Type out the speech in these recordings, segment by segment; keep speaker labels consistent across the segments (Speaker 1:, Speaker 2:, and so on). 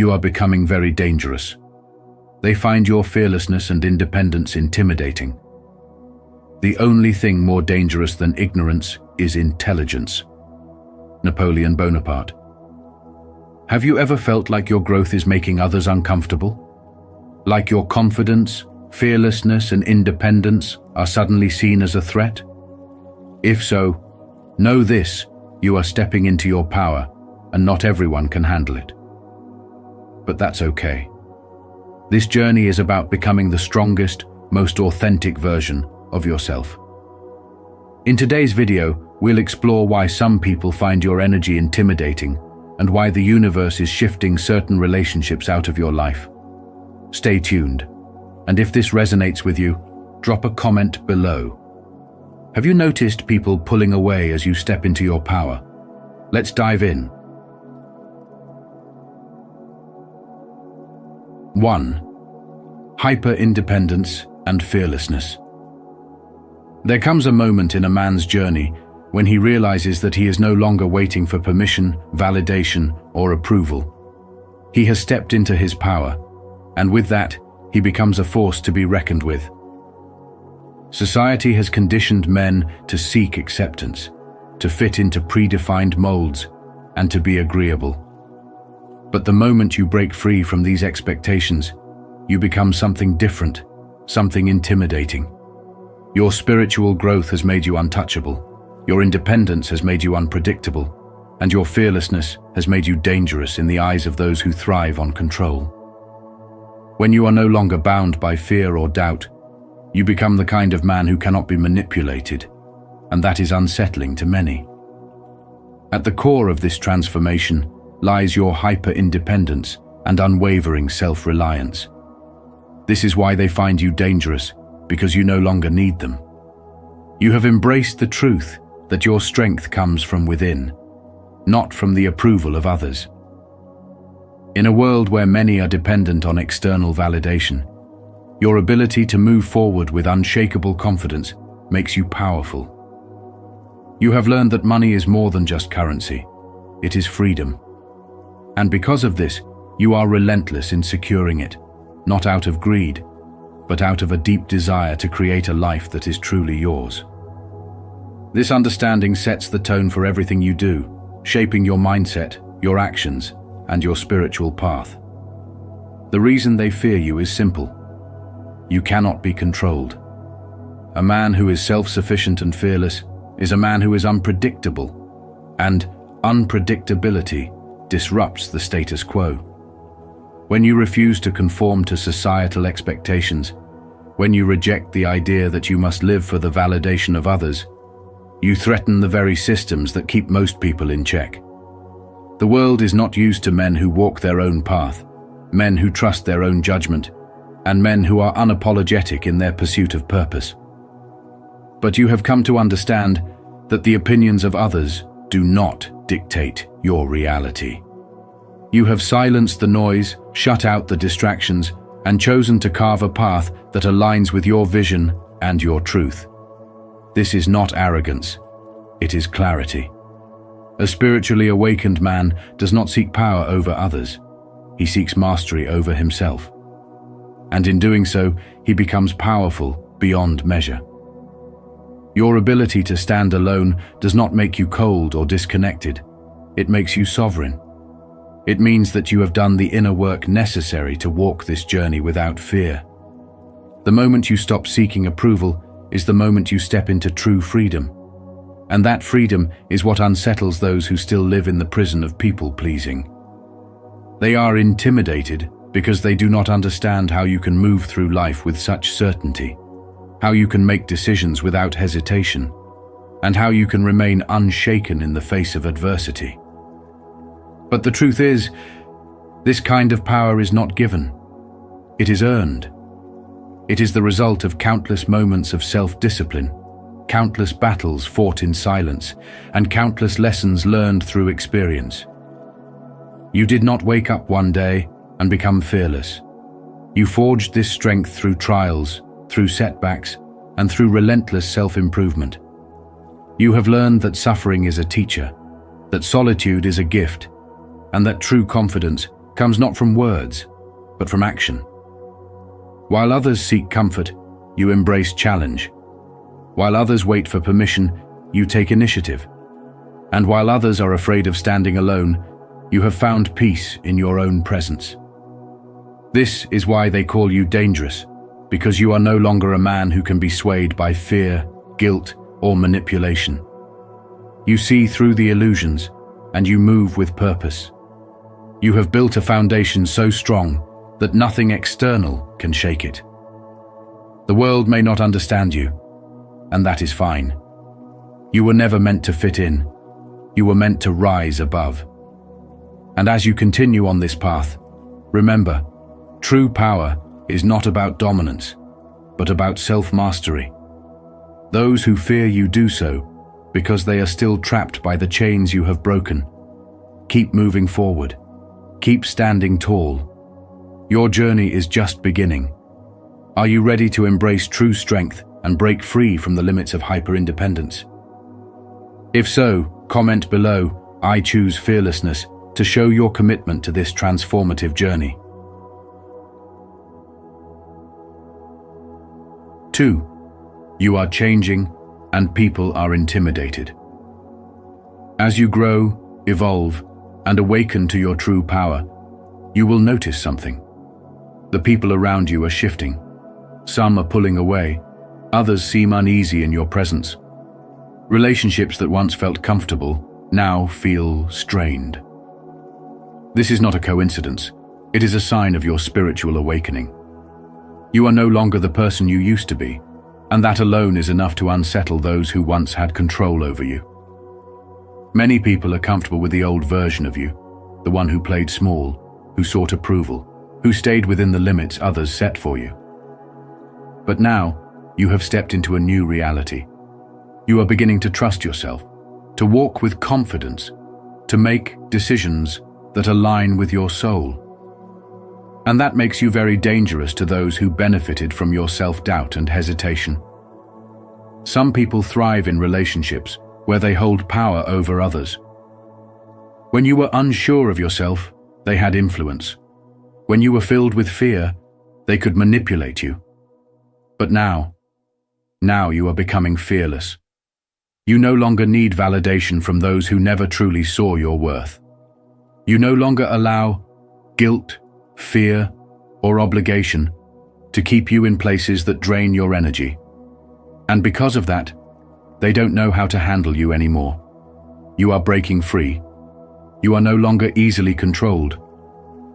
Speaker 1: you are becoming very dangerous. They find your fearlessness and independence intimidating. The only thing more dangerous than ignorance is intelligence. Napoleon Bonaparte. Have you ever felt like your growth is making others uncomfortable? Like your confidence, fearlessness, and independence are suddenly seen as a threat? If so, know this: you are stepping into your power, and not everyone can handle it. But that's okay. This journey is about becoming the strongest, most authentic version of yourself. In today's video, we'll explore why some people find your energy intimidating and why the universe is shifting certain relationships out of your life. Stay tuned, and if this resonates with you, drop a comment below. Have you noticed people pulling away as you step into your power? Let's dive in. 1. Hyper-independence and fearlessness. There comes a moment in a man's journey when he realizes that he is no longer waiting for permission, validation, or approval. He has stepped into his power, and with that, he becomes a force to be reckoned with. Society has conditioned men to seek acceptance, to fit into predefined molds, and to be agreeable. But the moment you break free from these expectations, you become something different, something intimidating. Your spiritual growth has made you untouchable, your independence has made you unpredictable, and your fearlessness has made you dangerous in the eyes of those who thrive on control. When you are no longer bound by fear or doubt, you become the kind of man who cannot be manipulated, and that is unsettling to many. At the core of this transformation lies your hyper-independence and unwavering self-reliance. This is why they find you dangerous, because you no longer need them. You have embraced the truth that your strength comes from within, not from the approval of others. In a world where many are dependent on external validation, your ability to move forward with unshakable confidence makes you powerful. You have learned that money is more than just currency, it is freedom. And because of this, you are relentless in securing it, not out of greed, but out of a deep desire to create a life that is truly yours. This understanding sets the tone for everything you do, shaping your mindset, your actions, and your spiritual path. The reason they fear you is simple. You cannot be controlled. A man who is self-sufficient and fearless is a man who is unpredictable, and unpredictability disrupts the status quo. When you refuse to conform to societal expectations, when you reject the idea that you must live for the validation of others, you threaten the very systems that keep most people in check. The world is not used to men who walk their own path, men who trust their own judgment, and men who are unapologetic in their pursuit of purpose. But you have come to understand that the opinions of others do not dictate your reality. You have silenced the noise, shut out the distractions, and chosen to carve a path that aligns with your vision and your truth. This is not arrogance, it is clarity. A spiritually awakened man does not seek power over others, he seeks mastery over himself. And in doing so, he becomes powerful beyond measure. Your ability to stand alone does not make you cold or disconnected, it makes you sovereign. It means that you have done the inner work necessary to walk this journey without fear. The moment you stop seeking approval is the moment you step into true freedom. And that freedom is what unsettles those who still live in the prison of people-pleasing. They are intimidated because they do not understand how you can move through life with such certainty, how you can make decisions without hesitation, and how you can remain unshaken in the face of adversity. But the truth is, this kind of power is not given. It is earned. It is the result of countless moments of self-discipline, countless battles fought in silence, and countless lessons learned through experience. You did not wake up one day and become fearless. You forged this strength through trials, through setbacks, and through relentless self-improvement. You have learned that suffering is a teacher, that solitude is a gift, and that true confidence comes not from words, but from action. While others seek comfort, you embrace challenge. While others wait for permission, you take initiative. And while others are afraid of standing alone, you have found peace in your own presence. This is why they call you dangerous, because you are no longer a man who can be swayed by fear, guilt, or manipulation. You see through the illusions, and you move with purpose. You have built a foundation so strong that nothing external can shake it. The world may not understand you, and that is fine. You were never meant to fit in. You were meant to rise above. And as you continue on this path, remember, true power is not about dominance, but about self-mastery. Those who fear you do so because they are still trapped by the chains you have broken. Keep moving forward. Keep standing tall. Your journey is just beginning. Are you ready to embrace true strength and break free from the limits of hyper-independence? If so, comment below, "I choose fearlessness," to show your commitment to this transformative journey. 2. You are changing, and people are intimidated. As you grow, evolve, and awaken to your true power, you will notice something. The people around you are shifting. Some are pulling away, others seem uneasy in your presence. Relationships that once felt comfortable now feel strained. This is not a coincidence. It is a sign of your spiritual awakening. You are no longer the person you used to be, and that alone is enough to unsettle those who once had control over you. Many people are comfortable with the old version of you, the one who played small, who sought approval, who stayed within the limits others set for you. But now, you have stepped into a new reality. You are beginning to trust yourself, to walk with confidence, to make decisions that align with your soul. And that makes you very dangerous to those who benefited from your self-doubt and hesitation. Some people thrive in relationships where they hold power over others. When you were unsure of yourself, they had influence. When you were filled with fear, they could manipulate you. But now you are becoming fearless. You no longer need validation from those who never truly saw your worth. You no longer allow guilt, fear, or obligation to keep you in places that drain your energy. And because of that, they don't know how to handle you anymore. You are breaking free. You are no longer easily controlled.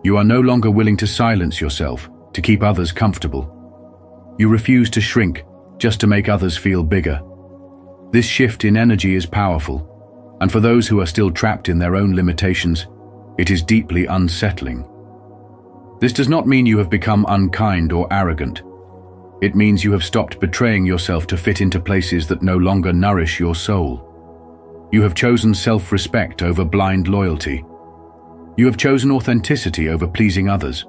Speaker 1: You are no longer willing to silence yourself to keep others comfortable. You refuse to shrink just to make others feel bigger. This shift in energy is powerful, and for those who are still trapped in their own limitations, it is deeply unsettling. This does not mean you have become unkind or arrogant. It means you have stopped betraying yourself to fit into places that no longer nourish your soul. You have chosen self-respect over blind loyalty. You have chosen authenticity over pleasing others.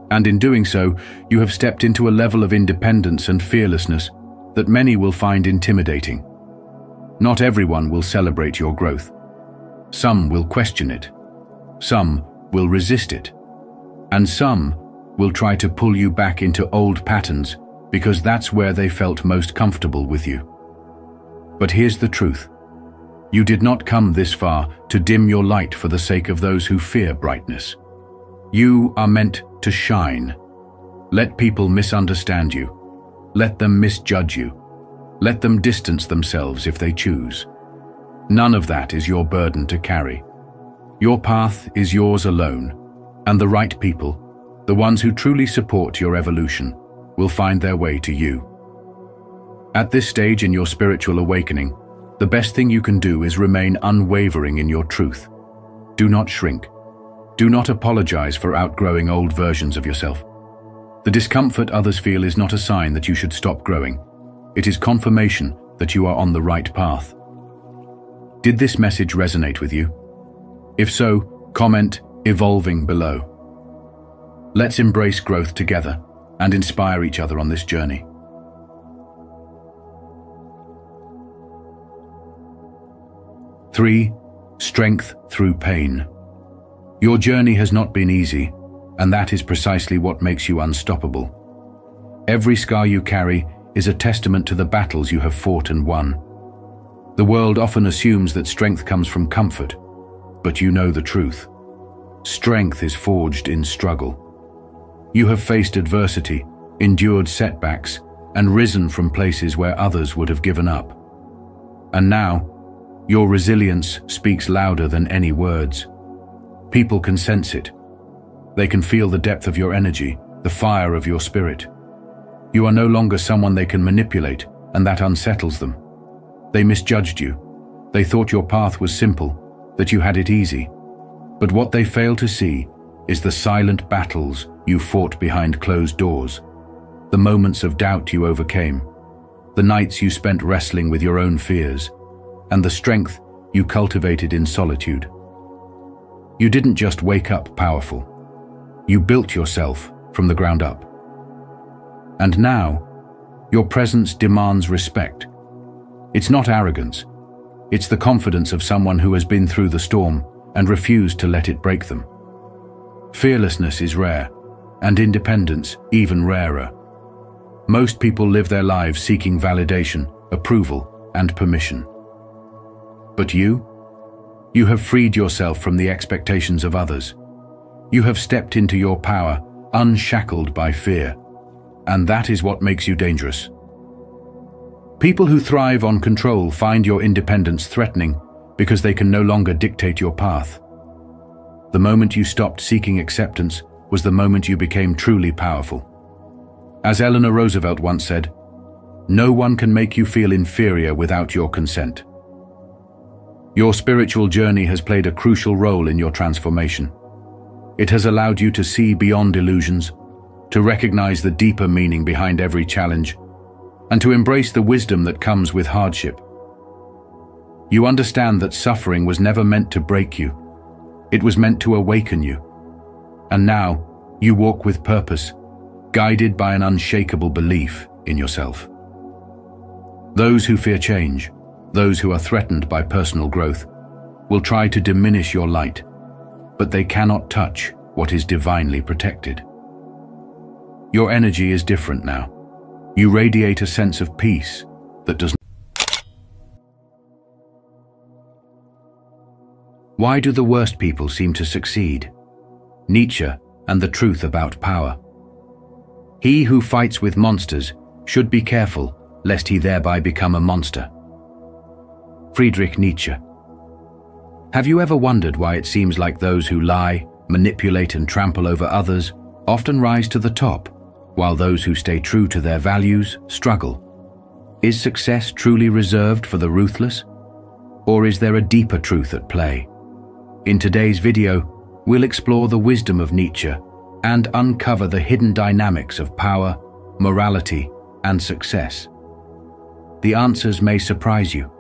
Speaker 1: And in doing so, you have stepped into a level of independence and fearlessness that many will find intimidating. Not everyone will celebrate your growth. Some will question it. Some will resist it. And some will try to pull you back into old patterns because that's where they felt most comfortable with you. But here's the truth. You did not come this far to dim your light for the sake of those who fear brightness. You are meant to shine. Let people misunderstand you. Let them misjudge you. Let them distance themselves if they choose. None of that is your burden to carry. Your path is yours alone, and the right people, the ones who truly support your evolution, will find their way to you. At this stage in your spiritual awakening, the best thing you can do is remain unwavering in your truth. Do not shrink. Do not apologize for outgrowing old versions of yourself. The discomfort others feel is not a sign that you should stop growing. It is confirmation that you are on the right path. Did this message resonate with you? If so, comment "evolving" below. Let's embrace growth together and inspire each other on this journey. 3. Strength through pain. Your journey has not been easy, and that is precisely what makes you unstoppable. Every scar you carry is a testament to the battles you have fought and won. The world often assumes that strength comes from comfort, but you know the truth. Strength is forged in struggle. You have faced adversity, endured setbacks, and risen from places where others would have given up. And now, your resilience speaks louder than any words. People can sense it. They can feel the depth of your energy, the fire of your spirit. You are no longer someone they can manipulate, and that unsettles them. They misjudged you. They thought your path was simple, that you had it easy. But what they fail to see is the silent battles you fought behind closed doors, the moments of doubt you overcame, the nights you spent wrestling with your own fears, and the strength you cultivated in solitude. You didn't just wake up powerful. You built yourself from the ground up. And now, your presence demands respect. It's not arrogance. It's the confidence of someone who has been through the storm and refused to let it break them. Fearlessness is rare, and independence even rarer. Most people live their lives seeking validation, approval, and permission. But you have freed yourself from the expectations of others. You have stepped into your power, unshackled by fear. And that is what makes you dangerous. People who thrive on control find your independence threatening because they can no longer dictate your path. The moment you stopped seeking acceptance was the moment you became truly powerful. As Eleanor Roosevelt once said, "No one can make you feel inferior without your consent." Your spiritual journey has played a crucial role in your transformation. It has allowed you to see beyond illusions, to recognize the deeper meaning behind every challenge, and to embrace the wisdom that comes with hardship. You understand that suffering was never meant to break you. It was meant to awaken you. And now, you walk with purpose, guided by an unshakable belief in yourself. Those who fear change, those who are threatened by personal growth, will try to diminish your light, but they cannot touch what is divinely protected. Your energy is different now. You radiate a sense of peace that does not. Why do the worst people seem to succeed? Nietzsche and the truth about power. He who fights with monsters should be careful lest he thereby become a monster. Friedrich Nietzsche. Have you ever wondered why it seems like those who lie, manipulate and trample over others often rise to the top, while those who stay true to their values struggle? Is success truly reserved for the ruthless? Or is there a deeper truth at play? In today's video, we'll explore the wisdom of Nietzsche and uncover the hidden dynamics of power, morality, and success. The answers may surprise you.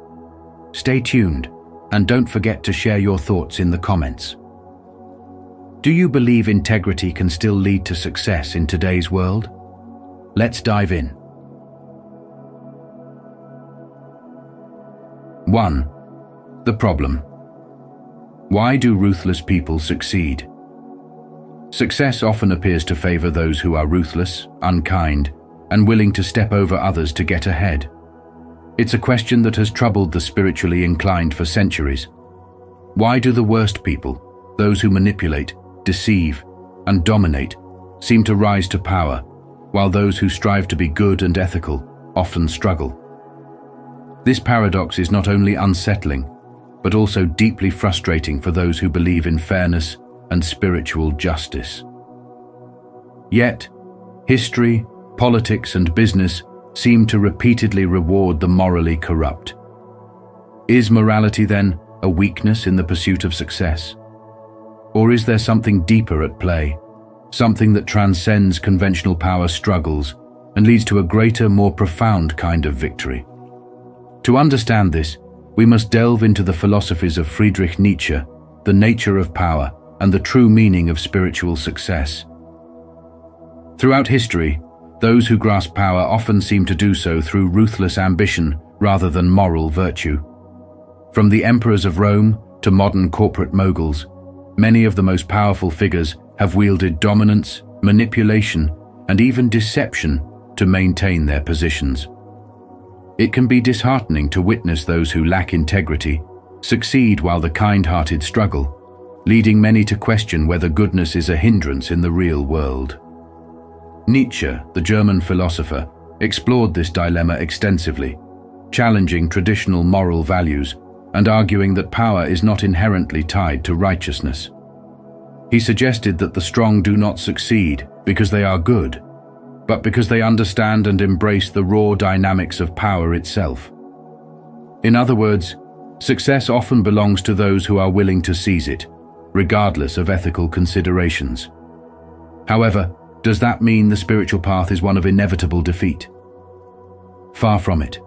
Speaker 1: Stay tuned, and don't forget to share your thoughts in the comments. Do you believe integrity can still lead to success in today's world? Let's dive in. 1. The problem. Why do ruthless people succeed? Success often appears to favor those who are ruthless, unkind, and willing to step over others to get ahead. It's a question that has troubled the spiritually inclined for centuries. Why do the worst people, those who manipulate, deceive, and dominate, seem to rise to power, while those who strive to be good and ethical often struggle? This paradox is not only unsettling, but also deeply frustrating for those who believe in fairness and spiritual justice. Yet, history, politics, and business seem to repeatedly reward the morally corrupt. Is morality then a weakness in the pursuit of success? Or is there something deeper at play, something that transcends conventional power struggles and leads to a greater, more profound kind of victory? To understand this, we must delve into the philosophies of Friedrich Nietzsche, the nature of power, and the true meaning of spiritual success. Throughout history, those who grasp power often seem to do so through ruthless ambition rather than moral virtue. From the emperors of Rome to modern corporate moguls, Many of the most powerful figures have wielded dominance, manipulation, and even deception to maintain their positions. It can be disheartening to witness those who lack integrity succeed while the kind-hearted struggle, leading many to question whether goodness is a hindrance in the real world. Nietzsche, the German philosopher, explored this dilemma extensively, challenging traditional moral values and arguing that power is not inherently tied to righteousness. He suggested that the strong do not succeed because they are good, but because they understand and embrace the raw dynamics of power itself. In other words, success often belongs to those who are willing to seize it, regardless of ethical considerations. However, does that mean the spiritual path is one of inevitable defeat? Far from it.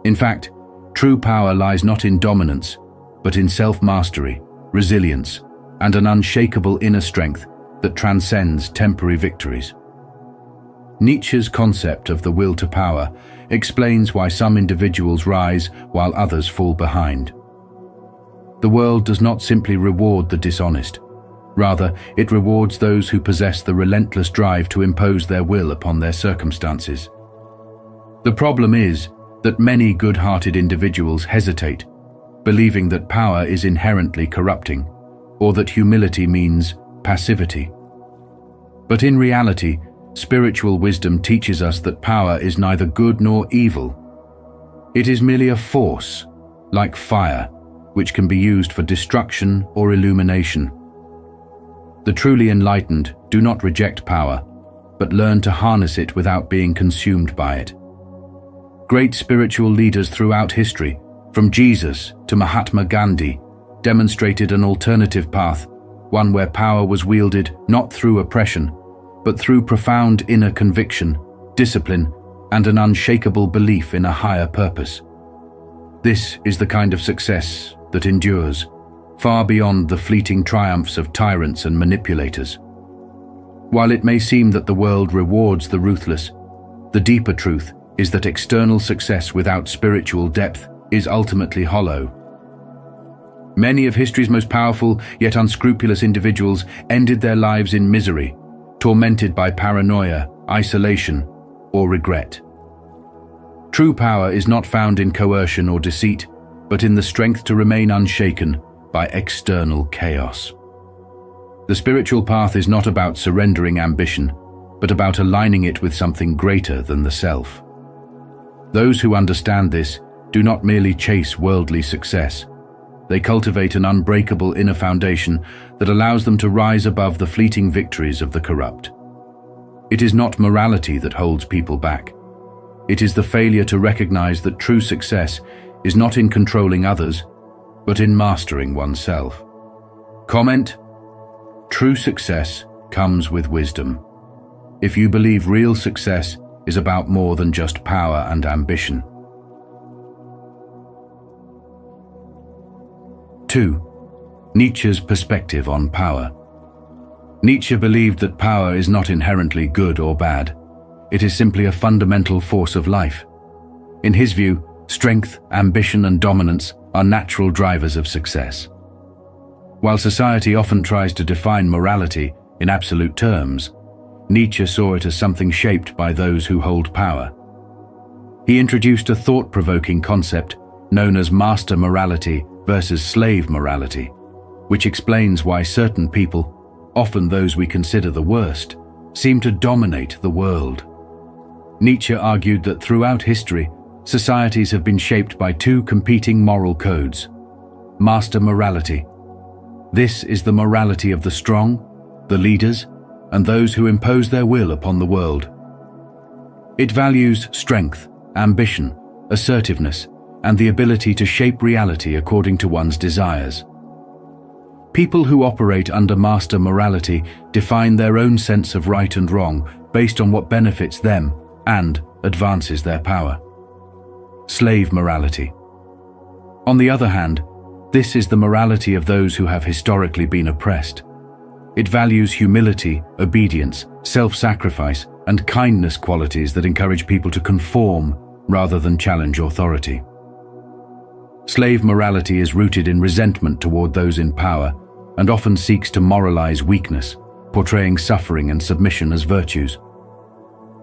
Speaker 1: In fact, true power lies not in dominance, but in self-mastery, resilience, and an unshakable inner strength that transcends temporary victories. Nietzsche's concept of the will to power explains why some individuals rise while others fall behind. The world does not simply reward the dishonest. Rather, it rewards those who possess the relentless drive to impose their will upon their circumstances. The problem is that many good-hearted individuals hesitate, believing that power is inherently corrupting, or that humility means passivity. But in reality, spiritual wisdom teaches us that power is neither good nor evil. It is merely a force, like fire, which can be used for destruction or illumination. The truly enlightened do not reject power, but learn to harness it without being consumed by it. Great spiritual leaders throughout history, from Jesus to Mahatma Gandhi, demonstrated an alternative path, one where power was wielded not through oppression, but through profound inner conviction, discipline, and an unshakable belief in a higher purpose. This is the kind of success that endures, far beyond the fleeting triumphs of tyrants and manipulators. While it may seem that the world rewards the ruthless, the deeper truth is that external success without spiritual depth is ultimately hollow. Many of history's most powerful yet unscrupulous individuals ended their lives in misery, tormented by paranoia, isolation, or regret. True power is not found in coercion or deceit, but in the strength to remain unshaken by external chaos. The spiritual path is not about surrendering ambition, but about aligning it with something greater than the self. Those who understand this do not merely chase worldly success. They cultivate an unbreakable inner foundation that allows them to rise above the fleeting victories of the corrupt. It is not morality that holds people back. It is the failure to recognize that true success is not in controlling others, but in mastering oneself. Comment: true success comes with wisdom. If you believe real success is about more than just power and ambition. 2. Nietzsche's perspective on power. Nietzsche believed that power is not inherently good or bad. It is simply a fundamental force of life. In his view, strength, ambition, and dominance are natural drivers of success. While society often tries to define morality in absolute terms, Nietzsche saw it as something shaped by those who hold power. He introduced a thought-provoking concept known as master morality versus slave morality, which explains why certain people, often those we consider the worst, seem to dominate the world. Nietzsche argued that throughout history, societies have been shaped by two competing moral codes: master morality. This is the morality of the strong, the leaders, and those who impose their will upon the world. It values strength, ambition, assertiveness, and the ability to shape reality according to one's desires. People who operate under master morality define their own sense of right and wrong based on what benefits them and advances their power. Slave morality. On the other hand, this is the morality of those who have historically been oppressed. It values humility, obedience, self-sacrifice, and kindness, qualities that encourage people to conform rather than challenge authority. Slave morality is rooted in resentment toward those in power and often seeks to moralize weakness, portraying suffering and submission as virtues.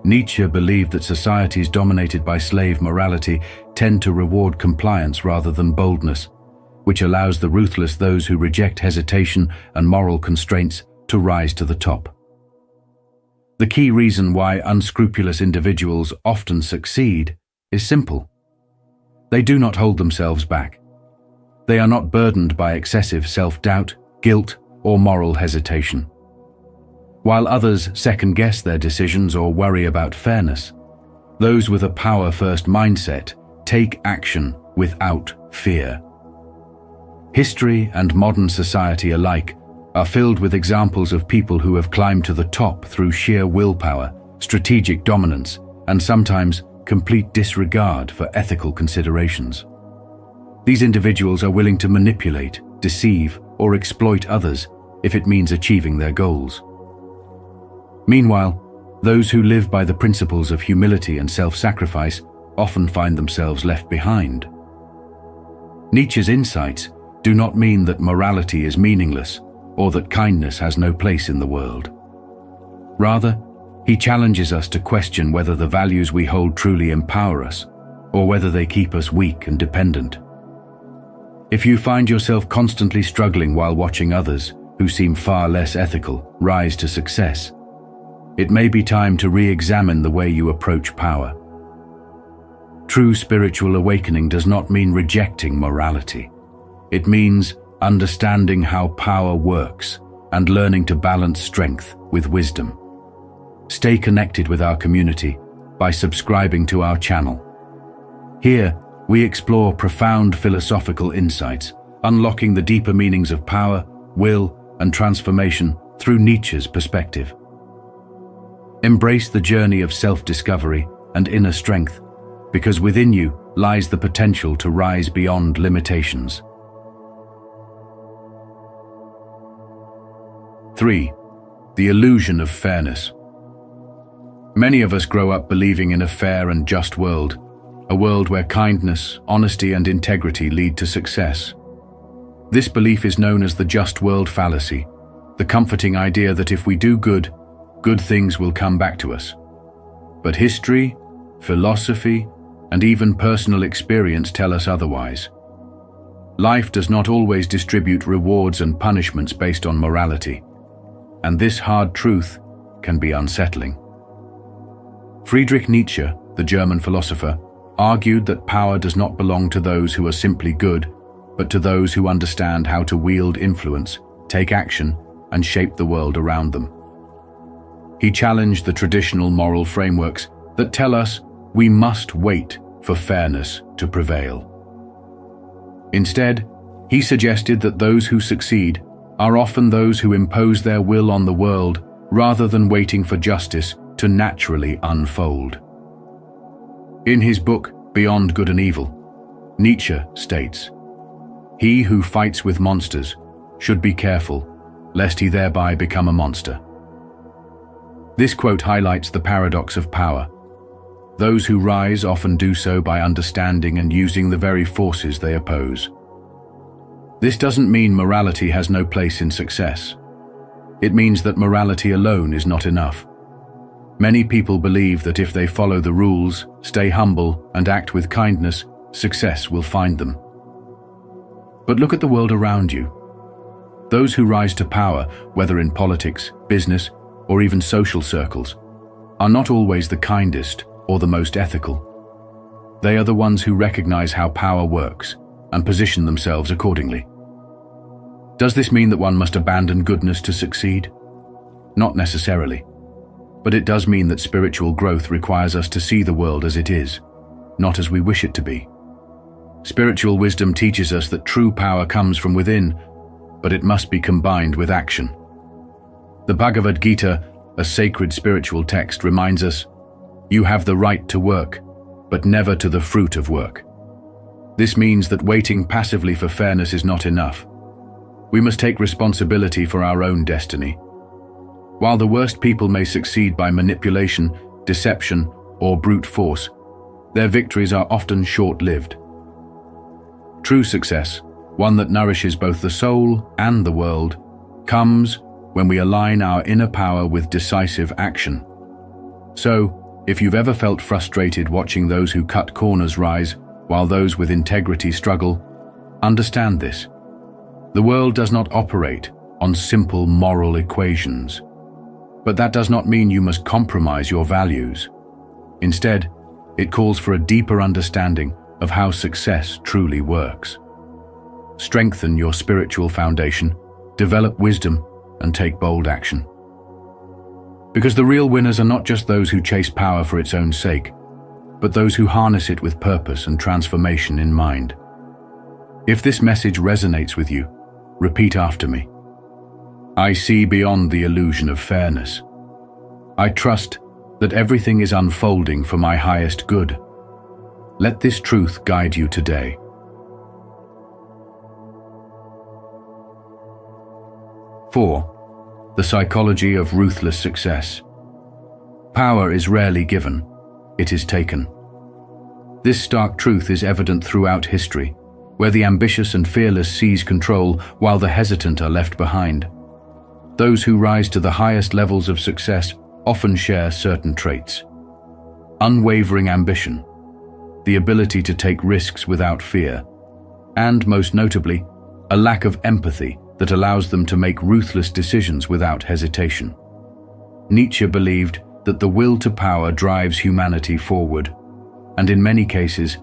Speaker 1: Nietzsche believed that societies dominated by slave morality tend to reward compliance rather than boldness, which allows the ruthless, those who reject hesitation and moral constraints, to rise to the top. The key reason why unscrupulous individuals often succeed is simple. They do not hold themselves back. They are not burdened by excessive self-doubt, guilt, or moral hesitation. While others second-guess their decisions or worry about fairness, those with a power-first mindset take action without fear. History and modern society alike are filled with examples of people who have climbed to the top through sheer willpower, strategic dominance, and sometimes complete disregard for ethical considerations. These individuals are willing to manipulate, deceive, or exploit others if it means achieving their goals. Meanwhile, those who live by the principles of humility and self-sacrifice often find themselves left behind. Nietzsche's insights do not mean that morality is meaningless or that kindness has no place in the world. Rather, he challenges us to question whether the values we hold truly empower us, or whether they keep us weak and dependent. If you find yourself constantly struggling while watching others, who seem far less ethical, rise to success, it may be time to re-examine the way you approach power. True spiritual awakening does not mean rejecting morality. It means understanding how power works and learning to balance strength with wisdom. Stay connected with our community by subscribing to our channel. Here, we explore profound philosophical insights, unlocking the deeper meanings of power, will, and transformation through Nietzsche's perspective. Embrace the journey of self-discovery and inner strength, because within you lies the potential to rise beyond limitations. 3. The illusion of fairness. Many of us grow up believing in a fair and just world, a world where kindness, honesty, and integrity lead to success. This belief is known as the just world fallacy, the comforting idea that if we do good, good things will come back to us. But history, philosophy, and even personal experience tell us otherwise. Life does not always distribute rewards and punishments based on morality, and this hard truth can be unsettling. Friedrich Nietzsche, the German philosopher, argued that power does not belong to those who are simply good, but to those who understand how to wield influence, take action, and shape the world around them. He challenged the traditional moral frameworks that tell us we must wait for fairness to prevail. Instead, he suggested that those who succeed are often those who impose their will on the world rather than waiting for justice to naturally unfold. In his book, Beyond Good and Evil, Nietzsche states, "He who fights with monsters should be careful, lest he thereby become a monster." This quote highlights the paradox of power. Those who rise often do so by understanding and using the very forces they oppose. This doesn't mean morality has no place in success. It means that morality alone is not enough. Many people believe that if they follow the rules, stay humble, and act with kindness, success will find them. But look at the world around you. Those who rise to power, whether in politics, business, or even social circles, are not always the kindest or the most ethical. They are the ones who recognize how power works and position themselves accordingly. Does this mean that one must abandon goodness to succeed? Not necessarily. But it does mean that spiritual growth requires us to see the world as it is, not as we wish it to be. Spiritual wisdom teaches us that true power comes from within, but it must be combined with action. The Bhagavad Gita, a sacred spiritual text, reminds us, "You have the right to work, but never to the fruit of work." This means that waiting passively for fairness is not enough. We must take responsibility for our own destiny. While the worst people may succeed by manipulation, deception, or brute force, their victories are often short-lived. True success, one that nourishes both the soul and the world, comes when we align our inner power with decisive action. So, if you've ever felt frustrated watching those who cut corners rise while those with integrity struggle, understand this. The world does not operate on simple moral equations. But that does not mean you must compromise your values. Instead, it calls for a deeper understanding of how success truly works. Strengthen your spiritual foundation, develop wisdom, and take bold action. Because the real winners are not just those who chase power for its own sake, but those who harness it with purpose and transformation in mind. If this message resonates with you, repeat after me. I see beyond the illusion of fairness. I trust that everything is unfolding for my highest good. Let this truth guide you today. The psychology of ruthless success. Power is rarely given, it is taken. This stark truth is evident throughout history, where the ambitious and fearless seize control while the hesitant are left behind. Those who rise to the highest levels of success often share certain traits. Unwavering ambition, the ability to take risks without fear, and, most notably, a lack of empathy that allows them to make ruthless decisions without hesitation. Nietzsche believed that the will to power drives humanity forward, and in many cases,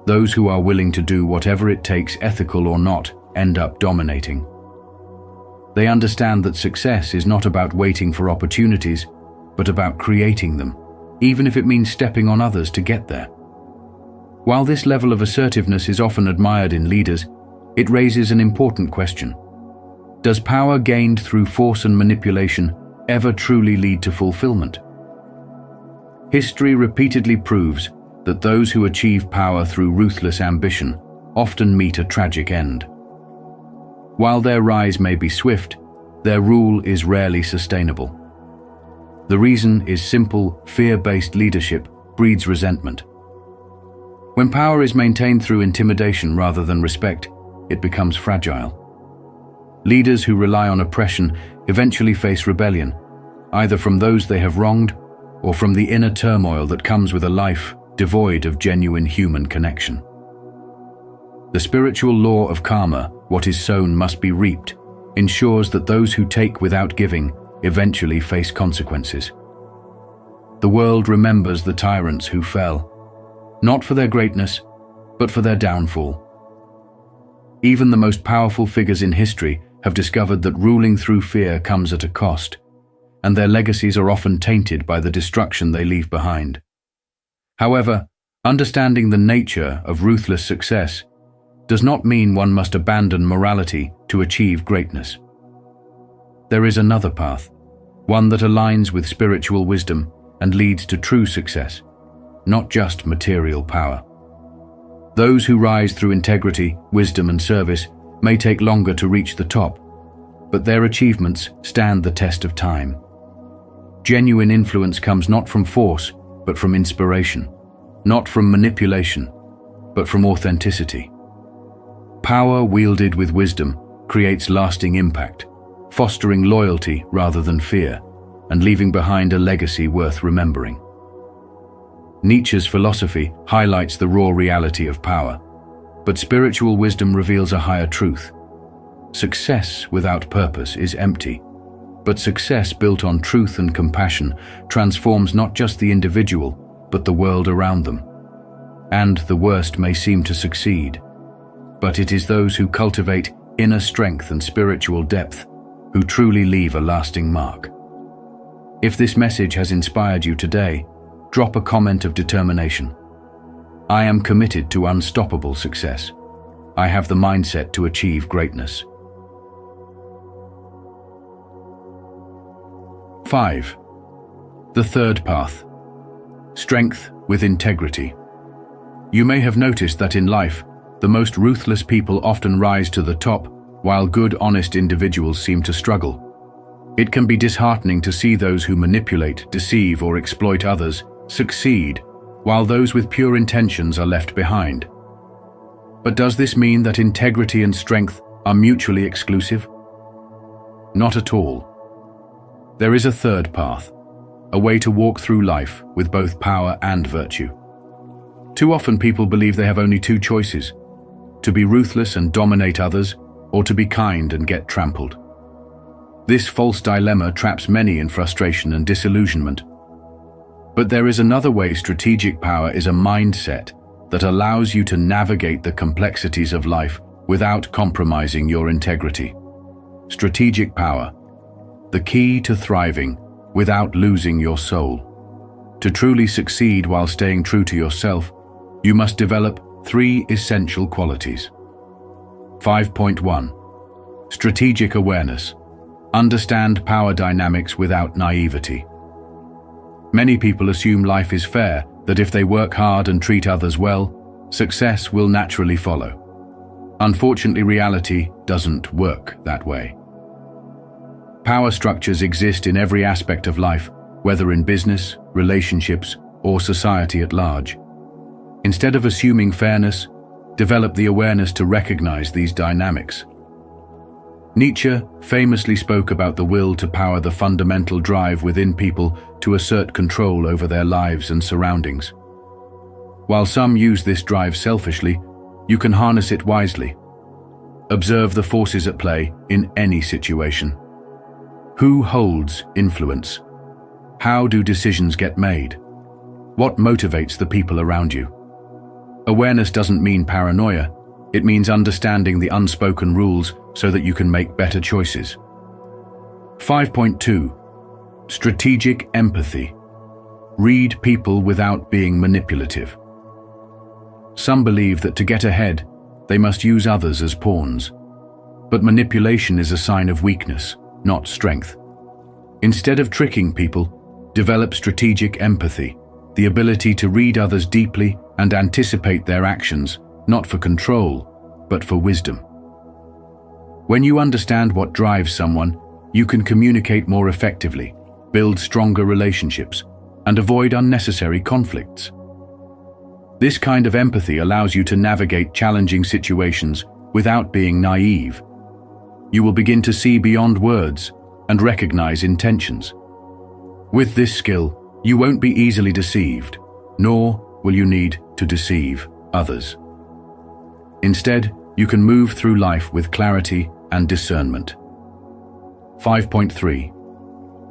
Speaker 1: those who are willing to do whatever it takes, ethical or not, end up dominating. They understand that success is not about waiting for opportunities, but about creating them, even if it means stepping on others to get there. While this level of assertiveness is often admired in leaders, it raises an important question. Does power gained through force and manipulation ever truly lead to fulfillment? History repeatedly proves that those who achieve power through ruthless ambition often meet a tragic end. While their rise may be swift, their rule is rarely sustainable. The reason is simple: fear-based leadership breeds resentment. When power is maintained through intimidation rather than respect, it becomes fragile. Leaders who rely on oppression eventually face rebellion, either from those they have wronged or from the inner turmoil that comes with a life devoid of genuine human connection. The spiritual law of karma, what is sown must be reaped, ensures that those who take without giving eventually face consequences. The world remembers the tyrants who fell, not for their greatness, but for their downfall. Even the most powerful figures in history have discovered that ruling through fear comes at a cost, and their legacies are often tainted by the destruction they leave behind. However, understanding the nature of ruthless success does not mean one must abandon morality to achieve greatness. There is another path, one that aligns with spiritual wisdom and leads to true success, not just material power. Those who rise through integrity, wisdom, and service may take longer to reach the top, but their achievements stand the test of time. Genuine influence comes not from force, but from inspiration, not from manipulation, but from authenticity. Power wielded with wisdom creates lasting impact, fostering loyalty rather than fear, and leaving behind a legacy worth remembering. Nietzsche's philosophy highlights the raw reality of power, but spiritual wisdom reveals a higher truth. Success without purpose is empty, but success built on truth and compassion transforms not just the individual, but the world around them. And the worst may seem to succeed, but it is those who cultivate inner strength and spiritual depth who truly leave a lasting mark. If this message has inspired you today, drop a comment of determination. I am committed to unstoppable success. I have the mindset to achieve greatness. 5. The third path. Strength with integrity. You may have noticed that in life, the most ruthless people often rise to the top, while good, honest individuals seem to struggle. It can be disheartening to see those who manipulate, deceive, or exploit others succeed, while those with pure intentions are left behind. But does this mean that integrity and strength are mutually exclusive? Not at all. There is a third path, a way to walk through life with both power and virtue. Too often people believe they have only two choices: to be ruthless and dominate others, or to be kind and get trampled. This false dilemma traps many in frustration and disillusionment. But there is another way. Strategic power is a mindset that allows you to navigate the complexities of life without compromising your integrity. Strategic power, the key to thriving without losing your soul. To truly succeed while staying true to yourself, you must develop 3 essential qualities. 5.1. Strategic awareness. Understand power dynamics without naivety. Many people assume life is fair, that if they work hard and treat others well, success will naturally follow. Unfortunately, reality doesn't work that way. Power structures exist in every aspect of life, whether in business, relationships, or society at large. Instead of assuming fairness, develop the awareness to recognize these dynamics. Nietzsche famously spoke about the will to power, the fundamental drive within people to assert control over their lives and surroundings. While some use this drive selfishly, you can harness it wisely. Observe the forces at play in any situation. Who holds influence? How do decisions get made? What motivates the people around you? Awareness doesn't mean paranoia. It means understanding the unspoken rules so that you can make better choices. 5.2. Strategic empathy. Read people without being manipulative. Some believe that to get ahead, they must use others as pawns. But manipulation is a sign of weakness, not strength. Instead of tricking people, develop strategic empathy, the ability to read others deeply and anticipate their actions, not for control, but for wisdom. When you understand what drives someone, you can communicate more effectively, build stronger relationships, and avoid unnecessary conflicts. This kind of empathy allows you to navigate challenging situations without being naive. You will begin to see beyond words and recognize intentions. With this skill, you won't be easily deceived, nor will you need to deceive others. Instead, you can move through life with clarity and discernment. 5.3.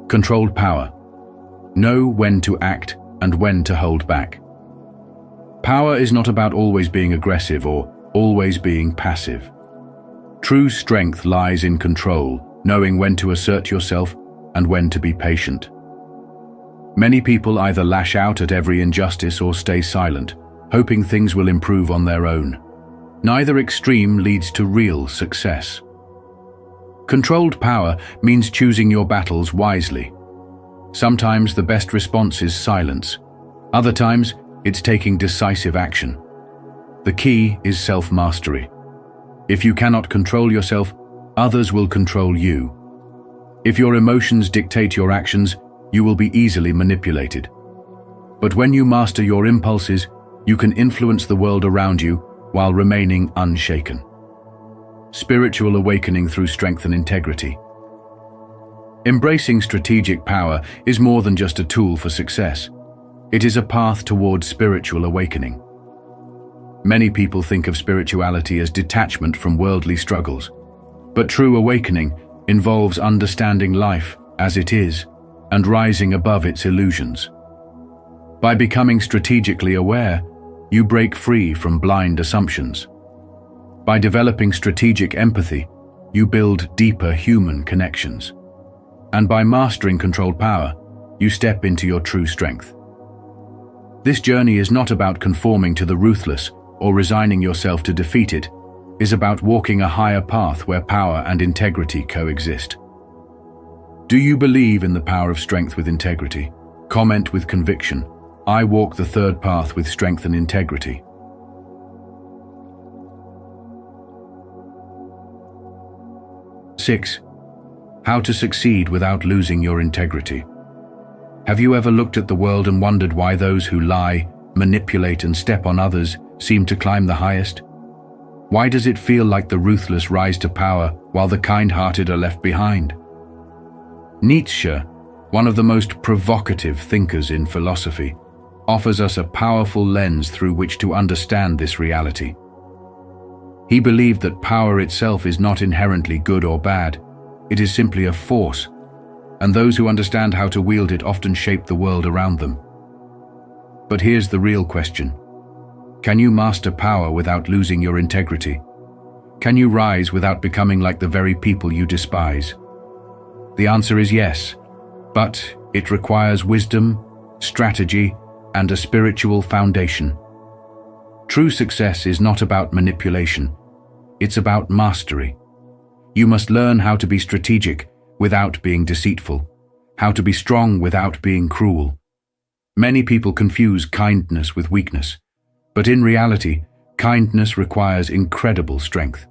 Speaker 1: Controlled power. Know when to act and when to hold back. Power is not about always being aggressive or always being passive. True strength lies in control, knowing when to assert yourself and when to be patient. Many people either lash out at every injustice or stay silent, hoping things will improve on their own. Neither extreme leads to real success. Controlled power means choosing your battles wisely. Sometimes the best response is silence. Other times, it's taking decisive action. The key is self-mastery. If you cannot control yourself, others will control you. If your emotions dictate your actions, you will be easily manipulated. But when you master your impulses, you can influence the world around you while remaining unshaken. Spiritual awakening through strength and integrity. Embracing strategic power is more than just a tool for success. It is a path towards spiritual awakening. Many people think of spirituality as detachment from worldly struggles, but true awakening involves understanding life as it is and rising above its illusions. By becoming strategically aware, you break free from blind assumptions. By developing strategic empathy, you build deeper human connections. And by mastering controlled power, you step into your true strength. This journey is not about conforming to the ruthless or resigning yourself to defeat. It is about walking a higher path where power and integrity coexist. Do you believe in the power of strength with integrity? Comment with conviction. I walk the third path with strength and integrity. Six. How to succeed without losing your integrity. Have you ever looked at the world and wondered why those who lie, manipulate, and step on others seem to climb the highest? Why does it feel like the ruthless rise to power while the kind-hearted are left behind? Nietzsche, one of the most provocative thinkers in philosophy, offers us a powerful lens through which to understand this reality. He believed that power itself is not inherently good or bad, it is simply a force, and those who understand how to wield it often shape the world around them. But here's the real question. Can you master power without losing your integrity? Can you rise without becoming like the very people you despise? The answer is yes, but it requires wisdom, strategy, and a spiritual foundation. True success is not about manipulation, it's about mastery. You must learn how to be strategic without being deceitful, how to be strong without being cruel. Many people confuse kindness with weakness, but in reality, kindness requires incredible strength.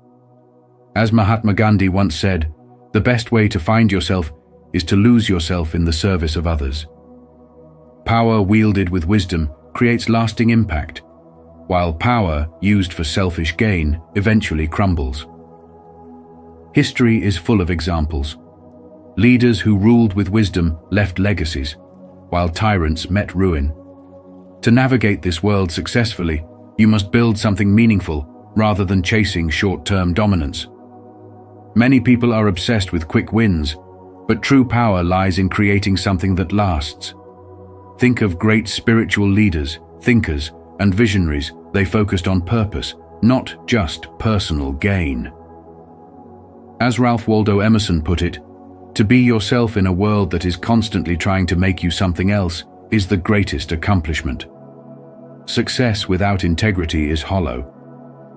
Speaker 1: As Mahatma Gandhi once said, the best way to find yourself is to lose yourself in the service of others. Power wielded with wisdom creates lasting impact, while power used for selfish gain eventually crumbles. History is full of examples. Leaders who ruled with wisdom left legacies, while tyrants met ruin. To navigate this world successfully, you must build something meaningful rather than chasing short-term dominance. Many people are obsessed with quick wins, but true power lies in creating something that lasts. Think of great spiritual leaders, thinkers, and visionaries. They focused on purpose, not just personal gain. As Ralph Waldo Emerson put it, to be yourself in a world that is constantly trying to make you something else is the greatest accomplishment. Success without integrity is hollow.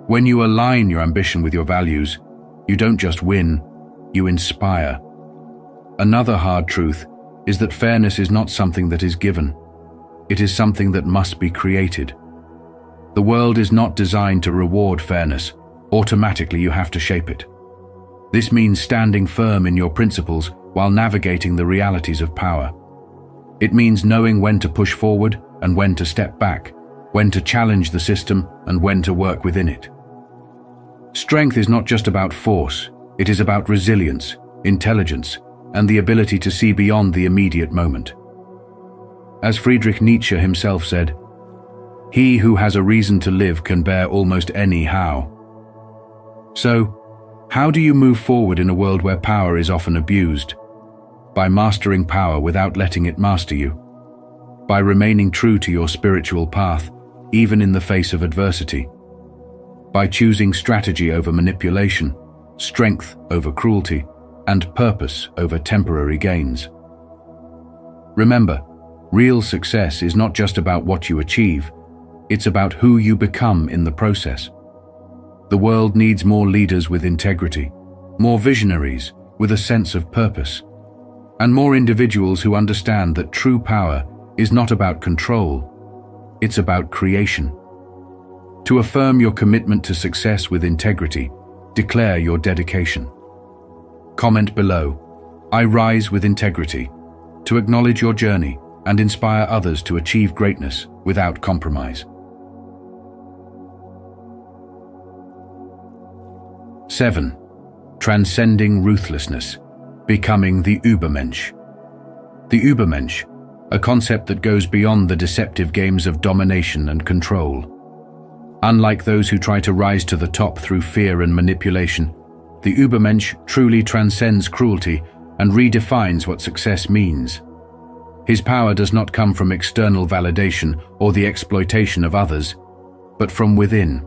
Speaker 1: When you align your ambition with your values, you don't just win, you inspire. Another hard truth is that fairness is not something that is given. It is something that must be created. The world is not designed to reward fairness. Automatically you have to shape it. This means standing firm in your principles while navigating the realities of power. It means knowing when to push forward and when to step back, when to challenge the system and when to work within it. Strength is not just about force, it is about resilience, intelligence, and the ability to see beyond the immediate moment. As Friedrich Nietzsche himself said, "He who has a reason to live can bear almost any how." So, how do you move forward in a world where power is often abused? By mastering power without letting it master you. By remaining true to your spiritual path, even in the face of adversity. By choosing strategy over manipulation, strength over cruelty, and purpose over temporary gains. Remember, real success is not just about what you achieve, it's about who you become in the process. The world needs more leaders with integrity, more visionaries with a sense of purpose, and more individuals who understand that true power is not about control, it's about creation. To affirm your commitment to success with integrity, declare your dedication. Comment below, "I rise with integrity," to acknowledge your journey and inspire others to achieve greatness without compromise. 7. Transcending ruthlessness, becoming the Übermensch. The Übermensch, a concept that goes beyond the deceptive games of domination and control. Unlike those who try to rise to the top through fear and manipulation, the Übermensch truly transcends cruelty and redefines what success means. His power does not come from external validation or the exploitation of others, but from within.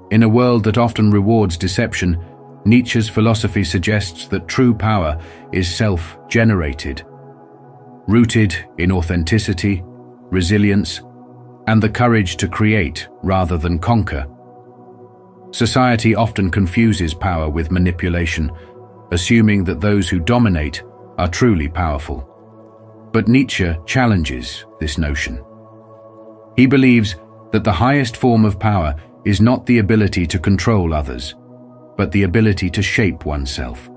Speaker 1: In a world that often rewards deception, Nietzsche's philosophy suggests that true power is self-generated, rooted in authenticity, resilience, and the courage to create rather than conquer. Society often confuses power with manipulation, assuming that those who dominate are truly powerful. But Nietzsche challenges this notion. He believes that the highest form of power is not the ability to control others, but the ability to shape oneself.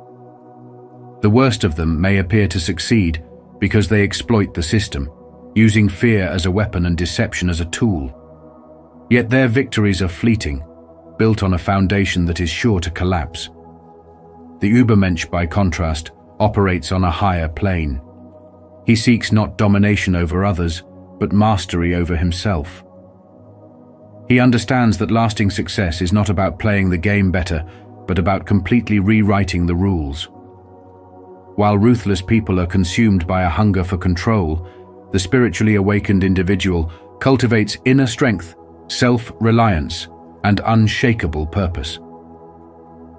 Speaker 1: The worst of them may appear to succeed because they exploit the system, using fear as a weapon and deception as a tool. Yet their victories are fleeting, built on a foundation that is sure to collapse. The Übermensch, by contrast, operates on a higher plane. He seeks not domination over others, but mastery over himself. He understands that lasting success is not about playing the game better, but about completely rewriting the rules. While ruthless people are consumed by a hunger for control, the spiritually awakened individual cultivates inner strength, self-reliance, and unshakable purpose.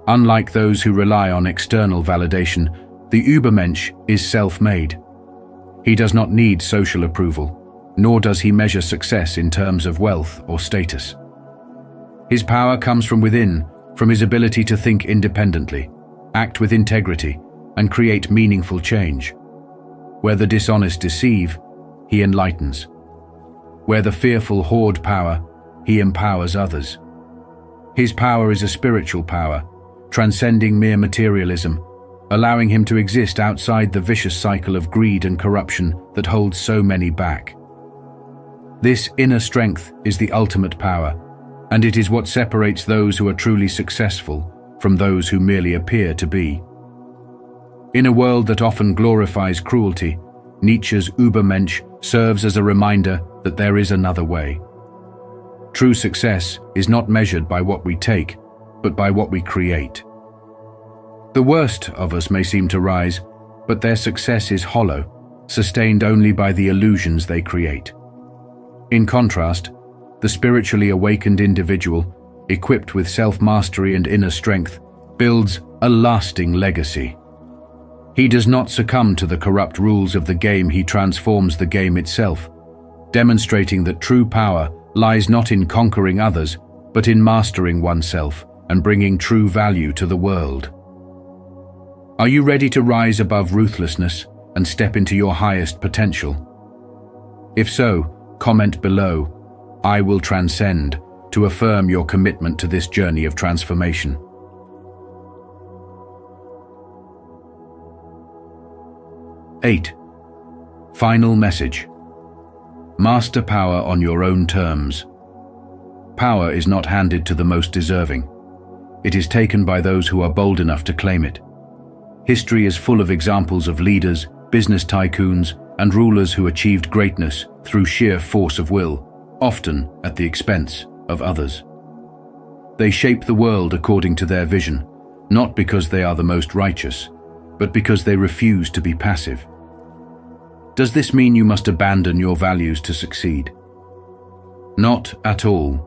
Speaker 1: Unlike those who rely on external validation, the Übermensch is self-made. He does not need social approval, nor does he measure success in terms of wealth or status. His power comes from within, from his ability to think independently, act with integrity, and create meaningful change. Where the dishonest deceive, he enlightens. Where the fearful hoard power, he empowers others. His power is a spiritual power, transcending mere materialism, allowing him to exist outside the vicious cycle of greed and corruption that holds so many back. This inner strength is the ultimate power, and it is what separates those who are truly successful from those who merely appear to be. In a world that often glorifies cruelty, Nietzsche's Übermensch serves as a reminder that there is another way. True success is not measured by what we take, but by what we create. The worst of us may seem to rise, but their success is hollow, sustained only by the illusions they create. In contrast, the spiritually awakened individual, equipped with self-mastery and inner strength, builds a lasting legacy. He does not succumb to the corrupt rules of the game, he transforms the game itself, demonstrating that true power lies not in conquering others, but in mastering oneself and bringing true value to the world. Are you ready to rise above ruthlessness and step into your highest potential? If so, comment below, "I will transcend," to affirm your commitment to this journey of transformation. Eight. Final message. Master power on your own terms. Power is not handed to the most deserving. It is taken by those who are bold enough to claim it. History is full of examples of leaders, business tycoons, and rulers who achieved greatness through sheer force of will, often at the expense of others. They shape the world according to their vision, not because they are the most righteous, but because they refuse to be passive. Does this mean you must abandon your values to succeed? Not at all.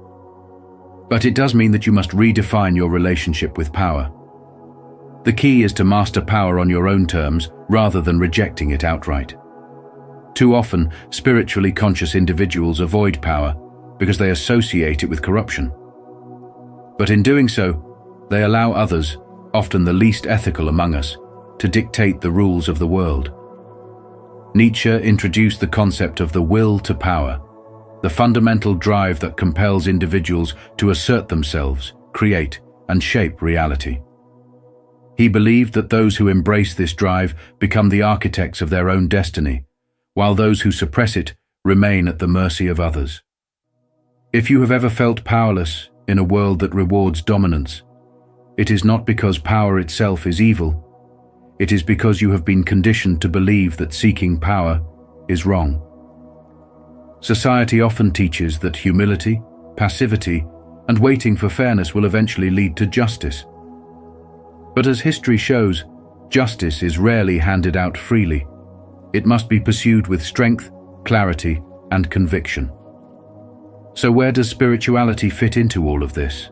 Speaker 1: But it does mean that you must redefine your relationship with power. The key is to master power on your own terms rather than rejecting it outright. Too often, spiritually conscious individuals avoid power because they associate it with corruption. But in doing so, they allow others, often the least ethical among us, to dictate the rules of the world. Nietzsche introduced the concept of the will to power, the fundamental drive that compels individuals to assert themselves, create, and shape reality. He believed that those who embrace this drive become the architects of their own destiny, while those who suppress it remain at the mercy of others. If you have ever felt powerless in a world that rewards dominance, it is not because power itself is evil. It is because you have been conditioned to believe that seeking power is wrong. Society often teaches that humility, passivity, and waiting for fairness will eventually lead to justice. But as history shows, justice is rarely handed out freely. It must be pursued with strength, clarity, and conviction. So where does spirituality fit into all of this?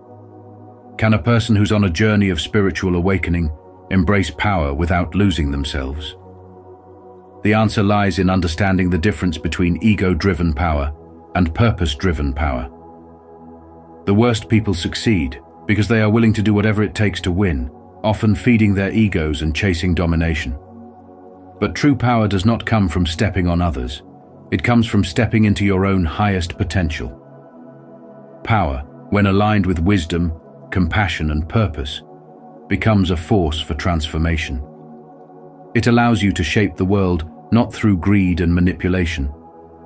Speaker 1: Can a person who's on a journey of spiritual awakening embrace power without losing themselves? The answer lies in understanding the difference between ego-driven power and purpose-driven power. The worst people succeed because they are willing to do whatever it takes to win, often feeding their egos and chasing domination. But true power does not come from stepping on others. It comes from stepping into your own highest potential. Power, when aligned with wisdom, compassion, and purpose, becomes a force for transformation. It allows you to shape the world not through greed and manipulation,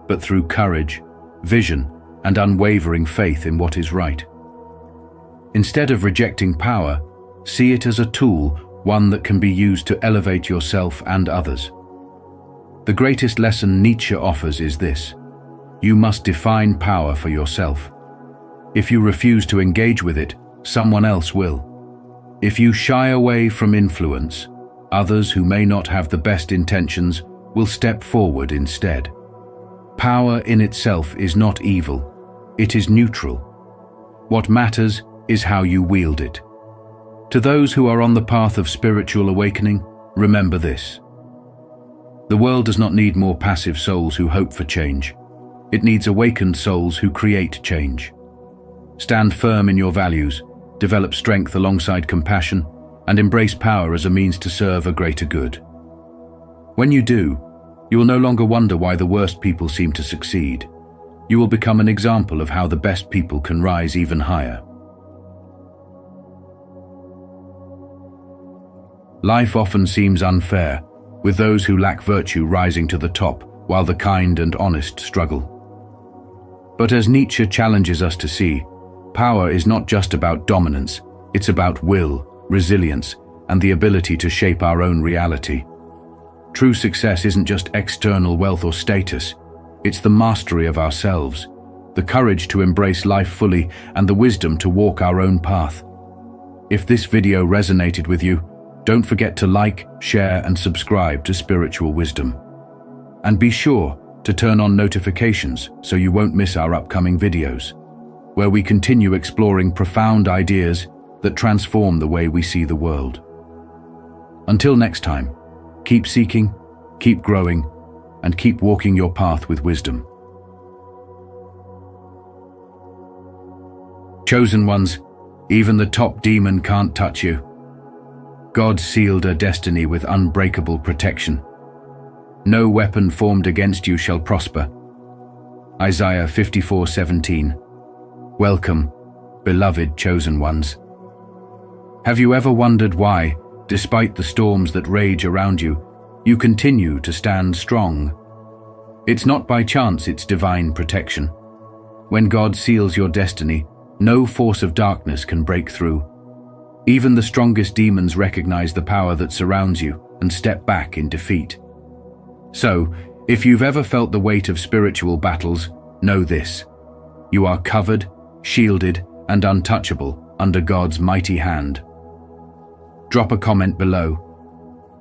Speaker 1: but through courage, vision, and unwavering faith in what is right. Instead of rejecting power, see it as a tool one that can be used to elevate yourself and others. The greatest lesson Nietzsche offers is this: you must define power for yourself. If you refuse to engage with it, someone else will. If you shy away from influence, others who may not have the best intentions will step forward instead. Power in itself is not evil, it is neutral. What matters is how you wield it. To those who are on the path of spiritual awakening, remember this: the world does not need more passive souls who hope for change. It needs awakened souls who create change. Stand firm in your values, develop strength alongside compassion, and embrace power as a means to serve a greater good. When you do, you will no longer wonder why the worst people seem to succeed. You will become an example of how the best people can rise even higher. Life often seems unfair, with those who lack virtue rising to the top while the kind and honest struggle. But as Nietzsche challenges us to see, power is not just about dominance, it's about will, resilience, and the ability to shape our own reality. True success isn't just external wealth or status, it's the mastery of ourselves, the courage to embrace life fully, and the wisdom to walk our own path. If this video resonated with you, don't forget to like, share, and subscribe to Spiritual Wisdom. And be sure to turn on notifications so you won't miss our upcoming videos, where we continue exploring profound ideas that transform the way we see the world. Until next time, keep seeking, keep growing, and keep walking your path with wisdom. Chosen ones, even the top demon can't touch you. God sealed a destiny with unbreakable protection. No weapon formed against you shall prosper. Isaiah 54:17. Welcome, beloved chosen ones. Have you ever wondered why, despite the storms that rage around you, you continue to stand strong? It's not by chance, it's divine protection. When God seals your destiny, no force of darkness can break through. Even the strongest demons recognize the power that surrounds you and step back in defeat. So, if you've ever felt the weight of spiritual battles, know this: you are covered, shielded, and untouchable under God's mighty hand. Drop a comment below.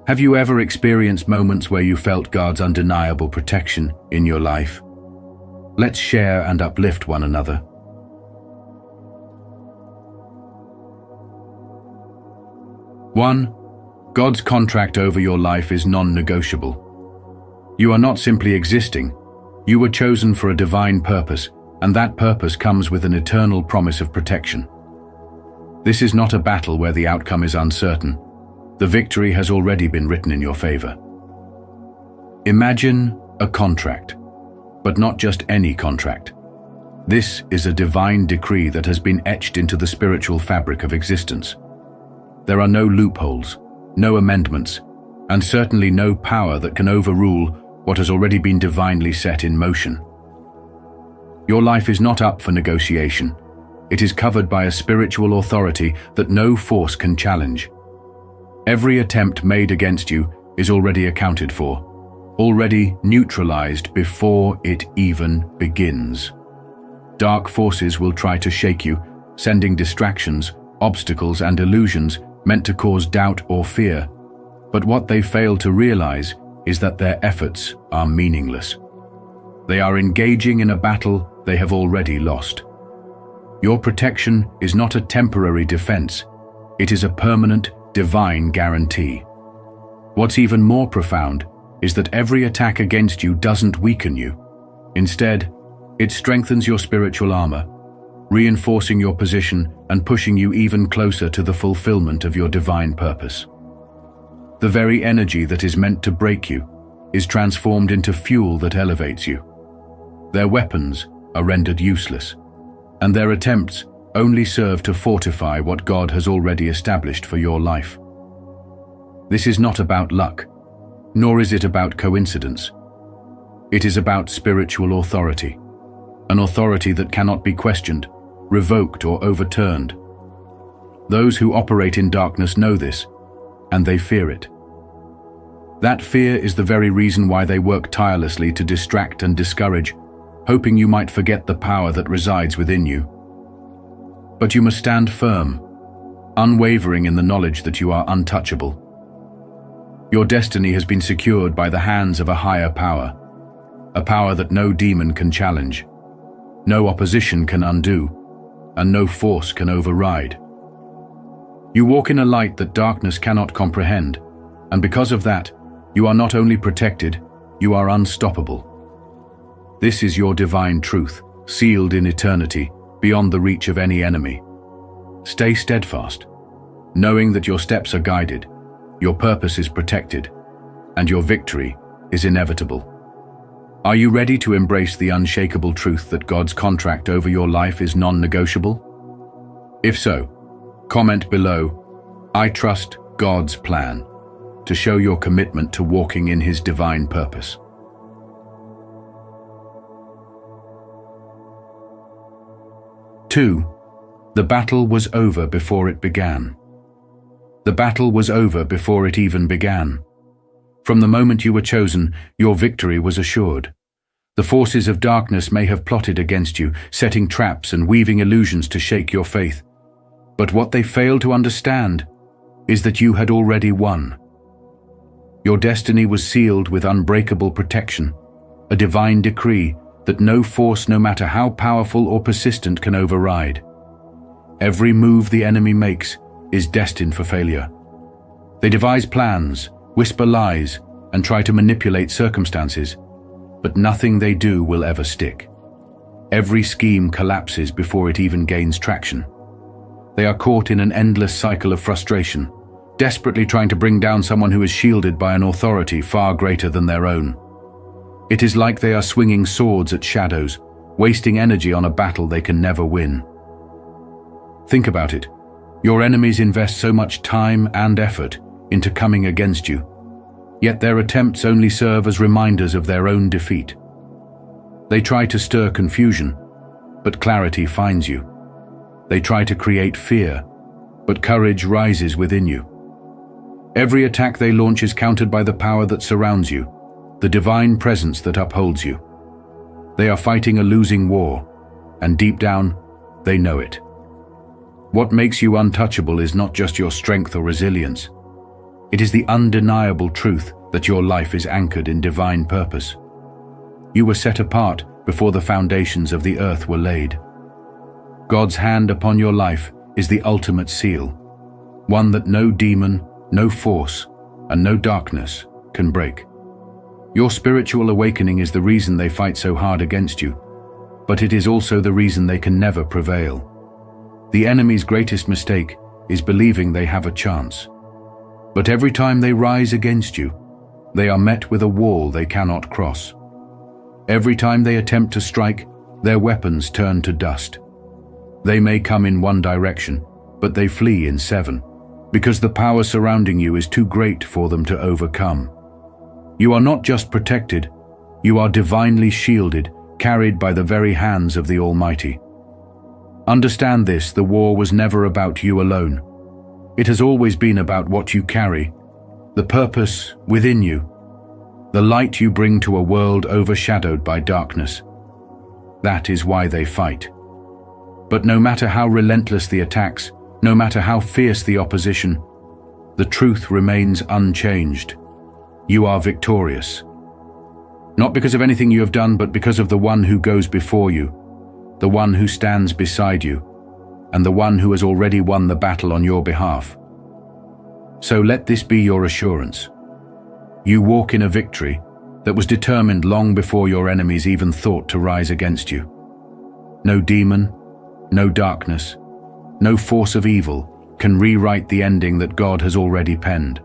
Speaker 1: Have you ever experienced moments where you felt God's undeniable protection in your life? Let's share and uplift one another. One, God's contract over your life is non-negotiable. You are not simply existing, you were chosen for a divine purpose, and that purpose comes with an eternal promise of protection. This is not a battle where the outcome is uncertain. The victory has already been written in your favor. Imagine a contract, but not just any contract. This is a divine decree that has been etched into the spiritual fabric of existence. There are no loopholes, no amendments, and certainly no power that can overrule what has already been divinely set in motion. Your life is not up for negotiation. It is covered by a spiritual authority that no force can challenge. Every attempt made against you is already accounted for, already neutralized before it even begins. Dark forces will try to shake you, sending distractions, obstacles, and illusions meant to cause doubt or fear. But what they fail to realize is that their efforts are meaningless. They are engaging in a battle they have already lost. Your protection is not a temporary defense. It is a permanent, divine guarantee. What's even more profound is that every attack against you doesn't weaken you. Instead, it strengthens your spiritual armor, reinforcing your position and pushing you even closer to the fulfillment of your divine purpose. The very energy that is meant to break you is transformed into fuel that elevates you. Their weapons are rendered useless, and their attempts only serve to fortify what God has already established for your life. This is not about luck, nor is it about coincidence. It is about spiritual authority, an authority that cannot be questioned, revoked, or overturned. Those who operate in darkness know this, and they fear it. That fear is the very reason why they work tirelessly to distract and discourage, hoping you might forget the power that resides within you. But you must stand firm, unwavering in the knowledge that you are untouchable. Your destiny has been secured by the hands of a higher power, a power that no demon can challenge, no opposition can undo, and no force can override. You walk in a light that darkness cannot comprehend, and because of that, you are not only protected, you are unstoppable. This is your divine truth, sealed in eternity, beyond the reach of any enemy. Stay steadfast, knowing that your steps are guided, your purpose is protected, and your victory is inevitable. Are you ready to embrace the unshakable truth that God's contract over your life is non-negotiable? If so, comment below, "I trust God's plan," to show your commitment to walking in His divine purpose. 2. The battle was over before it began. The battle was over before it even began. From the moment you were chosen, your victory was assured. The forces of darkness may have plotted against you, setting traps and weaving illusions to shake your faith. But what they failed to understand is that you had already won. Your destiny was sealed with unbreakable protection, a divine decree that no force, no matter how powerful or persistent, can override. Every move the enemy makes is destined for failure. They devise plans, whisper lies, and try to manipulate circumstances, but nothing they do will ever stick. Every scheme collapses before it even gains traction. They are caught in an endless cycle of frustration, desperately trying to bring down someone who is shielded by an authority far greater than their own. It is like they are swinging swords at shadows, wasting energy on a battle they can never win. Think about it. Your enemies invest so much time and effort into coming against you, yet their attempts only serve as reminders of their own defeat. They try to stir confusion, but clarity finds you. They try to create fear, but courage rises within you. Every attack they launch is countered by the power that surrounds you, the divine presence that upholds you. They are fighting a losing war, and deep down, they know it. What makes you untouchable is not just your strength or resilience. It is the undeniable truth that your life is anchored in divine purpose. You were set apart before the foundations of the earth were laid. God's hand upon your life is the ultimate seal, one that no demon, no force, and no darkness can break. Your spiritual awakening is the reason they fight so hard against you, but it is also the reason they can never prevail. The enemy's greatest mistake is believing they have a chance. But every time they rise against you, they are met with a wall they cannot cross. Every time they attempt to strike, their weapons turn to dust. They may come in one direction, but they flee in 7, because the power surrounding you is too great for them to overcome. You are not just protected, you are divinely shielded, carried by the very hands of the Almighty. Understand this, the war was never about you alone. It has always been about what you carry, the purpose within you, the light you bring to a world overshadowed by darkness. That is why they fight. But no matter how relentless the attacks, no matter how fierce the opposition, the truth remains unchanged. You are victorious. Not because of anything you have done, but because of the one who goes before you, the one who stands beside you, and the one who has already won the battle on your behalf. So let this be your assurance. You walk in a victory that was determined long before your enemies even thought to rise against you. No demon, no darkness, no force of evil can rewrite the ending that God has already penned.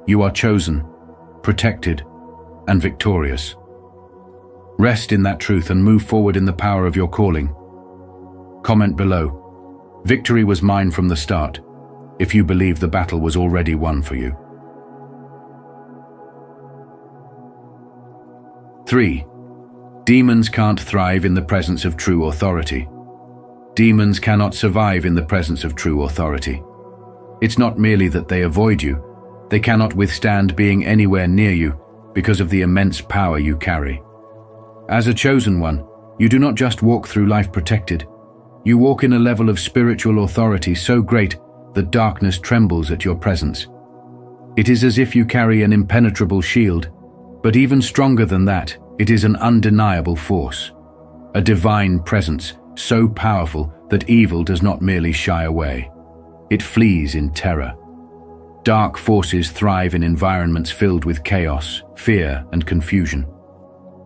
Speaker 1: You are chosen, protected, and victorious. Rest in that truth and move forward in the power of your calling. Comment below, "Victory was mine from the start," if you believe the battle was already won for you. 3. Demons can't thrive in the presence of true authority. Demons cannot survive in the presence of true authority. It's not merely that they avoid you, They cannot withstand being anywhere near you because of the immense power you carry. As a chosen one, you do not just walk through life protected. You walk in a level of spiritual authority so great that darkness trembles at your presence. It is as if you carry an impenetrable shield, but even stronger than that, it is an undeniable force. A divine presence so powerful that evil does not merely shy away. It flees in terror. Dark forces thrive in environments filled with chaos, fear, and confusion.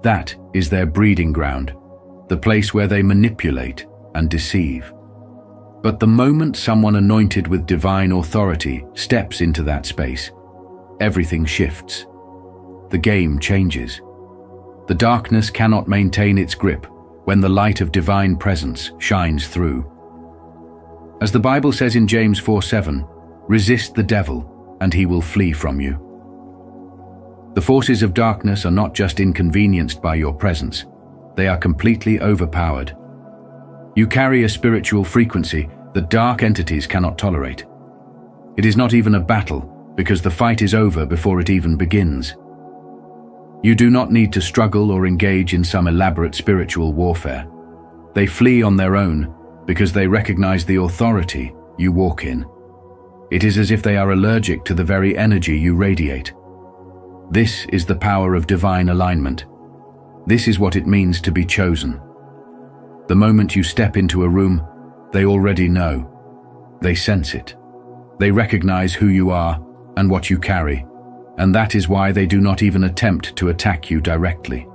Speaker 1: That is their breeding ground, the place where they manipulate and deceive. But the moment someone anointed with divine authority steps into that space, everything shifts. The game changes. The darkness cannot maintain its grip when the light of divine presence shines through. As the Bible says in James 4:7, resist the devil and he will flee from you. The forces of darkness are not just inconvenienced by your presence, they are completely overpowered. You carry a spiritual frequency that dark entities cannot tolerate. It is not even a battle because the fight is over before it even begins. You do not need to struggle or engage in some elaborate spiritual warfare. They flee on their own because they recognize the authority you walk in. It is as if they are allergic to the very energy you radiate. This is the power of divine alignment. This is what it means to be chosen. The moment you step into a room, they already know. They sense it. They recognize who you are and what you carry, and that is why they do not even attempt to attack you directly.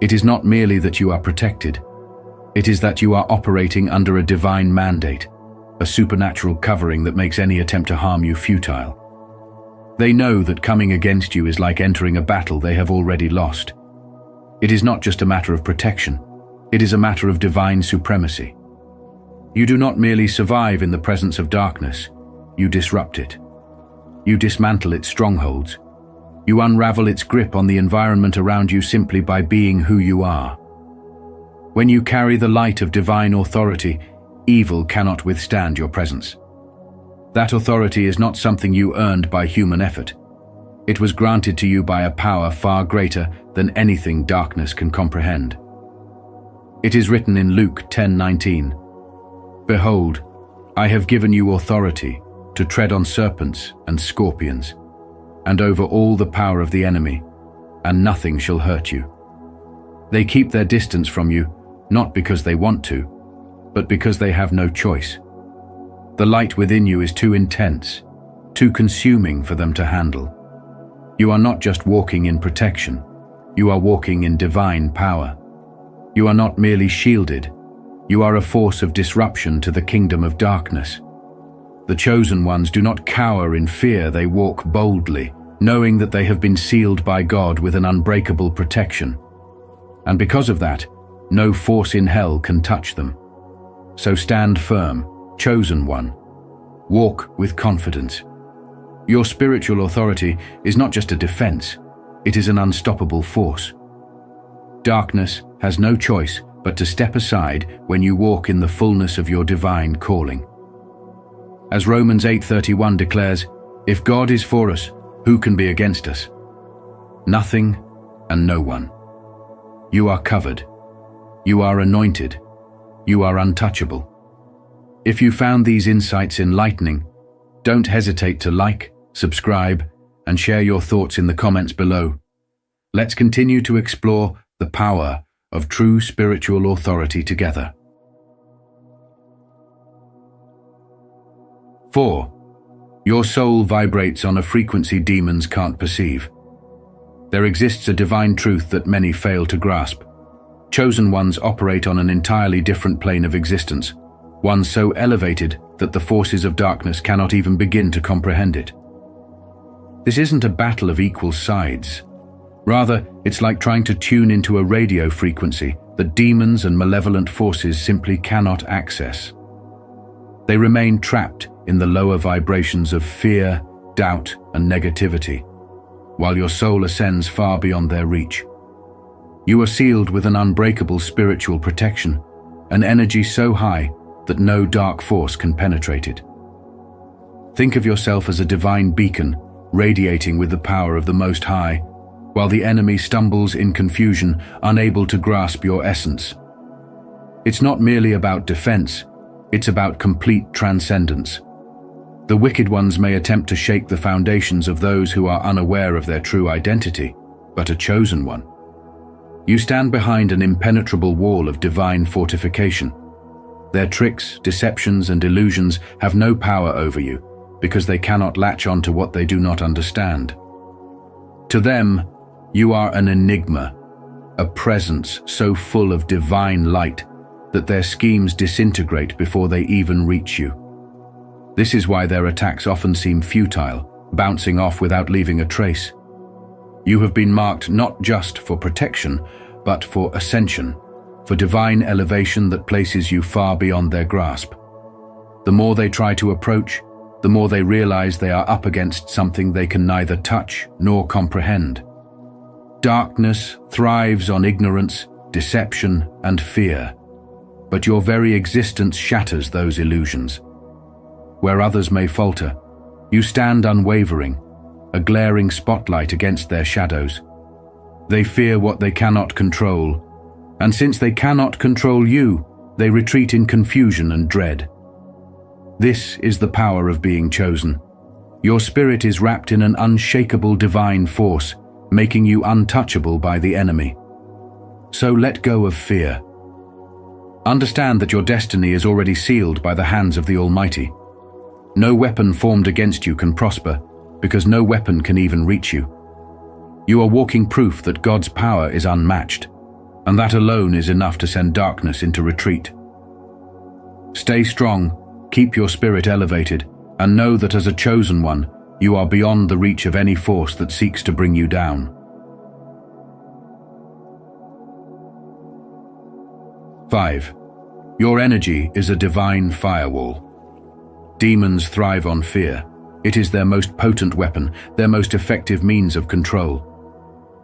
Speaker 1: It is not merely that you are protected. It is that you are operating under a divine mandate, a supernatural covering that makes any attempt to harm you futile. They know that coming against you is like entering a battle they have already lost. It is not just a matter of protection. It is a matter of divine supremacy. You do not merely survive in the presence of darkness, you disrupt it. You dismantle its strongholds. You unravel its grip on the environment around you simply by being who you are. When you carry the light of divine authority, evil cannot withstand your presence. That authority is not something you earned by human effort. It was granted to you by a power far greater than anything darkness can comprehend. It is written in Luke 10:19, "Behold, I have given you authority to tread on serpents and scorpions, and over all the power of the enemy, and nothing shall hurt you." They keep their distance from you, not because they want to, but because they have no choice. The light within you is too intense, too consuming for them to handle. You are not just walking in protection, you are walking in divine power. You are not merely shielded, you are a force of disruption to the kingdom of darkness. The chosen ones do not cower in fear, they walk boldly, knowing that they have been sealed by God with an unbreakable protection. And because of that, no force in hell can touch them. So stand firm, chosen one. Walk with confidence. Your spiritual authority is not just a defense, it is an unstoppable force. Darkness has no choice but to step aside when you walk in the fullness of your divine calling. As Romans 8:31 declares, if God is for us, who can be against us? Nothing and no one. You are covered. You are anointed. You are untouchable. If you found these insights enlightening, don't hesitate to like, subscribe, and share your thoughts in the comments below. Let's continue to explore the power of true spiritual authority together. 4. Your soul vibrates on a frequency demons can't perceive. There exists a divine truth that many fail to grasp. Chosen ones operate on an entirely different plane of existence, one so elevated that the forces of darkness cannot even begin to comprehend it. This isn't a battle of equal sides. Rather, it's like trying to tune into a radio frequency that demons and malevolent forces simply cannot access. They remain trapped in the lower vibrations of fear, doubt, and negativity, while your soul ascends far beyond their reach. You are sealed with an unbreakable spiritual protection, an energy so high that no dark force can penetrate it. Think of yourself as a divine beacon, radiating with the power of the Most High, while the enemy stumbles in confusion, unable to grasp your essence. It's not merely about defense, it's about complete transcendence. The wicked ones may attempt to shake the foundations of those who are unaware of their true identity, but a chosen one. You stand behind an impenetrable wall of divine fortification. Their tricks, deceptions, and illusions have no power over you, because they cannot latch on to what they do not understand. To them, you are an enigma, a presence so full of divine light that their schemes disintegrate before they even reach you. This is why their attacks often seem futile, bouncing off without leaving a trace. You have been marked not just for protection, but for ascension, for divine elevation that places you far beyond their grasp. The more they try to approach, the more they realize they are up against something they can neither touch nor comprehend. Darkness thrives on ignorance, deception, and fear, but your very existence shatters those illusions. Where others may falter, you stand unwavering, a glaring spotlight against their shadows. They fear what they cannot control, and since they cannot control you, they retreat in confusion and dread. This is the power of being chosen. Your spirit is wrapped in an unshakable divine force, making you untouchable by the enemy. So let go of fear. Understand that your destiny is already sealed by the hands of the Almighty. No weapon formed against you can prosper, because no weapon can even reach you. You are walking proof that God's power is unmatched, and that alone is enough to send darkness into retreat. Stay strong, keep your spirit elevated, and know that as a chosen one, you are beyond the reach of any force that seeks to bring you down. 5. Your energy is a divine firewall. Demons thrive on fear. It is their most potent weapon, their most effective means of control.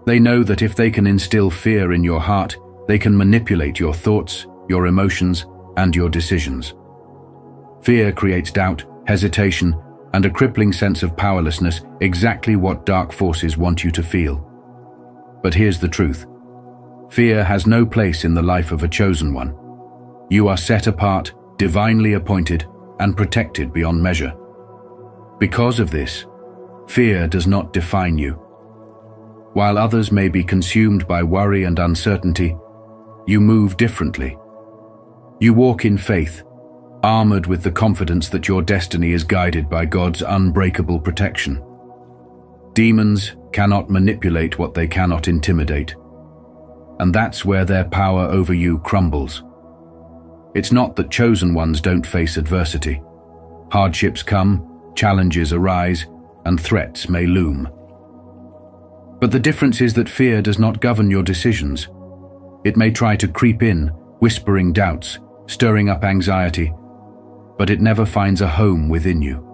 Speaker 1: They know that if they can instill fear in your heart, they can manipulate your thoughts, your emotions, and your decisions. Fear creates doubt, hesitation, and a crippling sense of powerlessness, exactly what dark forces want you to feel. But here's the truth. Fear has no place in the life of a chosen one. You are set apart, divinely appointed, and protected beyond measure. Because of this, fear does not define you. While others may be consumed by worry and uncertainty, you move differently. You walk in faith, armored with the confidence that your destiny is guided by God's unbreakable protection. Demons cannot manipulate what they cannot intimidate, and that's where their power over you crumbles. It's not that chosen ones don't face adversity. Hardships come, challenges arise, and threats may loom. But the difference is that fear does not govern your decisions. It may try to creep in, whispering doubts, stirring up anxiety, but it never finds a home within you.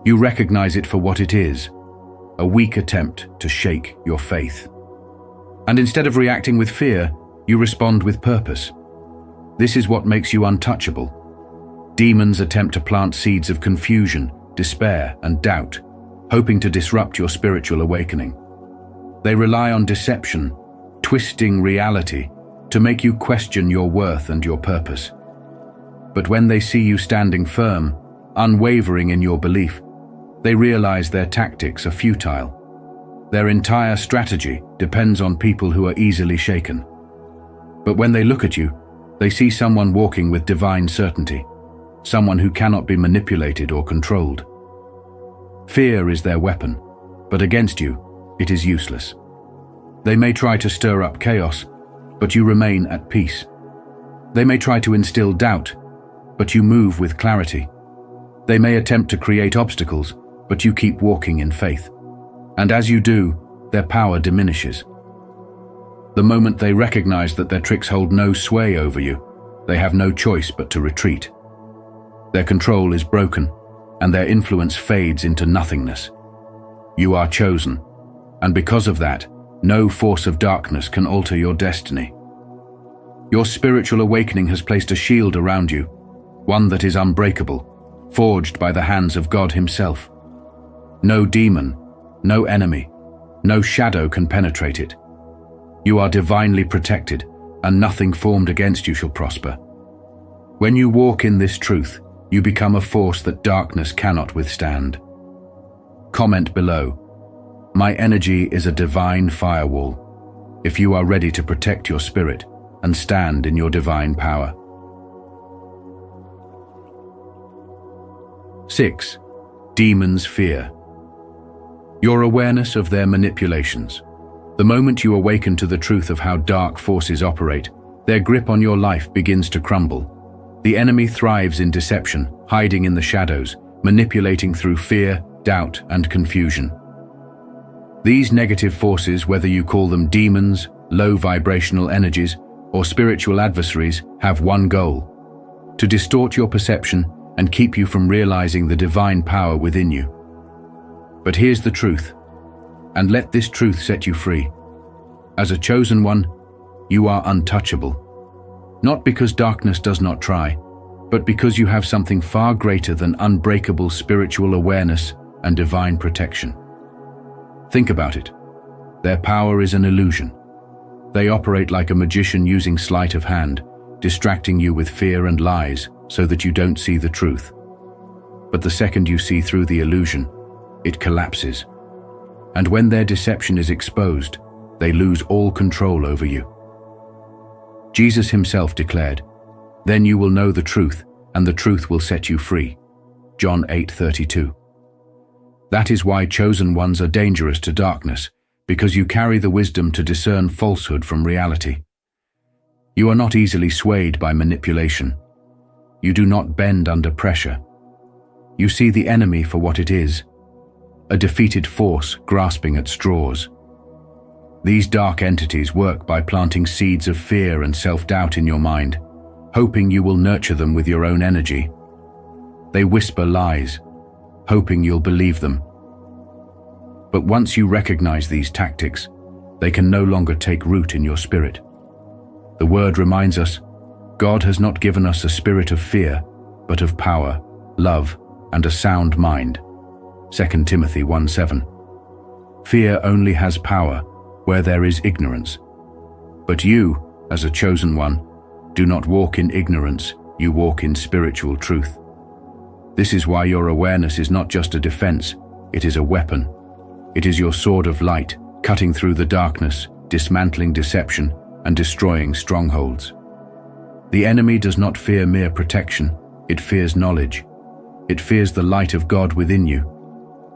Speaker 1: You recognize it for what it is, a weak attempt to shake your faith. And instead of reacting with fear, you respond with purpose. This is what makes you untouchable. Demons attempt to plant seeds of confusion, despair, and doubt, hoping to disrupt your spiritual awakening. They rely on deception, twisting reality, to make you question your worth and your purpose. But when they see you standing firm, unwavering in your belief, they realize their tactics are futile. Their entire strategy depends on people who are easily shaken. But when they look at you, they see someone walking with divine certainty, someone who cannot be manipulated or controlled. Fear is their weapon, but against you, it is useless. They may try to stir up chaos, but you remain at peace. They may try to instill doubt, but you move with clarity. They may attempt to create obstacles, but you keep walking in faith. And as you do, their power diminishes. The moment they recognize that their tricks hold no sway over you, they have no choice but to retreat. Their control is broken, and their influence fades into nothingness. You are chosen, and because of that, no force of darkness can alter your destiny. Your spiritual awakening has placed a shield around you, one that is unbreakable, forged by the hands of God Himself. No demon, no enemy, no shadow can penetrate it. You are divinely protected, and nothing formed against you shall prosper. When you walk in this truth, you become a force that darkness cannot withstand. Comment below. My energy is a divine firewall, if you are ready to protect your spirit and stand in your divine power. 6. Demons' fear. Your awareness of their manipulations. The moment you awaken to the truth of how dark forces operate, their grip on your life begins to crumble. The enemy thrives in deception, hiding in the shadows, manipulating through fear, doubt, and confusion. These negative forces, whether you call them demons, low vibrational energies, or spiritual adversaries, have one goal: to distort your perception and keep you from realizing the divine power within you. But here's the truth, and let this truth set you free. As a chosen one, you are untouchable. Not because darkness does not try, but because you have something far greater than unbreakable spiritual awareness and divine protection. Think about it. Their power is an illusion. They operate like a magician using sleight of hand, distracting you with fear and lies so that you don't see the truth. But the second you see through the illusion, it collapses. And when their deception is exposed, they lose all control over you. Jesus Himself declared, "Then you will know the truth, and the truth will set you free." John 8:32. That is why chosen ones are dangerous to darkness, because you carry the wisdom to discern falsehood from reality. You are not easily swayed by manipulation. You do not bend under pressure. You see the enemy for what it is, a defeated force grasping at straws. These dark entities work by planting seeds of fear and self-doubt in your mind, hoping you will nurture them with your own energy. They whisper lies, hoping you'll believe them. But once you recognize these tactics, they can no longer take root in your spirit. The Word reminds us, God has not given us a spirit of fear, but of power, love, and a sound mind. 2 Timothy 1:7. Fear only has power where there is ignorance. But you, as a chosen one, do not walk in ignorance, you walk in spiritual truth. This is why your awareness is not just a defense, it is a weapon. It is your sword of light, cutting through the darkness, dismantling deception, and destroying strongholds. The enemy does not fear mere protection, it fears knowledge. It fears the light of God within you.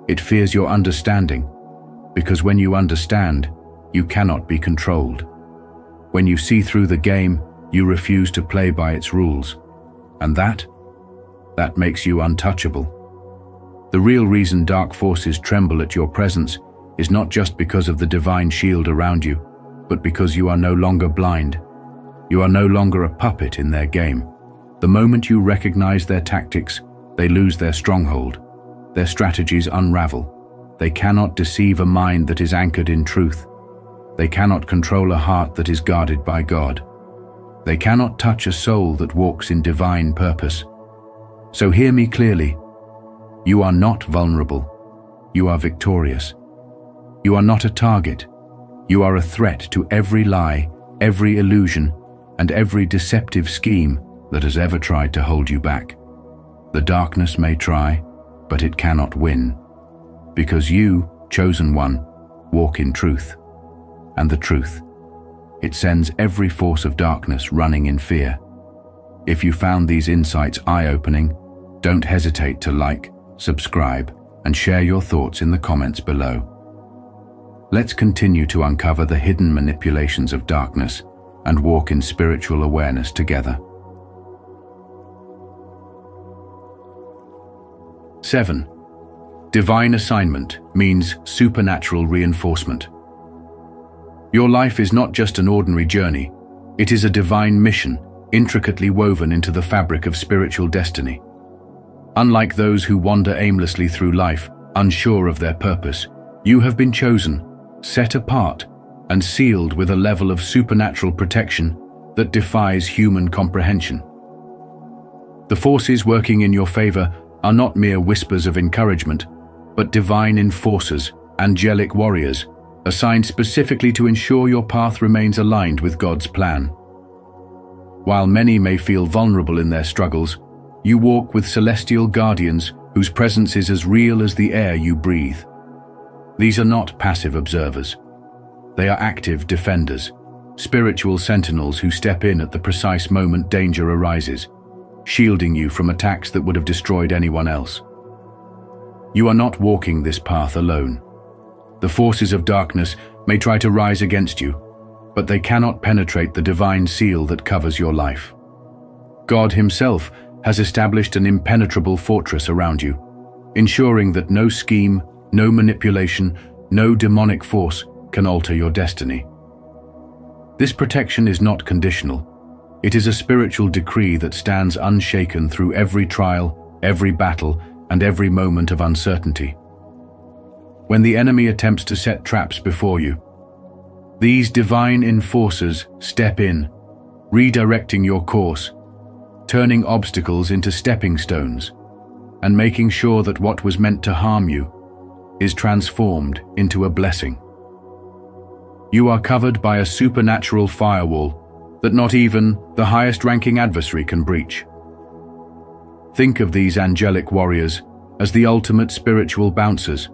Speaker 1: It fears your understanding, because when you understand, you cannot be controlled. When you see through the game, you refuse to play by its rules. And that makes you untouchable. The real reason dark forces tremble at your presence is not just because of the divine shield around you, but because you are no longer blind. You are no longer a puppet in their game. The moment you recognize their tactics, they lose their stronghold. Their strategies unravel. They cannot deceive a mind that is anchored in truth. They cannot control a heart that is guarded by God. They cannot touch a soul that walks in divine purpose. So hear me clearly. You are not vulnerable. You are victorious. You are not a target. You are a threat to every lie, every illusion, and every deceptive scheme that has ever tried to hold you back. The darkness may try, but it cannot win, because you, chosen one, walk in truth. And the truth, it sends every force of darkness running in fear. If you found these insights eye-opening, don't hesitate to like, subscribe, and share your thoughts in the comments below. Let's continue to uncover the hidden manipulations of darkness and walk in spiritual awareness together. 7. Divine assignment means supernatural reinforcement. Your life is not just an ordinary journey, it is a divine mission, intricately woven into the fabric of spiritual destiny. Unlike those who wander aimlessly through life, unsure of their purpose, you have been chosen, set apart, and sealed with a level of supernatural protection that defies human comprehension. The forces working in your favor are not mere whispers of encouragement, but divine enforcers, angelic warriors, assigned specifically to ensure your path remains aligned with God's plan. While many may feel vulnerable in their struggles, you walk with celestial guardians whose presence is as real as the air you breathe. These are not passive observers. They are active defenders, spiritual sentinels who step in at the precise moment danger arises, shielding you from attacks that would have destroyed anyone else. You are not walking this path alone. The forces of darkness may try to rise against you, but they cannot penetrate the divine seal that covers your life. God Himself has established an impenetrable fortress around you, ensuring that no scheme, no manipulation, no demonic force can alter your destiny. This protection is not conditional. It is a spiritual decree that stands unshaken through every trial, every battle, and every moment of uncertainty. When the enemy attempts to set traps before you, these divine enforcers step in, redirecting your course, turning obstacles into stepping stones, and making sure that what was meant to harm you is transformed into a blessing. You are covered by a supernatural firewall that not even the highest-ranking adversary can breach. Think of these angelic warriors as the ultimate spiritual bouncers,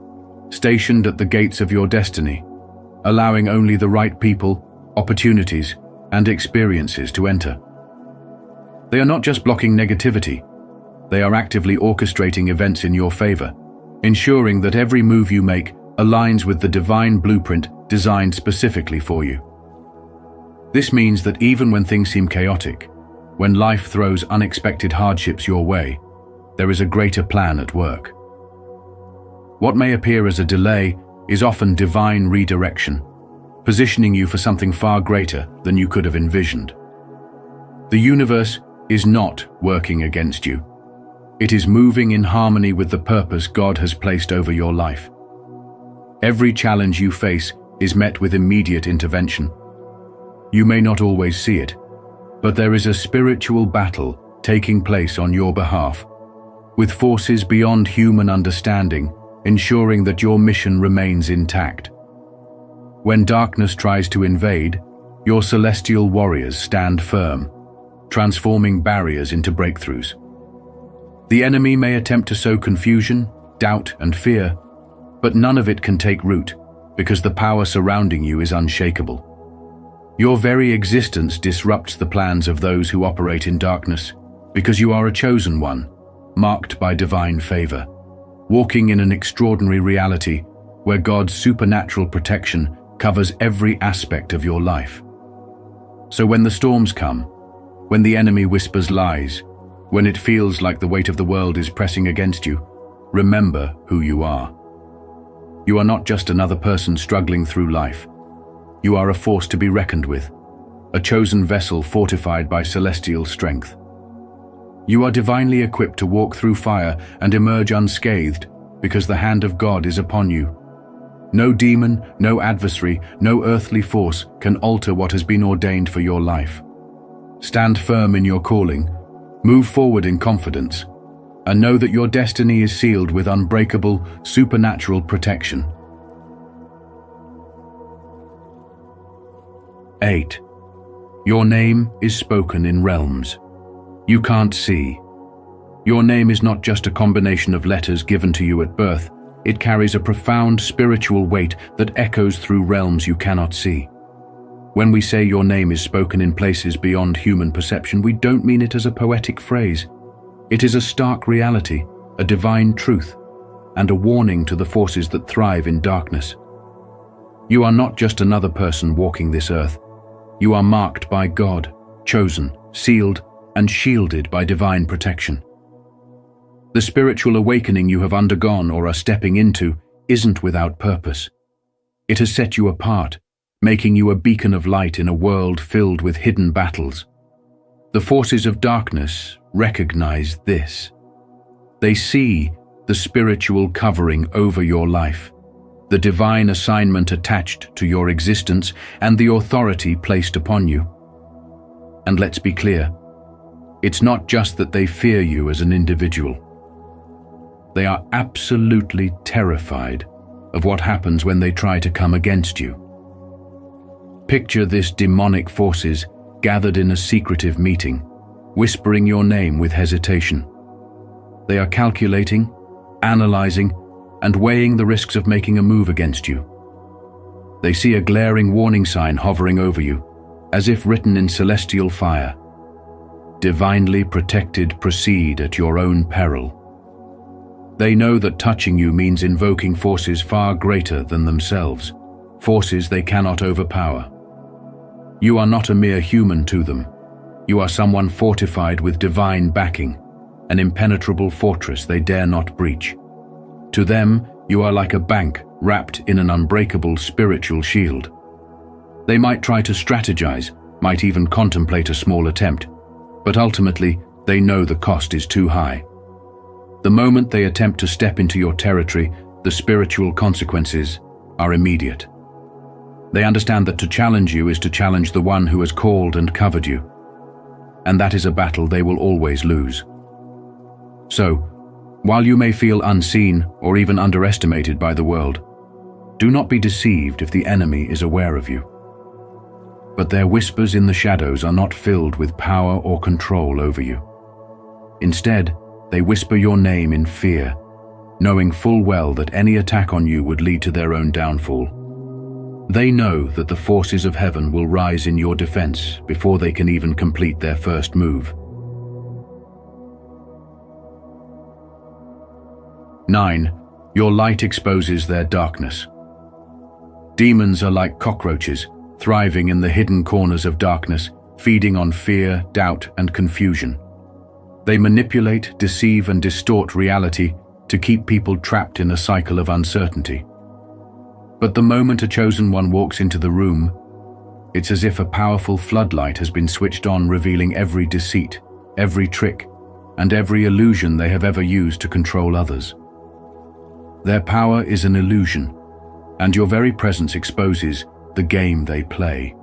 Speaker 1: stationed at the gates of your destiny, allowing only the right people, opportunities, and experiences to enter. They are not just blocking negativity, they are actively orchestrating events in your favor, ensuring that every move you make aligns with the divine blueprint designed specifically for you. This means that even when things seem chaotic, when life throws unexpected hardships your way, there is a greater plan at work. What may appear as a delay is often divine redirection, positioning you for something far greater than you could have envisioned. The universe is not working against you. It is moving in harmony with the purpose God has placed over your life. Every challenge you face is met with immediate intervention. You may not always see it, but there is a spiritual battle taking place on your behalf, with forces beyond human understanding ensuring that your mission remains intact. When darkness tries to invade, your celestial warriors stand firm, transforming barriers into breakthroughs. The enemy may attempt to sow confusion, doubt, and fear, but none of it can take root because the power surrounding you is unshakable. Your very existence disrupts the plans of those who operate in darkness because you are a chosen one, marked by divine favor, walking in an extraordinary reality where God's supernatural protection covers every aspect of your life. So when the storms come, when the enemy whispers lies, when it feels like the weight of the world is pressing against you, remember who you are. You are not just another person struggling through life. You are a force to be reckoned with, a chosen vessel fortified by celestial strength. You are divinely equipped to walk through fire and emerge unscathed because the hand of God is upon you. No demon, no adversary, no earthly force can alter what has been ordained for your life. Stand firm in your calling, move forward in confidence, and know that your destiny is sealed with unbreakable, supernatural protection. 8. Your name is spoken in realms you can't see. Your name is not just a combination of letters given to you at birth. It carries a profound spiritual weight that echoes through realms you cannot see. When we say your name is spoken in places beyond human perception, we don't mean it as a poetic phrase. It is a stark reality, a divine truth, and a warning to the forces that thrive in darkness. You are not just another person walking this earth. You are marked by God, chosen, sealed, and shielded by divine protection. The spiritual awakening you have undergone or are stepping into isn't without purpose. It has set you apart, making you a beacon of light in a world filled with hidden battles. The forces of darkness recognize this. They see the spiritual covering over your life, the divine assignment attached to your existence, and the authority placed upon you. And let's be clear, it's not just that they fear you as an individual. They are absolutely terrified of what happens when they try to come against you. Picture this demonic forces gathered in a secretive meeting, whispering your name with hesitation. They are calculating, analyzing, and weighing the risks of making a move against you. They see a glaring warning sign hovering over you, as if written in celestial fire. Divinely protected, proceed at your own peril. They know that touching you means invoking forces far greater than themselves, forces they cannot overpower. You are not a mere human to them. You are someone fortified with divine backing, an impenetrable fortress they dare not breach. To them, you are like a bank wrapped in an unbreakable spiritual shield. They might try to strategize, might even contemplate a small attempt, but ultimately, they know the cost is too high. The moment they attempt to step into your territory, the spiritual consequences are immediate. They understand that to challenge you is to challenge the one who has called and covered you, and that is a battle they will always lose. So, while you may feel unseen or even underestimated by the world, do not be deceived if the enemy is aware of you. But their whispers in the shadows are not filled with power or control over you. Instead, they whisper your name in fear, knowing full well that any attack on you would lead to their own downfall. They know that the forces of heaven will rise in your defense before they can even complete their first move. 9. Your light exposes their darkness. Demons are like cockroaches, thriving in the hidden corners of darkness, feeding on fear, doubt, and confusion. They manipulate, deceive, and distort reality to keep people trapped in a cycle of uncertainty. But the moment a chosen one walks into the room, it's as if a powerful floodlight has been switched on, revealing every deceit, every trick, and every illusion they have ever used to control others. Their power is an illusion, and your very presence exposes the game they play.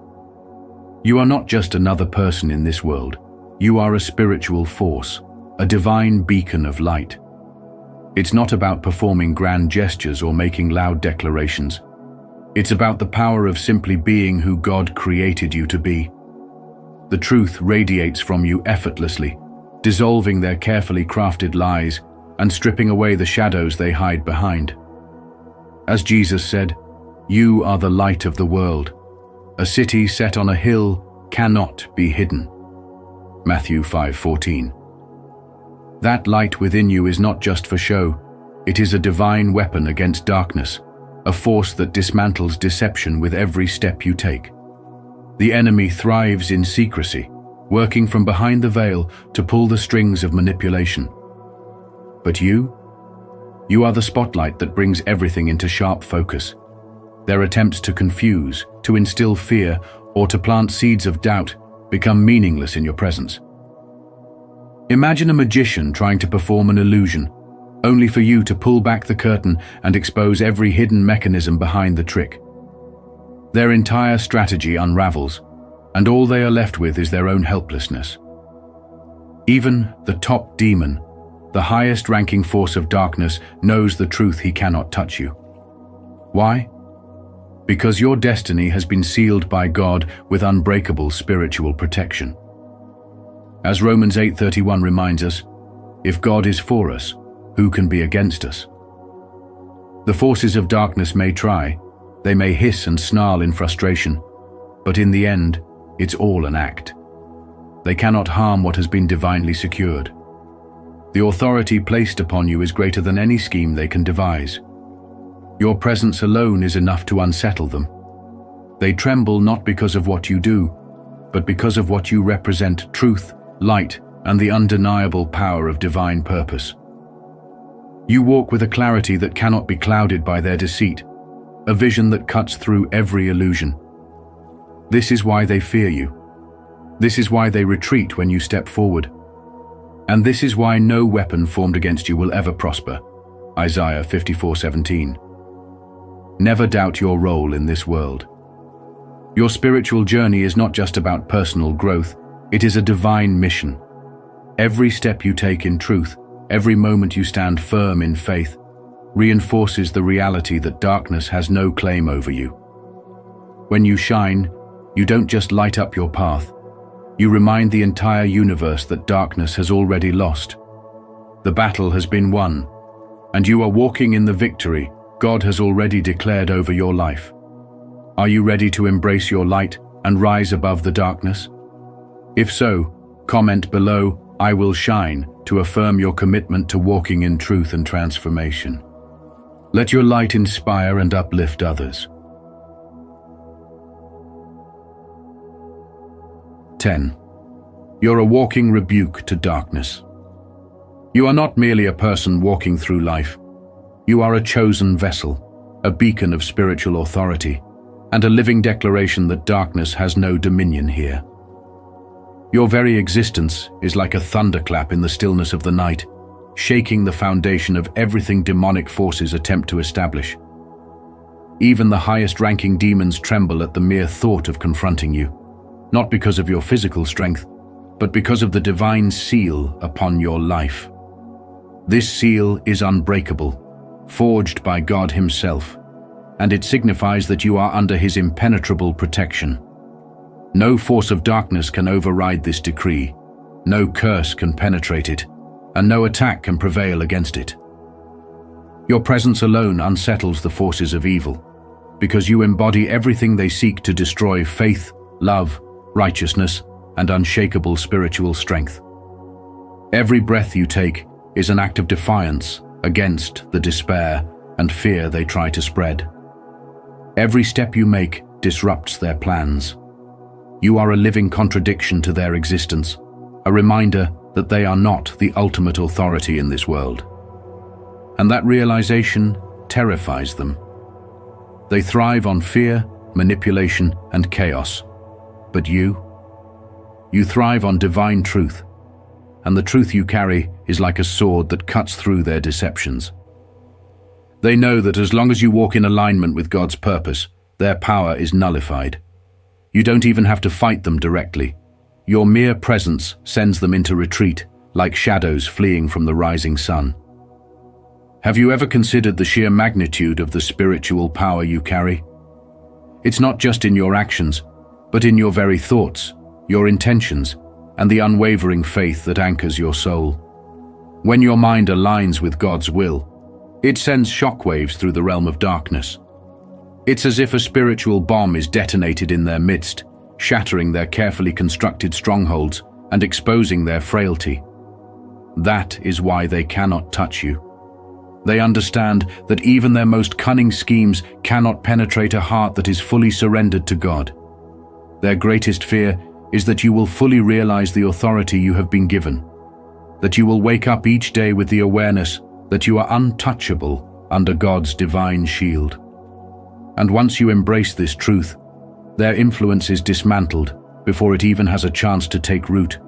Speaker 1: You are not just another person in this world. You are a spiritual force, a divine beacon of light. It's not about performing grand gestures or making loud declarations. It's about the power of simply being who God created you to be. The truth radiates from you effortlessly, dissolving their carefully crafted lies and stripping away the shadows they hide behind. As Jesus said, "You are the light of the world. A city set on a hill cannot be hidden." Matthew 5:14. That light within you is not just for show. It is a divine weapon against darkness, a force that dismantles deception with every step you take. The enemy thrives in secrecy, working from behind the veil to pull the strings of manipulation. But you are the spotlight that brings everything into sharp focus. Their attempts to confuse, to instill fear, or to plant seeds of doubt become meaningless in your presence. Imagine a magician trying to perform an illusion, only for you to pull back the curtain and expose every hidden mechanism behind the trick. Their entire strategy unravels, and all they are left with is their own helplessness. Even the top demon, the highest-ranking force of darkness, knows the truth: he cannot touch you. Why? Because your destiny has been sealed by God with unbreakable spiritual protection. As Romans 8:31 reminds us, if God is for us, who can be against us? The forces of darkness may try, they may hiss and snarl in frustration, but in the end, it's all an act. They cannot harm what has been divinely secured. The authority placed upon you is greater than any scheme they can devise. Your presence alone is enough to unsettle them. They tremble not because of what you do, but because of what you represent: truth, light, and the undeniable power of divine purpose. You walk with a clarity that cannot be clouded by their deceit, a vision that cuts through every illusion. This is why they fear you. This is why they retreat when you step forward. And this is why no weapon formed against you will ever prosper. Isaiah 54:17. Never doubt your role in this world. Your spiritual journey is not just about personal growth, it is a divine mission. Every step you take in truth, Every moment you stand firm in faith reinforces the reality that darkness has no claim over you. When you shine, you don't just light up your path. You remind the entire universe that darkness has already lost. The battle has been won, and you are walking in the victory God has already declared over your life. Are you ready to embrace your light and rise above the darkness? If so, comment below, "I will shine," to affirm your commitment to walking in truth and transformation. Let your light inspire and uplift others. 10. You're a walking rebuke to darkness. You are not merely a person walking through life. You are a chosen vessel, a beacon of spiritual authority, and a living declaration that darkness has no dominion here. Your very existence is like a thunderclap in the stillness of the night, shaking the foundation of everything demonic forces attempt to establish. Even the highest-ranking demons tremble at the mere thought of confronting you, not because of your physical strength, but because of the divine seal upon your life. This seal is unbreakable, forged by God Himself, and it signifies that you are under His impenetrable protection. No force of darkness can override this decree, no curse can penetrate it, and no attack can prevail against it. Your presence alone unsettles the forces of evil, because you embody everything they seek to destroy: faith, love, righteousness, and unshakable spiritual strength. Every breath you take is an act of defiance against the despair and fear they try to spread. Every step you make disrupts their plans. You are a living contradiction to their existence, a reminder that they are not the ultimate authority in this world. And that realization terrifies them. They thrive on fear, manipulation, and chaos. But you thrive on divine truth, and the truth you carry is like a sword that cuts through their deceptions. They know that as long as you walk in alignment with God's purpose, their power is nullified. You don't even have to fight them directly. Your mere presence sends them into retreat, like shadows fleeing from the rising sun. Have you ever considered the sheer magnitude of the spiritual power you carry? It's not just in your actions, but in your very thoughts, your intentions, and the unwavering faith that anchors your soul. When your mind aligns with God's will, it sends shockwaves through the realm of darkness. It's as if a spiritual bomb is detonated in their midst, shattering their carefully constructed strongholds and exposing their frailty. That is why they cannot touch you. They understand that even their most cunning schemes cannot penetrate a heart that is fully surrendered to God. Their greatest fear is that you will fully realize the authority you have been given, that you will wake up each day with the awareness that you are untouchable under God's divine shield. And once you embrace this truth, their influence is dismantled before it even has a chance to take root.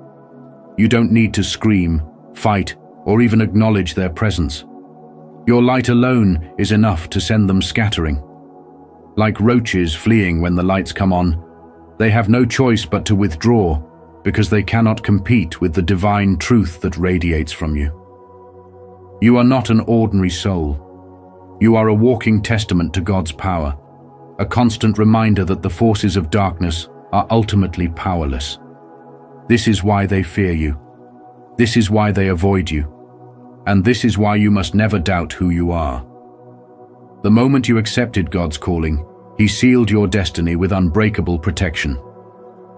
Speaker 1: You don't need to scream, fight, or even acknowledge their presence. Your light alone is enough to send them scattering. Like roaches fleeing when the lights come on, they have no choice but to withdraw because they cannot compete with the divine truth that radiates from you. You are not an ordinary soul. You are a walking testament to God's power, a constant reminder that the forces of darkness are ultimately powerless. This is why they fear you. This is why they avoid you. And this is why you must never doubt who you are. The moment you accepted God's calling, He sealed your destiny with unbreakable protection.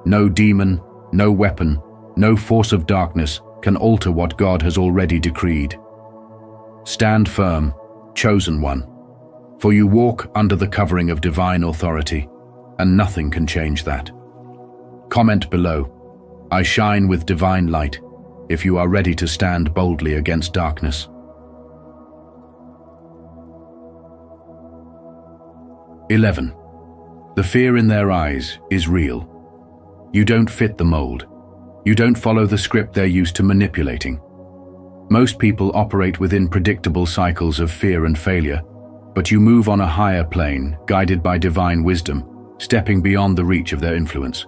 Speaker 1: No demon, no weapon, no force of darkness can alter what God has already decreed. Stand firm, chosen one, for you walk under the covering of divine authority, and nothing can change that. Comment below, "I shine with divine light," if you are ready to stand boldly against darkness. 11. The fear in their eyes is real. You don't fit the mold. You don't follow the script they're used to manipulating. Most people operate within predictable cycles of fear and failure, but you move on a higher plane, guided by divine wisdom, stepping beyond the reach of their influence.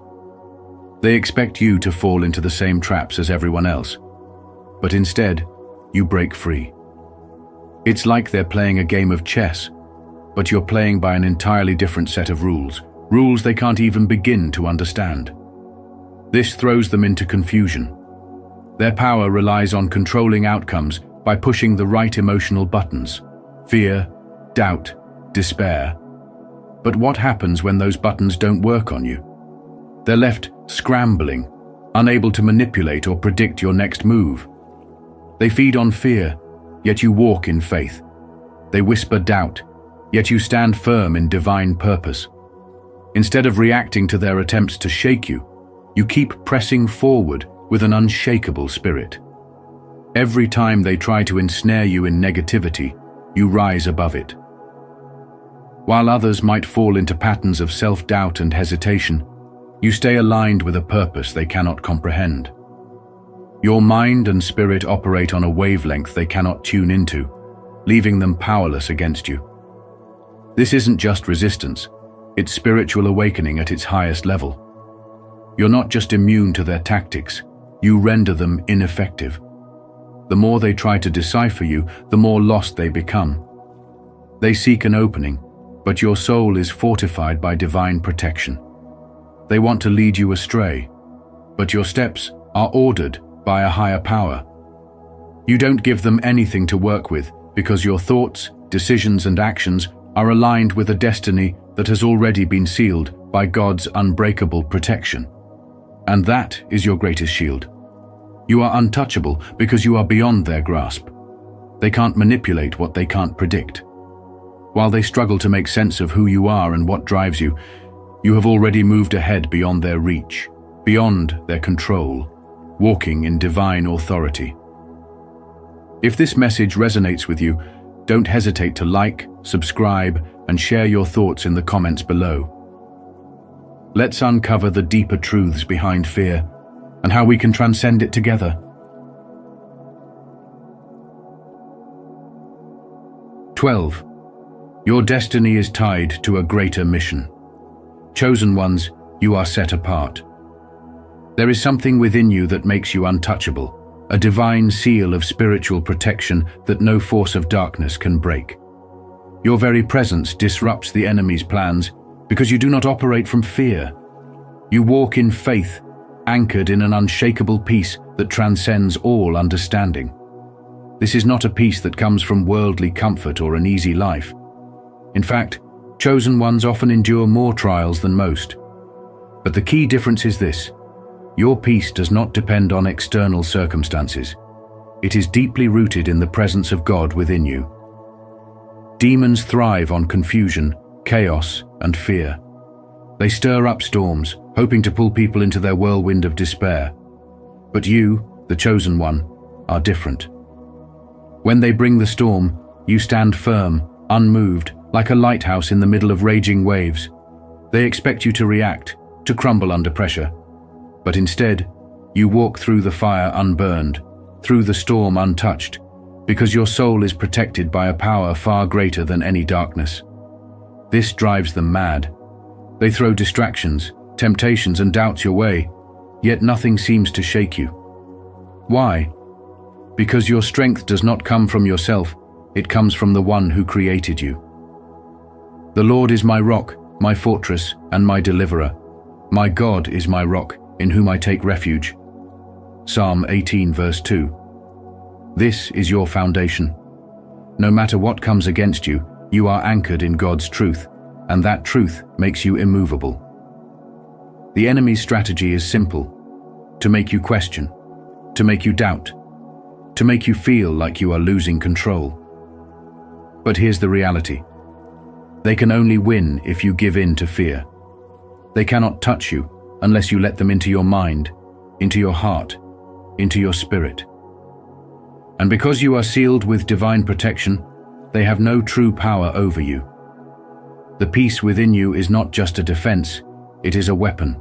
Speaker 1: They expect you to fall into the same traps as everyone else, but instead, you break free. It's like they're playing a game of chess, but you're playing by an entirely different set of rules, rules they can't even begin to understand. This throws them into confusion. Their power relies on controlling outcomes by pushing the right emotional buttons: fear, doubt, despair. But what happens when those buttons don't work on you? They're left scrambling, unable to manipulate or predict your next move. They feed on fear, yet you walk in faith. They whisper doubt, yet you stand firm in divine purpose. Instead of reacting to their attempts to shake you, you keep pressing forward with an unshakable spirit. Every time they try to ensnare you in negativity, you rise above it. While others might fall into patterns of self-doubt and hesitation, you stay aligned with a purpose they cannot comprehend. Your mind and spirit operate on a wavelength they cannot tune into, leaving them powerless against you. This isn't just resistance, it's spiritual awakening at its highest level. You're not just immune to their tactics, you render them ineffective. The more they try to decipher you, the more lost they become. They seek an opening, but your soul is fortified by divine protection. They want to lead you astray, but your steps are ordered by a higher power. You don't give them anything to work with because your thoughts, decisions, and actions are aligned with a destiny that has already been sealed by God's unbreakable protection. And that is your greatest shield. You are untouchable because you are beyond their grasp. They can't manipulate what they can't predict. While they struggle to make sense of who you are and what drives you, you have already moved ahead beyond their reach, beyond their control, walking in divine authority. If this message resonates with you, don't hesitate to like, subscribe, and share your thoughts in the comments below. Let's uncover the deeper truths behind fear and how we can transcend it together. 12. Your destiny is tied to a greater mission. Chosen ones, you are set apart. There is something within you that makes you untouchable, a divine seal of spiritual protection that no force of darkness can break. Your very presence disrupts the enemy's plans because you do not operate from fear. You walk in faith, anchored in an unshakable peace that transcends all understanding. This is not a peace that comes from worldly comfort or an easy life. In fact, chosen ones often endure more trials than most. But the key difference is this: your peace does not depend on external circumstances. It is deeply rooted in the presence of God within you. Demons thrive on confusion, chaos, and fear. They stir up storms, hoping to pull people into their whirlwind of despair. But you, the chosen one, are different. When they bring the storm, you stand firm, unmoved, like a lighthouse in the middle of raging waves. They expect you to react, to crumble under pressure. But instead, you walk through the fire unburned, through the storm untouched, because your soul is protected by a power far greater than any darkness. This drives them mad. They throw distractions, temptations, and doubts your way, yet nothing seems to shake you. Why? Because your strength does not come from yourself, it comes from the one who created you. The Lord is my rock, my fortress, and my deliverer. My God is my rock, in whom I take refuge. Psalm 18 verse 2. This is your foundation. No matter what comes against you, you are anchored in God's truth, and that truth makes you immovable. The enemy's strategy is simple: to make you question, to make you doubt, to make you feel like you are losing control. But here's the reality. They can only win if you give in to fear. They cannot touch you unless you let them into your mind, into your heart, into your spirit. And because you are sealed with divine protection, they have no true power over you. The peace within you is not just a defense, it is a weapon.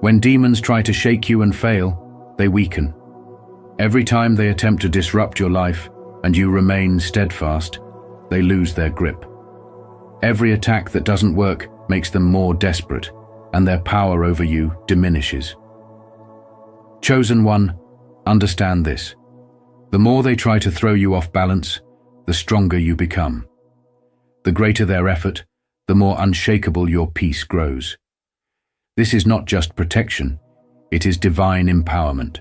Speaker 1: When demons try to shake you and fail, they weaken. Every time they attempt to disrupt your life and you remain steadfast, they lose their grip. Every attack that doesn't work makes them more desperate, and their power over you diminishes. Chosen one, understand this. The more they try to throw you off balance, the stronger you become. The greater their effort, the more unshakable your peace grows. This is not just protection, it is divine empowerment.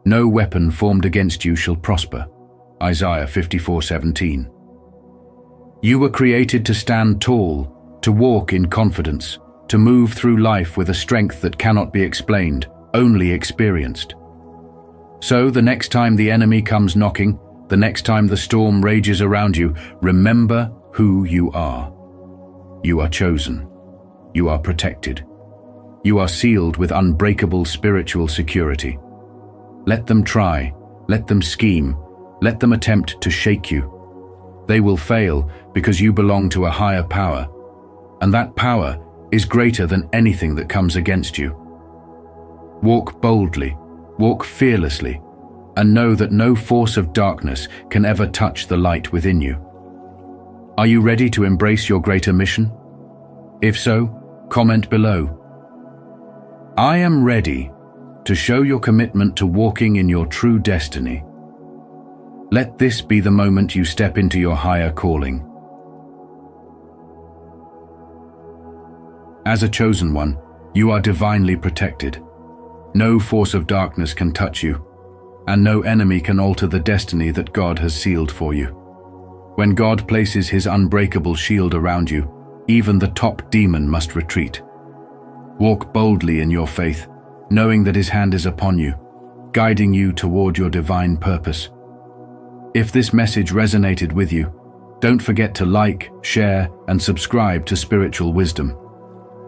Speaker 1: No weapon formed against you shall prosper. Isaiah 54:17. You were created to stand tall, to walk in confidence, to move through life with a strength that cannot be explained, only experienced. So the next time the enemy comes knocking, the next time the storm rages around you, remember who you are. You are chosen. You are protected. You are sealed with unbreakable spiritual security. Let them try, let them scheme, let them attempt to shake you. They will fail because you belong to a higher power, and that power is greater than anything that comes against you. Walk boldly, walk fearlessly, and know that no force of darkness can ever touch the light within you. Are you ready to embrace your greater mission? If so, comment below. I am ready to show your commitment to walking in your true destiny. Let this be the moment you step into your higher calling. As a chosen one, you are divinely protected. No force of darkness can touch you, and no enemy can alter the destiny that God has sealed for you. When God places his unbreakable shield around you, even the top demon must retreat. Walk boldly in your faith, knowing that his hand is upon you, guiding you toward your divine purpose. If this message resonated with you, don't forget to like, share, and subscribe to Spiritual Wisdom.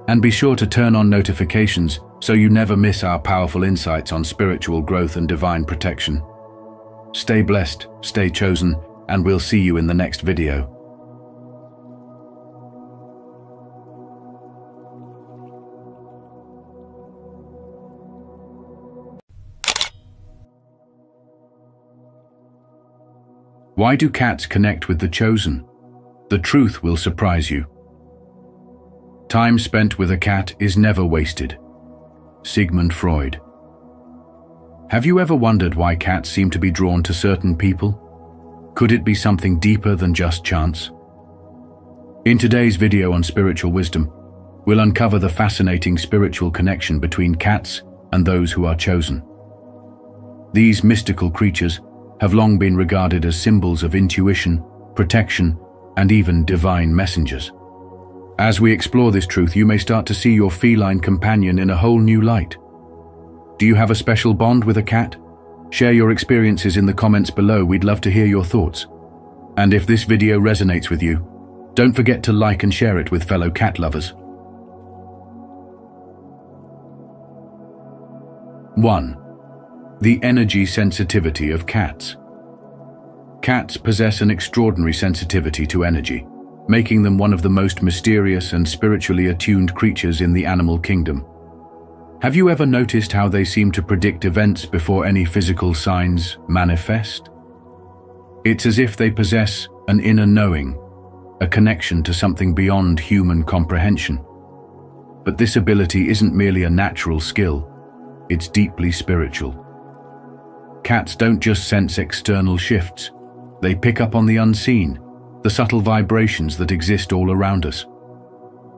Speaker 1: And be sure to turn on notifications so you never miss our powerful insights on spiritual growth and divine protection. Stay blessed, stay chosen, and we'll see you in the next video. Why do cats connect with the chosen? The truth will surprise you. Time spent with a cat is never wasted. Sigmund Freud. Have you ever wondered why cats seem to be drawn to certain people? Could it be something deeper than just chance? In today's video on spiritual wisdom, we'll uncover the fascinating spiritual connection between cats and those who are chosen. These mystical creatures have long been regarded as symbols of intuition, protection, and even divine messengers. As we explore this truth, you may start to see your feline companion in a whole new light. Do you have a special bond with a cat? Share your experiences in the comments below. We'd love to hear your thoughts. And if this video resonates with you, don't forget to like and share it with fellow cat lovers. 1. The energy sensitivity of cats. Cats possess an extraordinary sensitivity to energy, making them one of the most mysterious and spiritually attuned creatures in the animal kingdom. Have you ever noticed how they seem to predict events before any physical signs manifest? It's as if they possess an inner knowing, a connection to something beyond human comprehension. But this ability isn't merely a natural skill, it's deeply spiritual. Cats don't just sense external shifts, they pick up on the unseen, the subtle vibrations that exist all around us.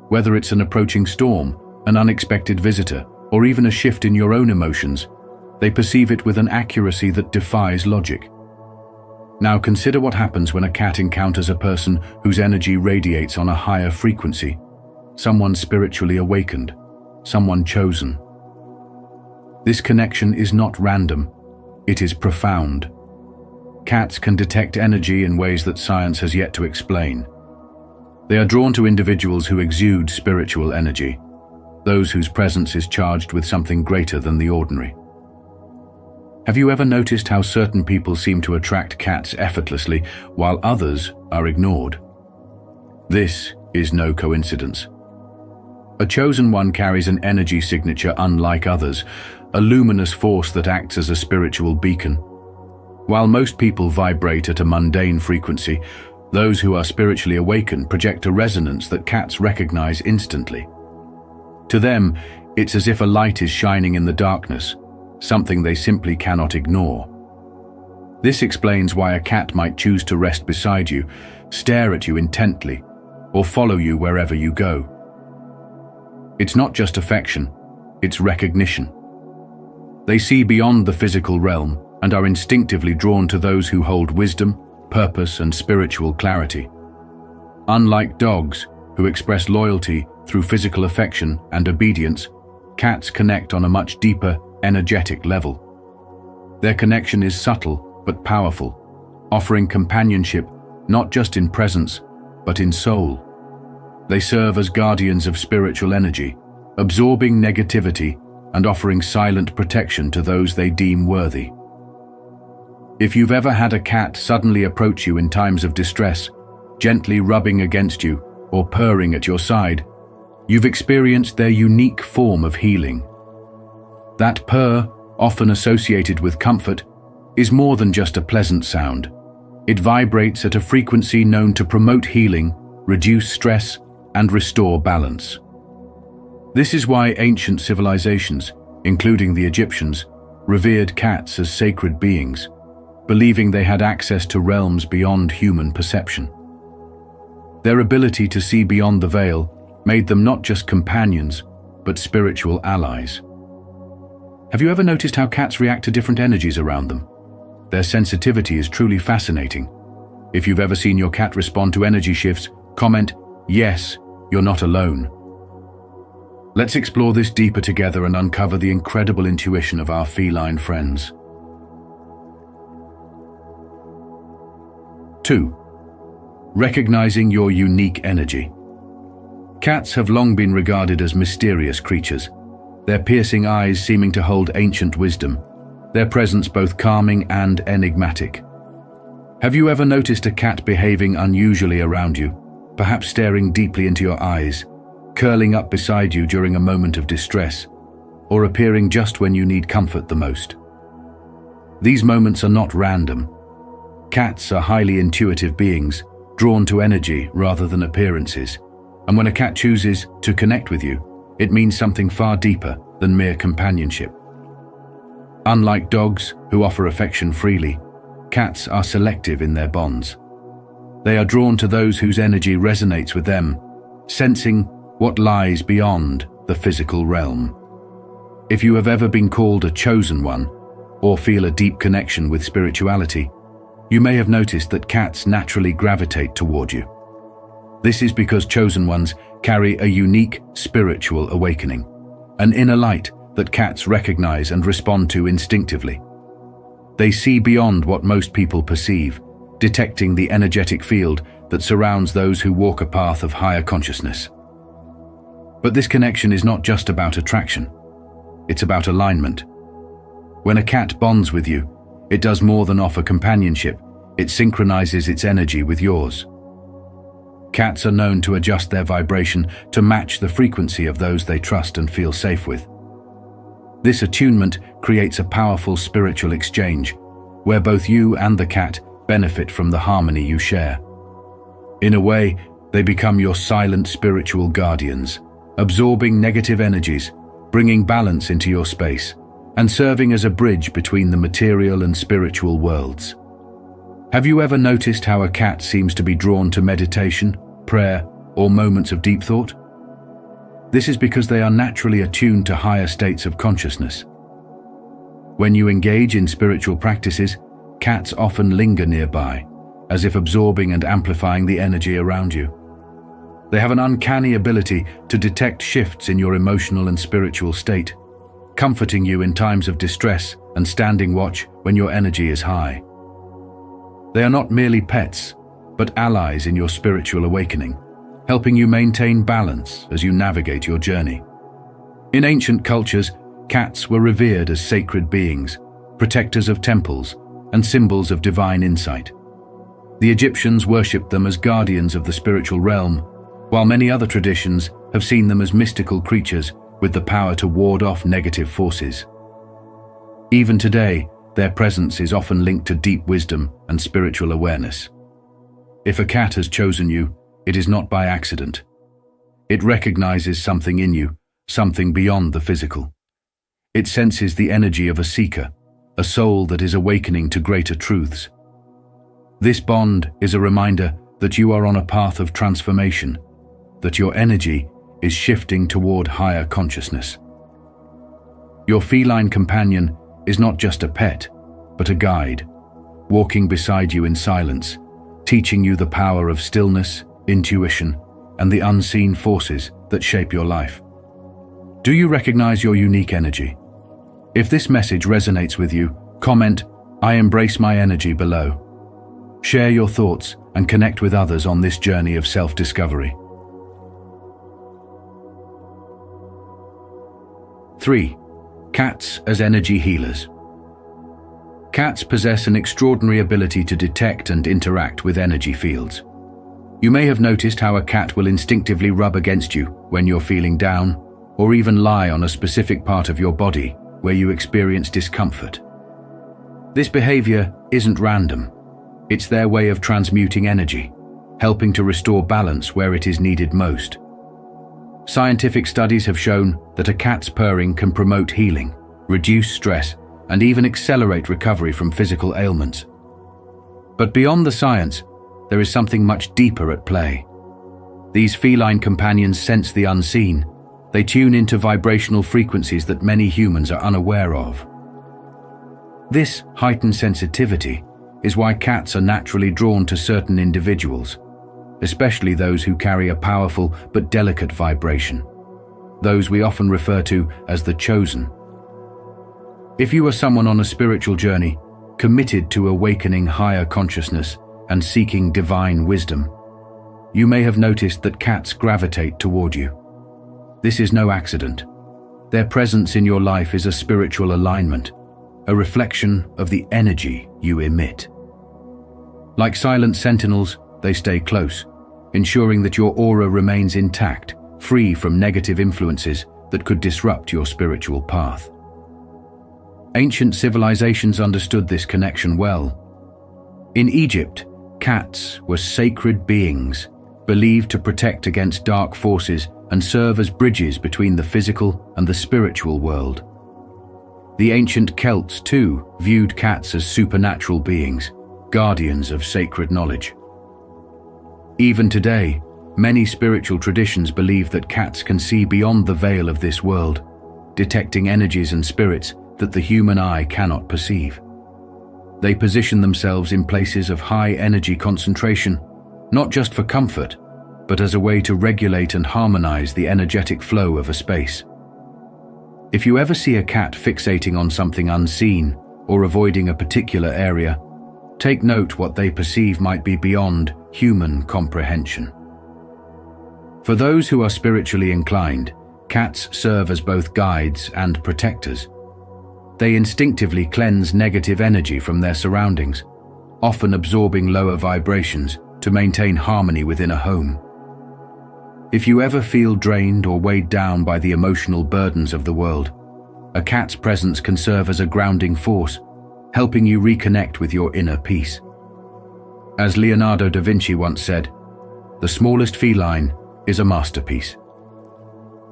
Speaker 1: Whether it's an approaching storm, an unexpected visitor, or even a shift in your own emotions, they perceive it with an accuracy that defies logic. Now consider what happens when a cat encounters a person whose energy radiates on a higher frequency, someone spiritually awakened, someone chosen. This connection is not random, it is profound. Cats can detect energy in ways that science has yet to explain. They are drawn to individuals who exude spiritual energy, those whose presence is charged with something greater than the ordinary. Have you ever noticed how certain people seem to attract cats effortlessly, while others are ignored? This is no coincidence. A chosen one carries an energy signature unlike others, a luminous force that acts as a spiritual beacon. While most people vibrate at a mundane frequency, those who are spiritually awakened project a resonance that cats recognize instantly. To them, it's as if a light is shining in the darkness, something they simply cannot ignore. This explains why a cat might choose to rest beside you, stare at you intently, or follow you wherever you go. It's not just affection, it's recognition. They see beyond the physical realm and are instinctively drawn to those who hold wisdom, purpose, and spiritual clarity. Unlike dogs, who express loyalty through physical affection and obedience, cats connect on a much deeper, energetic level. Their connection is subtle but powerful, offering companionship not just in presence, but in soul. They serve as guardians of spiritual energy, absorbing negativity and offering silent protection to those they deem worthy. If you've ever had a cat suddenly approach you in times of distress, gently rubbing against you or purring at your side, you've experienced their unique form of healing. That purr, often associated with comfort, is more than just a pleasant sound. It vibrates at a frequency known to promote healing, reduce stress, and restore balance. This is why ancient civilizations, including the Egyptians, revered cats as sacred beings, believing they had access to realms beyond human perception. Their ability to see beyond the veil made them not just companions, but spiritual allies. Have you ever noticed how cats react to different energies around them? Their sensitivity is truly fascinating. If you've ever seen your cat respond to energy shifts, comment, "Yes, you're not alone." Let's explore this deeper together and uncover the incredible intuition of our feline friends. 2. Recognizing your unique energy. Cats have long been regarded as mysterious creatures, their piercing eyes seeming to hold ancient wisdom, their presence both calming and enigmatic. Have you ever noticed a cat behaving unusually around you, perhaps staring deeply into your eyes, curling up beside you during a moment of distress, or appearing just when you need comfort the most? These moments are not random. Cats are highly intuitive beings, drawn to energy rather than appearances, and when a cat chooses to connect with you, it means something far deeper than mere companionship. Unlike dogs, who offer affection freely, cats are selective in their bonds. They are drawn to those whose energy resonates with them, sensing what lies beyond the physical realm. If you have ever been called a chosen one, or feel a deep connection with spirituality, you may have noticed that cats naturally gravitate toward you. This is because chosen ones carry a unique spiritual awakening, an inner light that cats recognize and respond to instinctively. They see beyond what most people perceive, detecting the energetic field that surrounds those who walk a path of higher consciousness. But this connection is not just about attraction. It's about alignment. When a cat bonds with you, it does more than offer companionship. It synchronizes its energy with yours. Cats are known to adjust their vibration to match the frequency of those they trust and feel safe with. This attunement creates a powerful spiritual exchange, where both you and the cat benefit from the harmony you share. In a way, they become your silent spiritual guardians, absorbing negative energies, bringing balance into your space, and serving as a bridge between the material and spiritual worlds. Have you ever noticed how a cat seems to be drawn to meditation, prayer, or moments of deep thought? This is because they are naturally attuned to higher states of consciousness. When you engage in spiritual practices, cats often linger nearby, as if absorbing and amplifying the energy around you. They have an uncanny ability to detect shifts in your emotional and spiritual state, comforting you in times of distress and standing watch when your energy is high. They are not merely pets, but allies in your spiritual awakening, helping you maintain balance as you navigate your journey. In ancient cultures, cats were revered as sacred beings, protectors of temples, and symbols of divine insight. The Egyptians worshipped them as guardians of the spiritual realm, while many other traditions have seen them as mystical creatures with the power to ward off negative forces. Even today, their presence is often linked to deep wisdom and spiritual awareness. If a cat has chosen you, it is not by accident. It recognizes something in you, something beyond the physical. It senses the energy of a seeker, a soul that is awakening to greater truths. This bond is a reminder that you are on a path of transformation, that your energy is shifting toward higher consciousness. Your feline companion is not just a pet, but a guide, walking beside you in silence, teaching you the power of stillness, intuition, and the unseen forces that shape your life. Do you recognize your unique energy? If this message resonates with you, comment, "I embrace my energy" below. Share your thoughts and connect with others on this journey of self-discovery. 3. Cats as energy healers. Cats possess an extraordinary ability to detect and interact with energy fields. You may have noticed how a cat will instinctively rub against you when you're feeling down, or even lie on a specific part of your body where you experience discomfort. This behavior isn't random. It's their way of transmuting energy, helping to restore balance where it is needed most. Scientific studies have shown that a cat's purring can promote healing, reduce stress, and even accelerate recovery from physical ailments. But beyond the science, there is something much deeper at play. These feline companions sense the unseen. They tune into vibrational frequencies that many humans are unaware of. This heightened sensitivity is why cats are naturally drawn to certain individuals, especially those who carry a powerful but delicate vibration, those we often refer to as the chosen. If you are someone on a spiritual journey, committed to awakening higher consciousness and seeking divine wisdom, you may have noticed that cats gravitate toward you. This is no accident. Their presence in your life is a spiritual alignment, a reflection of the energy you emit. Like silent sentinels, they stay close, ensuring that your aura remains intact, free from negative influences that could disrupt your spiritual path. Ancient civilizations understood this connection well. In Egypt, cats were sacred beings, believed to protect against dark forces and serve as bridges between the physical and the spiritual world. The ancient Celts, too, viewed cats as supernatural beings, guardians of sacred knowledge. Even today, many spiritual traditions believe that cats can see beyond the veil of this world, detecting energies and spirits that the human eye cannot perceive. They position themselves in places of high energy concentration, not just for comfort, but as a way to regulate and harmonize the energetic flow of a space. If you ever see a cat fixating on something unseen or avoiding a particular area, take note what they perceive might be beyond human comprehension. For those who are spiritually inclined, cats serve as both guides and protectors. They instinctively cleanse negative energy from their surroundings, often absorbing lower vibrations to maintain harmony within a home. If you ever feel drained or weighed down by the emotional burdens of the world, a cat's presence can serve as a grounding force, helping you reconnect with your inner peace. As Leonardo da Vinci once said, "The smallest feline is a masterpiece."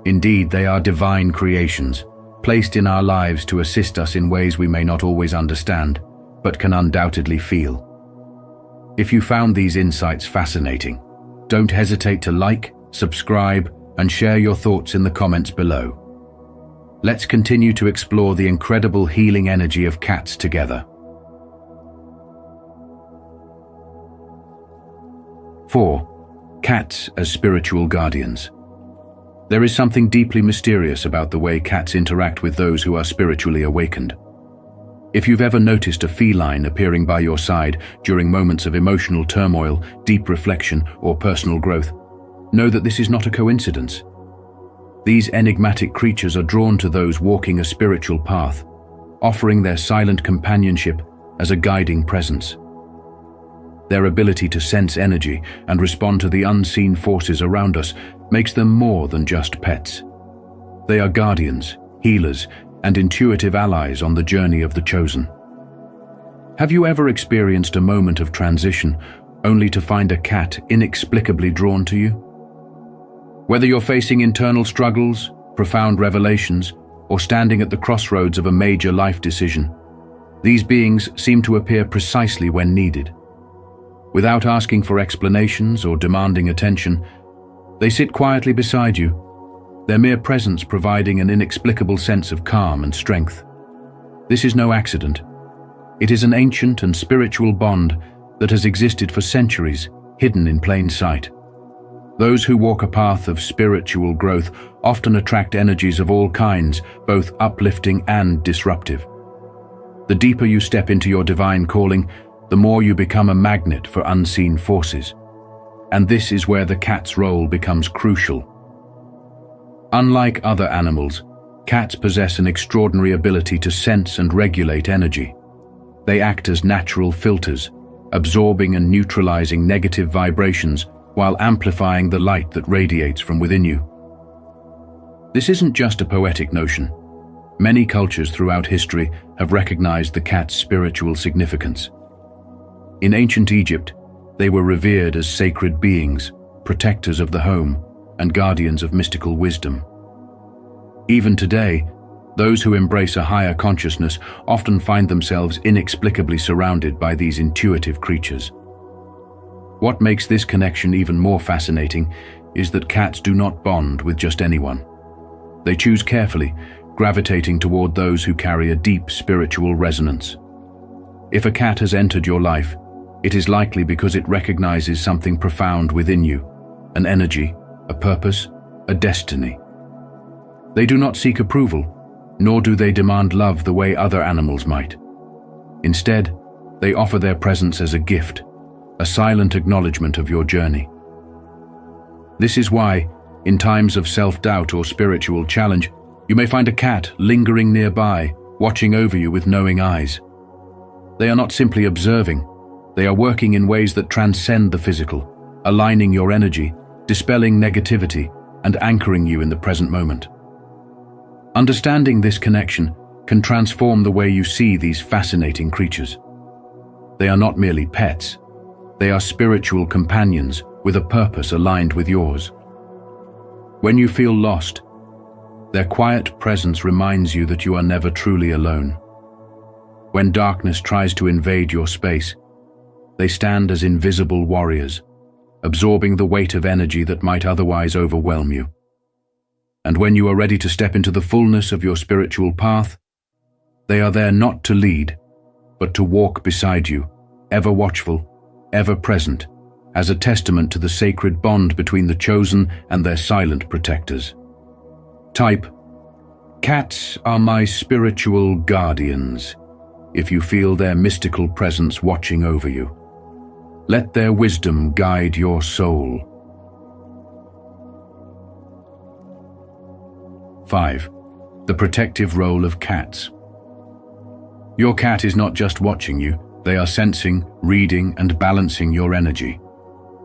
Speaker 1: Indeed, they are divine creations, placed in our lives to assist us in ways we may not always understand, but can undoubtedly feel. If you found these insights fascinating, don't hesitate to like, subscribe, and share your thoughts in the comments below. Let's continue to explore the incredible healing energy of cats together. 4. Cats as spiritual guardians. There is something deeply mysterious about the way cats interact with those who are spiritually awakened. If you've ever noticed a feline appearing by your side during moments of emotional turmoil, deep reflection, or personal growth, know that this is not a coincidence. These enigmatic creatures are drawn to those walking a spiritual path, offering their silent companionship as a guiding presence. Their ability to sense energy and respond to the unseen forces around us makes them more than just pets. They are guardians, healers, and intuitive allies on the journey of the chosen. Have you ever experienced a moment of transition only to find a cat inexplicably drawn to you? Whether you're facing internal struggles, profound revelations, or standing at the crossroads of a major life decision, These beings seem to appear precisely when needed. Without asking for explanations or demanding attention, they sit quietly beside you, their mere presence providing an inexplicable sense of calm and strength. This is no accident. It is an ancient and spiritual bond that has existed for centuries, hidden in plain sight. Those who walk a path of spiritual growth often attract energies of all kinds, both uplifting and disruptive. The deeper you step into your divine calling, the more you become a magnet for unseen forces. And this is where the cat's role becomes crucial. Unlike other animals, cats possess an extraordinary ability to sense and regulate energy. They act as natural filters, absorbing and neutralizing negative vibrations while amplifying the light that radiates from within you. This isn't just a poetic notion. Many cultures throughout history have recognized the cat's spiritual significance. In ancient Egypt, they were revered as sacred beings, protectors of the home, and guardians of mystical wisdom. Even today, those who embrace a higher consciousness often find themselves inexplicably surrounded by these intuitive creatures. What makes this connection even more fascinating is that cats do not bond with just anyone. They choose carefully, gravitating toward those who carry a deep spiritual resonance. If a cat has entered your life, it is likely because it recognizes something profound within you, an energy, a purpose, a destiny. They do not seek approval, nor do they demand love the way other animals might. Instead, they offer their presence as a gift, a silent acknowledgement of your journey. This is why, in times of self-doubt or spiritual challenge, you may find a cat lingering nearby, watching over you with knowing eyes. They are not simply observing, they are working in ways that transcend the physical, aligning your energy, dispelling negativity, and anchoring you in the present moment. Understanding this connection can transform the way you see these fascinating creatures. They are not merely pets. They are spiritual companions with a purpose aligned with yours. When you feel lost, their quiet presence reminds you that you are never truly alone. When darkness tries to invade your space, they stand as invisible warriors, absorbing the weight of energy that might otherwise overwhelm you. And when you are ready to step into the fullness of your spiritual path, they are there not to lead, but to walk beside you, ever watchful, ever present, as a testament to the sacred bond between the chosen and their silent protectors. Type: cats are my spiritual guardians. If you feel their mystical presence watching over you, let their wisdom guide your soul. 5. The protective role of cats. Your cat is not just watching you, they are sensing, reading, and balancing your energy.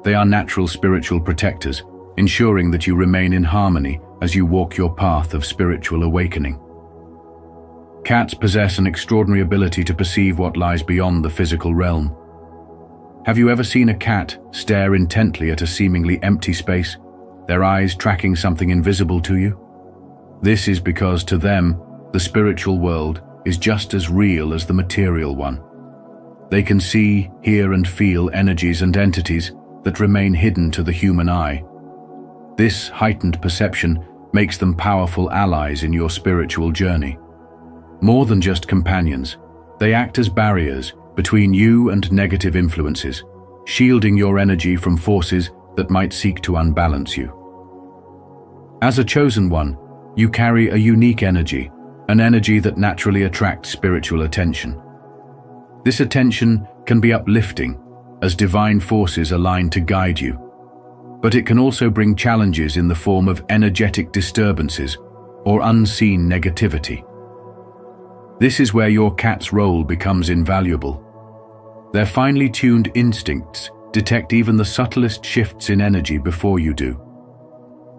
Speaker 1: They are natural spiritual protectors, ensuring that you remain in harmony as you walk your path of spiritual awakening. Cats possess an extraordinary ability to perceive what lies beyond the physical realm. Have you ever seen a cat stare intently at a seemingly empty space, their eyes tracking something invisible to you? This is because to them, the spiritual world is just as real as the material one. They can see, hear, and feel energies and entities that remain hidden to the human eye. This heightened perception makes them powerful allies in your spiritual journey. More than just companions, they act as barriers between you and negative influences, shielding your energy from forces that might seek to unbalance you. As a chosen one, you carry a unique energy, an energy that naturally attracts spiritual attention. This attention can be uplifting, as divine forces align to guide you, but it can also bring challenges in the form of energetic disturbances or unseen negativity. This is where your cat's role becomes invaluable. Their finely tuned instincts detect even the subtlest shifts in energy before you do.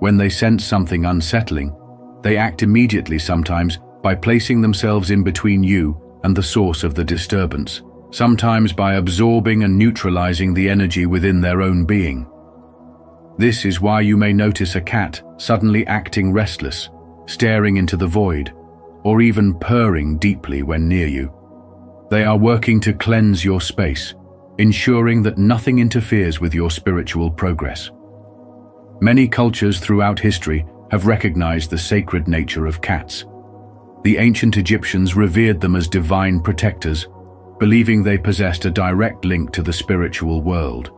Speaker 1: When they sense something unsettling, they act immediately, sometimes by placing themselves in between you and the source of the disturbance, sometimes by absorbing and neutralizing the energy within their own being. This is why you may notice a cat suddenly acting restless, staring into the void, or even purring deeply when near you. They are working to cleanse your space, ensuring that nothing interferes with your spiritual progress. Many cultures throughout history have recognized the sacred nature of cats. The ancient Egyptians revered them as divine protectors, believing they possessed a direct link to the spiritual world.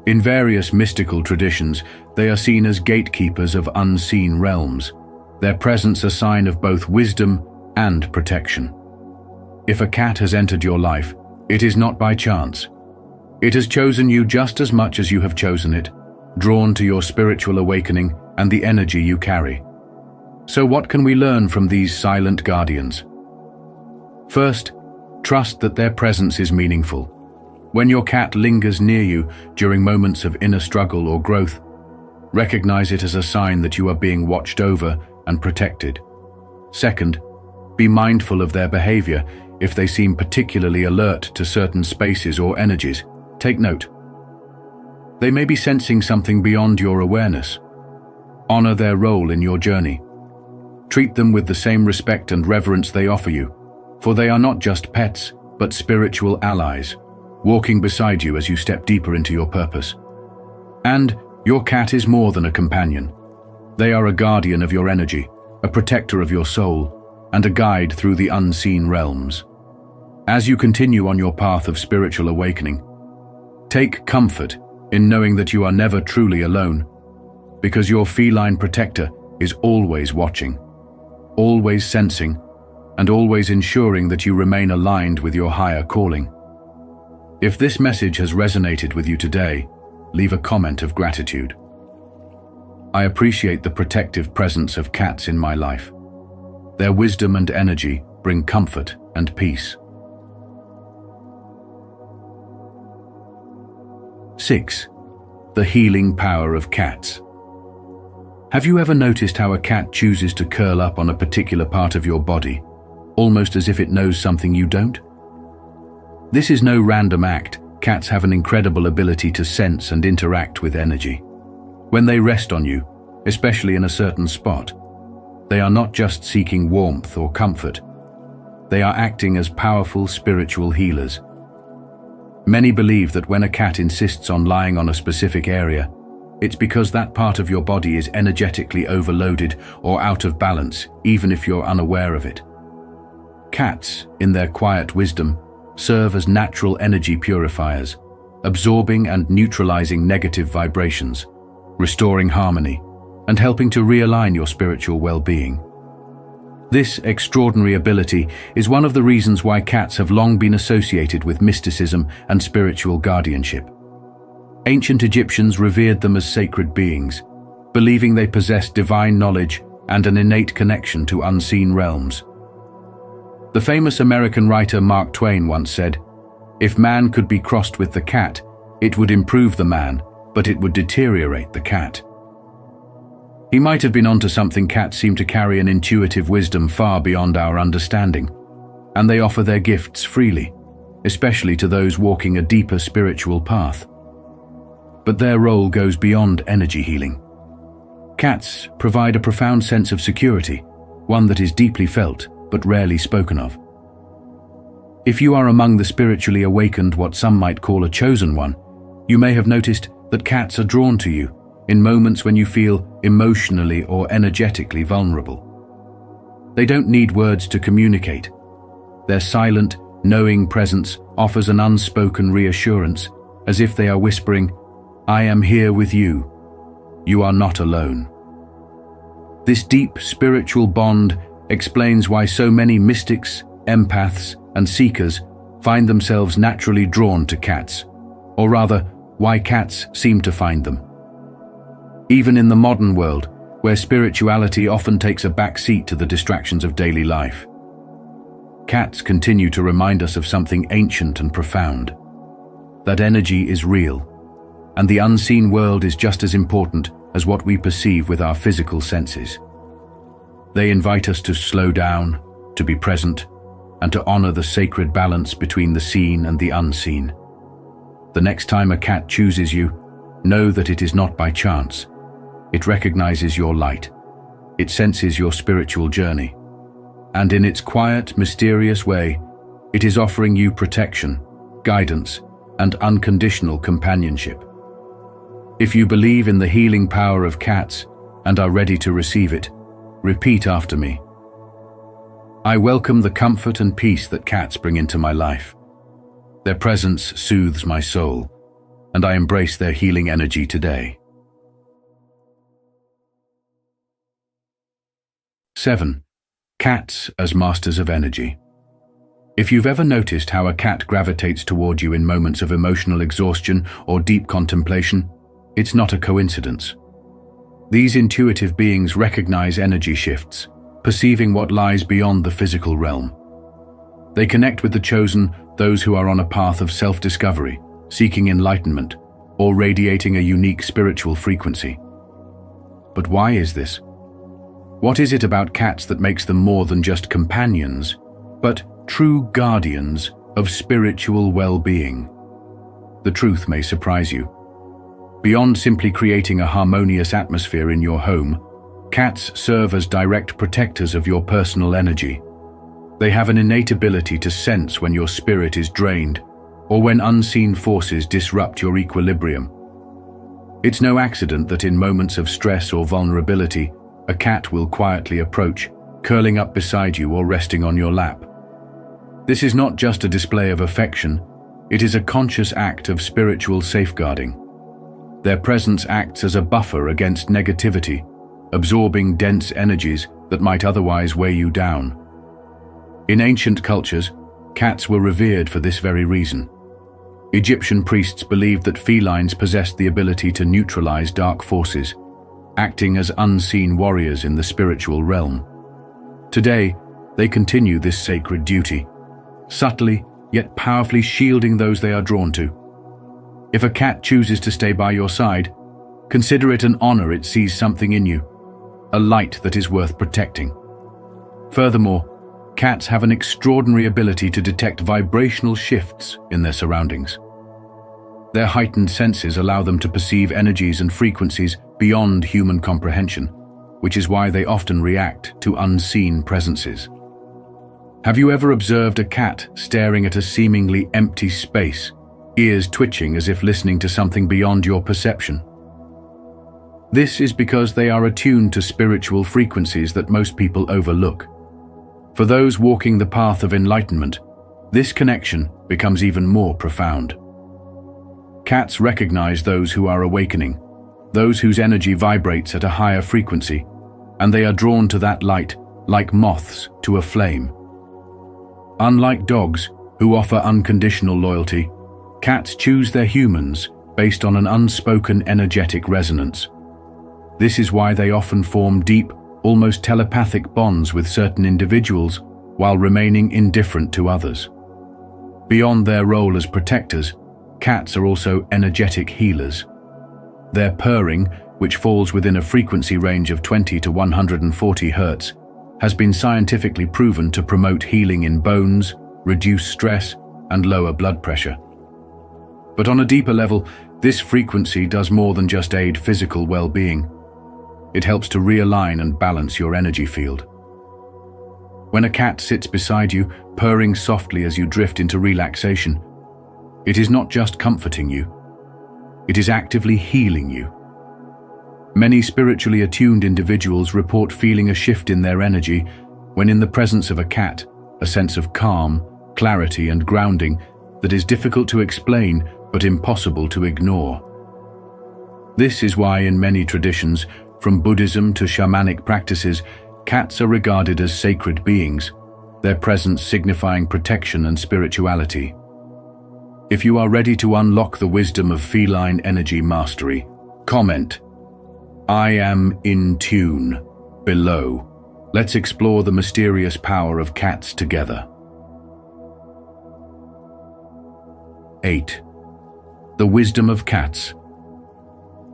Speaker 1: In various mystical traditions, they are seen as gatekeepers of unseen realms, their presence a sign of both wisdom and protection. If a cat has entered your life, it is not by chance. It has chosen you just as much as you have chosen it, drawn to your spiritual awakening and the energy you carry. So what can we learn from these silent guardians? First, trust that their presence is meaningful. When your cat lingers near you during moments of inner struggle or growth, recognize it as a sign that you are being watched over and protected. Second, be mindful of their behavior. If they seem particularly alert to certain spaces or energies, take note. They may be sensing something beyond your awareness. Honor their role in your journey. Treat them with the same respect and reverence they offer you, for they are not just pets, but spiritual allies, walking beside you as you step deeper into your purpose. And your cat is more than a companion. They are a guardian of your energy, a protector of your soul, and a guide through the unseen realms. As you continue on your path of spiritual awakening, take comfort in knowing that you are never truly alone, because your feline protector is always watching, always sensing, and always ensuring that you remain aligned with your higher calling. If this message has resonated with you today, leave a comment of gratitude. I appreciate the protective presence of cats in my life. Their wisdom and energy bring comfort and peace. 6. The healing power of cats. Have you ever noticed how a cat chooses to curl up on a particular part of your body, almost as if it knows something you don't? This is no random act. Cats have an incredible ability to sense and interact with energy. When they rest on you, especially in a certain spot, they are not just seeking warmth or comfort. They are acting as powerful spiritual healers. Many believe that when a cat insists on lying on a specific area, it's because that part of your body is energetically overloaded or out of balance, even if you're unaware of it. Cats, in their quiet wisdom, serve as natural energy purifiers, absorbing and neutralizing negative vibrations, restoring harmony, and helping to realign your spiritual well-being. This extraordinary ability is one of the reasons why cats have long been associated with mysticism and spiritual guardianship. Ancient Egyptians revered them as sacred beings, believing they possessed divine knowledge and an innate connection to unseen realms. The famous American writer Mark Twain once said, "If man could be crossed with the cat, it would improve the man, but it would deteriorate the cat." He might have been onto something. Cats seem to carry an intuitive wisdom far beyond our understanding, and they offer their gifts freely, especially to those walking a deeper spiritual path. But their role goes beyond energy healing. Cats provide a profound sense of security, one that is deeply felt but rarely spoken of. If you are among the spiritually awakened, what some might call a chosen one, you may have noticed that cats are drawn to you in moments when you feel emotionally or energetically vulnerable. They don't need words to communicate. Their silent, knowing presence offers an unspoken reassurance, as if they are whispering, "I am here with you. You are not alone." This deep spiritual bond explains why so many mystics, empaths, and seekers find themselves naturally drawn to cats, or rather, why cats seem to find them. Even in the modern world, where spirituality often takes a back seat to the distractions of daily life, cats continue to remind us of something ancient and profound: that energy is real, and the unseen world is just as important as what we perceive with our physical senses. They invite us to slow down, to be present, and to honor the sacred balance between the seen and the unseen. The next time a cat chooses you, know that it is not by chance. It recognizes your light. It senses your spiritual journey. And in its quiet, mysterious way, It is offering you protection, guidance, and unconditional companionship. If you believe in the healing power of cats and are ready to receive it, repeat after me. I welcome the comfort and peace that cats bring into my life. Their presence soothes my soul, and I embrace their healing energy today. 7. Cats as masters of energy. If you've ever noticed how a cat gravitates toward you in moments of emotional exhaustion or deep contemplation, it's not a coincidence. These intuitive beings recognize energy shifts, perceiving what lies beyond the physical realm. They connect with the chosen, those who are on a path of self-discovery, seeking enlightenment, or radiating a unique spiritual frequency. But why is this? What is it about cats that makes them more than just companions, but true guardians of spiritual well-being? The truth may surprise you. Beyond simply creating a harmonious atmosphere in your home, cats serve as direct protectors of your personal energy. They have an innate ability to sense when your spirit is drained or when unseen forces disrupt your equilibrium. It's no accident that in moments of stress or vulnerability, a cat will quietly approach, curling up beside you or resting on your lap. This is not just a display of affection, it is a conscious act of spiritual safeguarding. Their presence acts as a buffer against negativity, absorbing dense energies that might otherwise weigh you down. In ancient cultures, cats were revered for this very reason. Egyptian priests believed that felines possessed the ability to neutralize dark forces, acting as unseen warriors in the spiritual realm. Today, they continue this sacred duty, subtly yet powerfully shielding those they are drawn to. If a cat chooses to stay by your side, consider it an honor it sees something in you, a light that is worth protecting. Furthermore, cats have an extraordinary ability to detect vibrational shifts in their surroundings. Their heightened senses allow them to perceive energies and frequencies beyond human comprehension, which is why they often react to unseen presences. Have you ever observed a cat staring at a seemingly empty space, ears twitching as if listening to something beyond your perception? This is because they are attuned to spiritual frequencies that most people overlook. For those walking the path of enlightenment, this connection becomes even more profound. Cats recognize those who are awakening, those whose energy vibrates at a higher frequency, and they are drawn to that light like moths to a flame. Unlike dogs, who offer unconditional loyalty, cats choose their humans based on an unspoken energetic resonance. This is why they often form deep, almost telepathic bonds with certain individuals while remaining indifferent to others. Beyond their role as protectors, cats are also energetic healers. Their purring, which falls within a frequency range of 20 to 140 Hz, has been scientifically proven to promote healing in bones, reduce stress, and lower blood pressure. But on a deeper level, this frequency does more than just aid physical well-being. It helps to realign and balance your energy field. When a cat sits beside you, purring softly as you drift into relaxation, it is not just comforting you, it is actively healing you. Many spiritually attuned individuals report feeling a shift in their energy when in the presence of a cat, a sense of calm, clarity, and grounding that is difficult to explain but impossible to ignore. This is why in many traditions, from Buddhism to shamanic practices, cats are regarded as sacred beings, their presence signifying protection and spirituality. If you are ready to unlock the wisdom of feline energy mastery, comment, "I am in tune," below. Let's explore the mysterious power of cats together. 8. The wisdom of cats.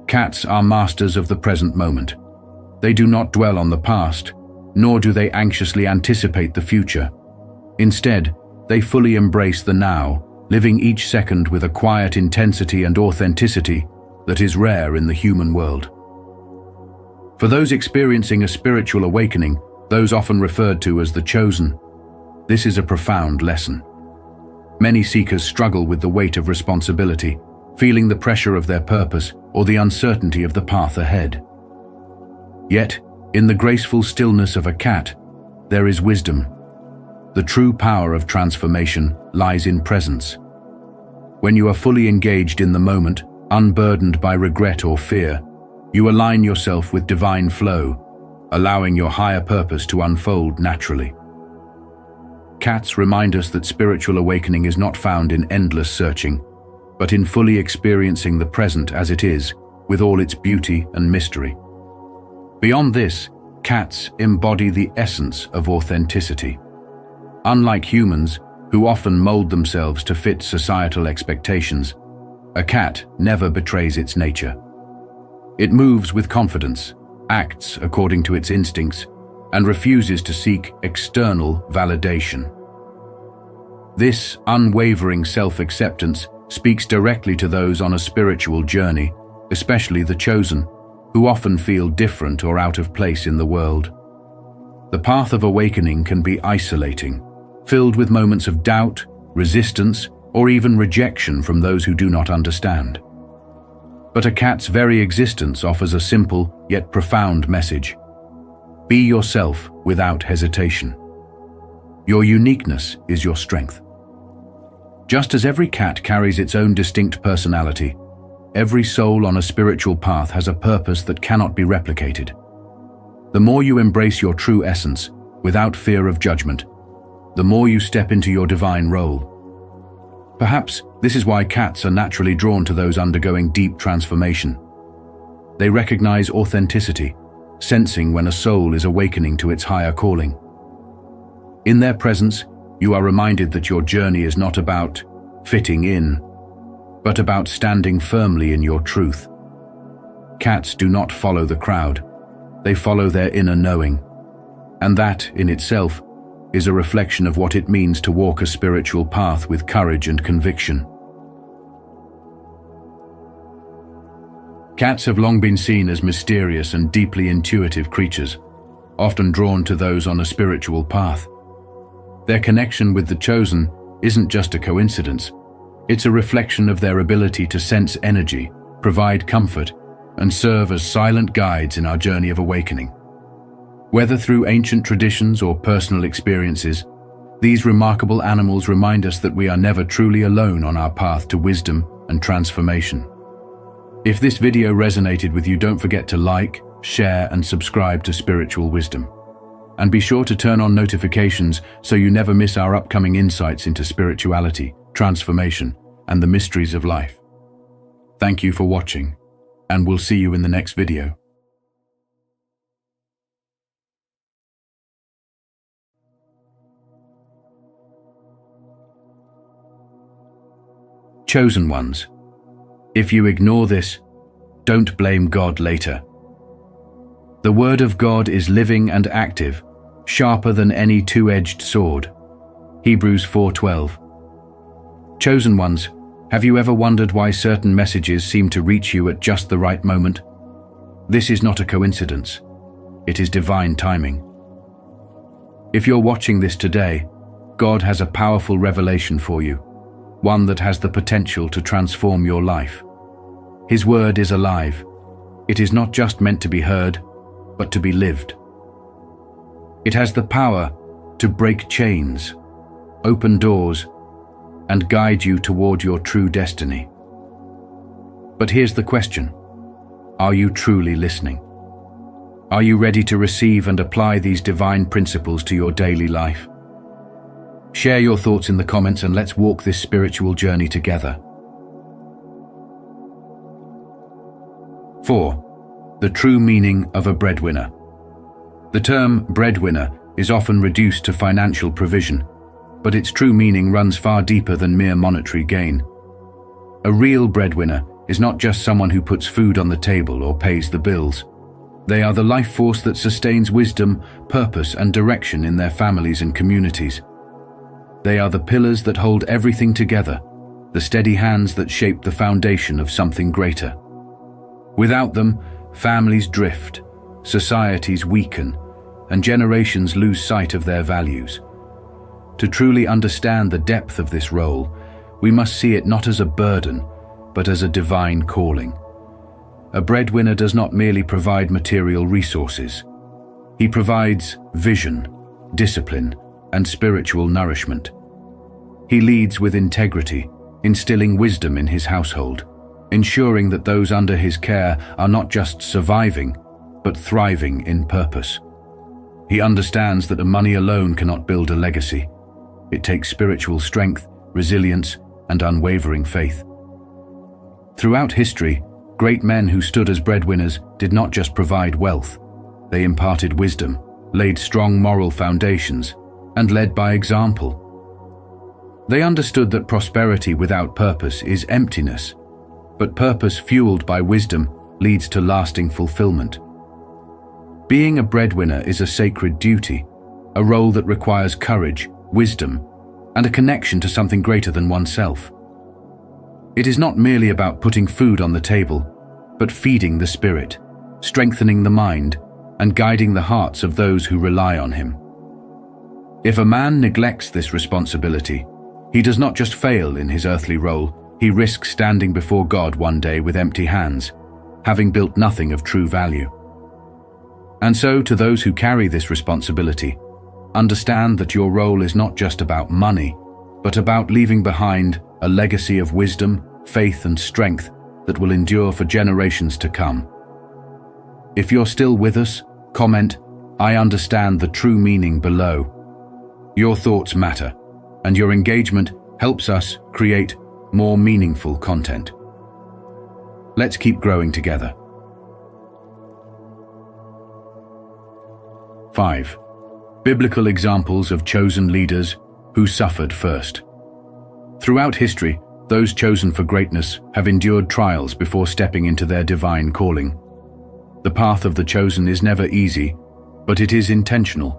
Speaker 1: Cats are masters of the present moment. They do not dwell on the past, nor do they anxiously anticipate the future. Instead, they fully embrace the now, living each second with a quiet intensity and authenticity that is rare in the human world. For those experiencing a spiritual awakening, those often referred to as the chosen, this is a profound lesson. Many seekers struggle with the weight of responsibility, feeling the pressure of their purpose or the uncertainty of the path ahead. Yet, in the graceful stillness of a cat, there is wisdom. The true power of transformation lies in presence. When you are fully engaged in the moment, unburdened by regret or fear, you align yourself with divine flow, allowing your higher purpose to unfold naturally. Cats remind us that spiritual awakening is not found in endless searching, but in fully experiencing the present as it is, with all its beauty and mystery. Beyond this, cats embody the essence of authenticity. Unlike humans, who often mold themselves to fit societal expectations, a cat never betrays its nature. It moves with confidence, acts according to its instincts, and refuses to seek external validation. This unwavering self-acceptance speaks directly to those on a spiritual journey, especially the chosen, who often feel different or out of place in the world. The path of awakening can be isolating, filled with moments of doubt, resistance, or even rejection from those who do not understand. But a cat's very existence offers a simple yet profound message. Be yourself without hesitation. Your uniqueness is your strength. Just as every cat carries its own distinct personality, every soul on a spiritual path has a purpose that cannot be replicated. The more you embrace your true essence, without fear of judgment, the more you step into your divine role. Perhaps this is why cats are naturally drawn to those undergoing deep transformation. They recognize authenticity, sensing when a soul is awakening to its higher calling. In their presence, you are reminded that your journey is not about fitting in, but about standing firmly in your truth. Cats do not follow the crowd, they follow their inner knowing, and that, in itself, is a reflection of what it means to walk a spiritual path with courage and conviction. Cats have long been seen as mysterious and deeply intuitive creatures, often drawn to those on a spiritual path. Their connection with the chosen isn't just a coincidence, it's a reflection of their ability to sense energy, provide comfort, and serve as silent guides in our journey of awakening. Whether through ancient traditions or personal experiences, these remarkable animals remind us that we are never truly alone on our path to wisdom and transformation. If this video resonated with you, don't forget to like, share, and subscribe to Spiritual Wisdom. And be sure to turn on notifications so you never miss our upcoming insights into spirituality, transformation, and the mysteries of life. Thank you for watching, and we'll see you in the next video. Chosen ones. If you ignore this, don't blame God later. The Word of God is living and active, sharper than any two-edged sword. Hebrews 4:12. Chosen ones, have you ever wondered why certain messages seem to reach you at just the right moment? This is not a coincidence. It is divine timing. If you're watching this today, God has a powerful revelation for you, one that has the potential to transform your life. His word is alive. It is not just meant to be heard, but to be lived. It has the power to break chains, open doors, and guide you toward your true destiny. But here's the question: are you truly listening? Are you ready to receive and apply these divine principles to your daily life? Share your thoughts in the comments and let's walk this spiritual journey together. 4. The true meaning of a breadwinner. The term breadwinner is often reduced to financial provision, but its true meaning runs far deeper than mere monetary gain. A real breadwinner is not just someone who puts food on the table or pays the bills. They are the life force that sustains wisdom, purpose, and direction in their families and communities. They are the pillars that hold everything together, the steady hands that shape the foundation of something greater. Without them, families drift, societies weaken, and generations lose sight of their values. To truly understand the depth of this role, we must see it not as a burden, but as a divine calling. A breadwinner does not merely provide material resources. He provides vision, discipline, and spiritual nourishment. He leads with integrity, instilling wisdom in his household, ensuring that those under his care are not just surviving, but thriving in purpose. He understands that money alone cannot build a legacy. It takes spiritual strength, resilience, and unwavering faith. Throughout history, great men who stood as breadwinners did not just provide wealth. They imparted wisdom, laid strong moral foundations, and led by example. They understood that prosperity without purpose is emptiness, but purpose fueled by wisdom leads to lasting fulfillment. Being a breadwinner is a sacred duty, a role that requires courage, wisdom, and a connection to something greater than oneself. It is not merely about putting food on the table, but feeding the spirit, strengthening the mind, and guiding the hearts of those who rely on him. If a man neglects this responsibility, he does not just fail in his earthly role, he risks standing before God one day with empty hands, having built nothing of true value. And so, to those who carry this responsibility, understand that your role is not just about money, but about leaving behind a legacy of wisdom, faith, and strength that will endure for generations to come. If you're still with us, comment, "I understand the true meaning" below. Your thoughts matter, and your engagement helps us create more meaningful content. Let's keep growing together. 5. Biblical examples of chosen leaders who suffered first. Throughout history, those chosen for greatness have endured trials before stepping into their divine calling. The path of the chosen is never easy, but it is intentional.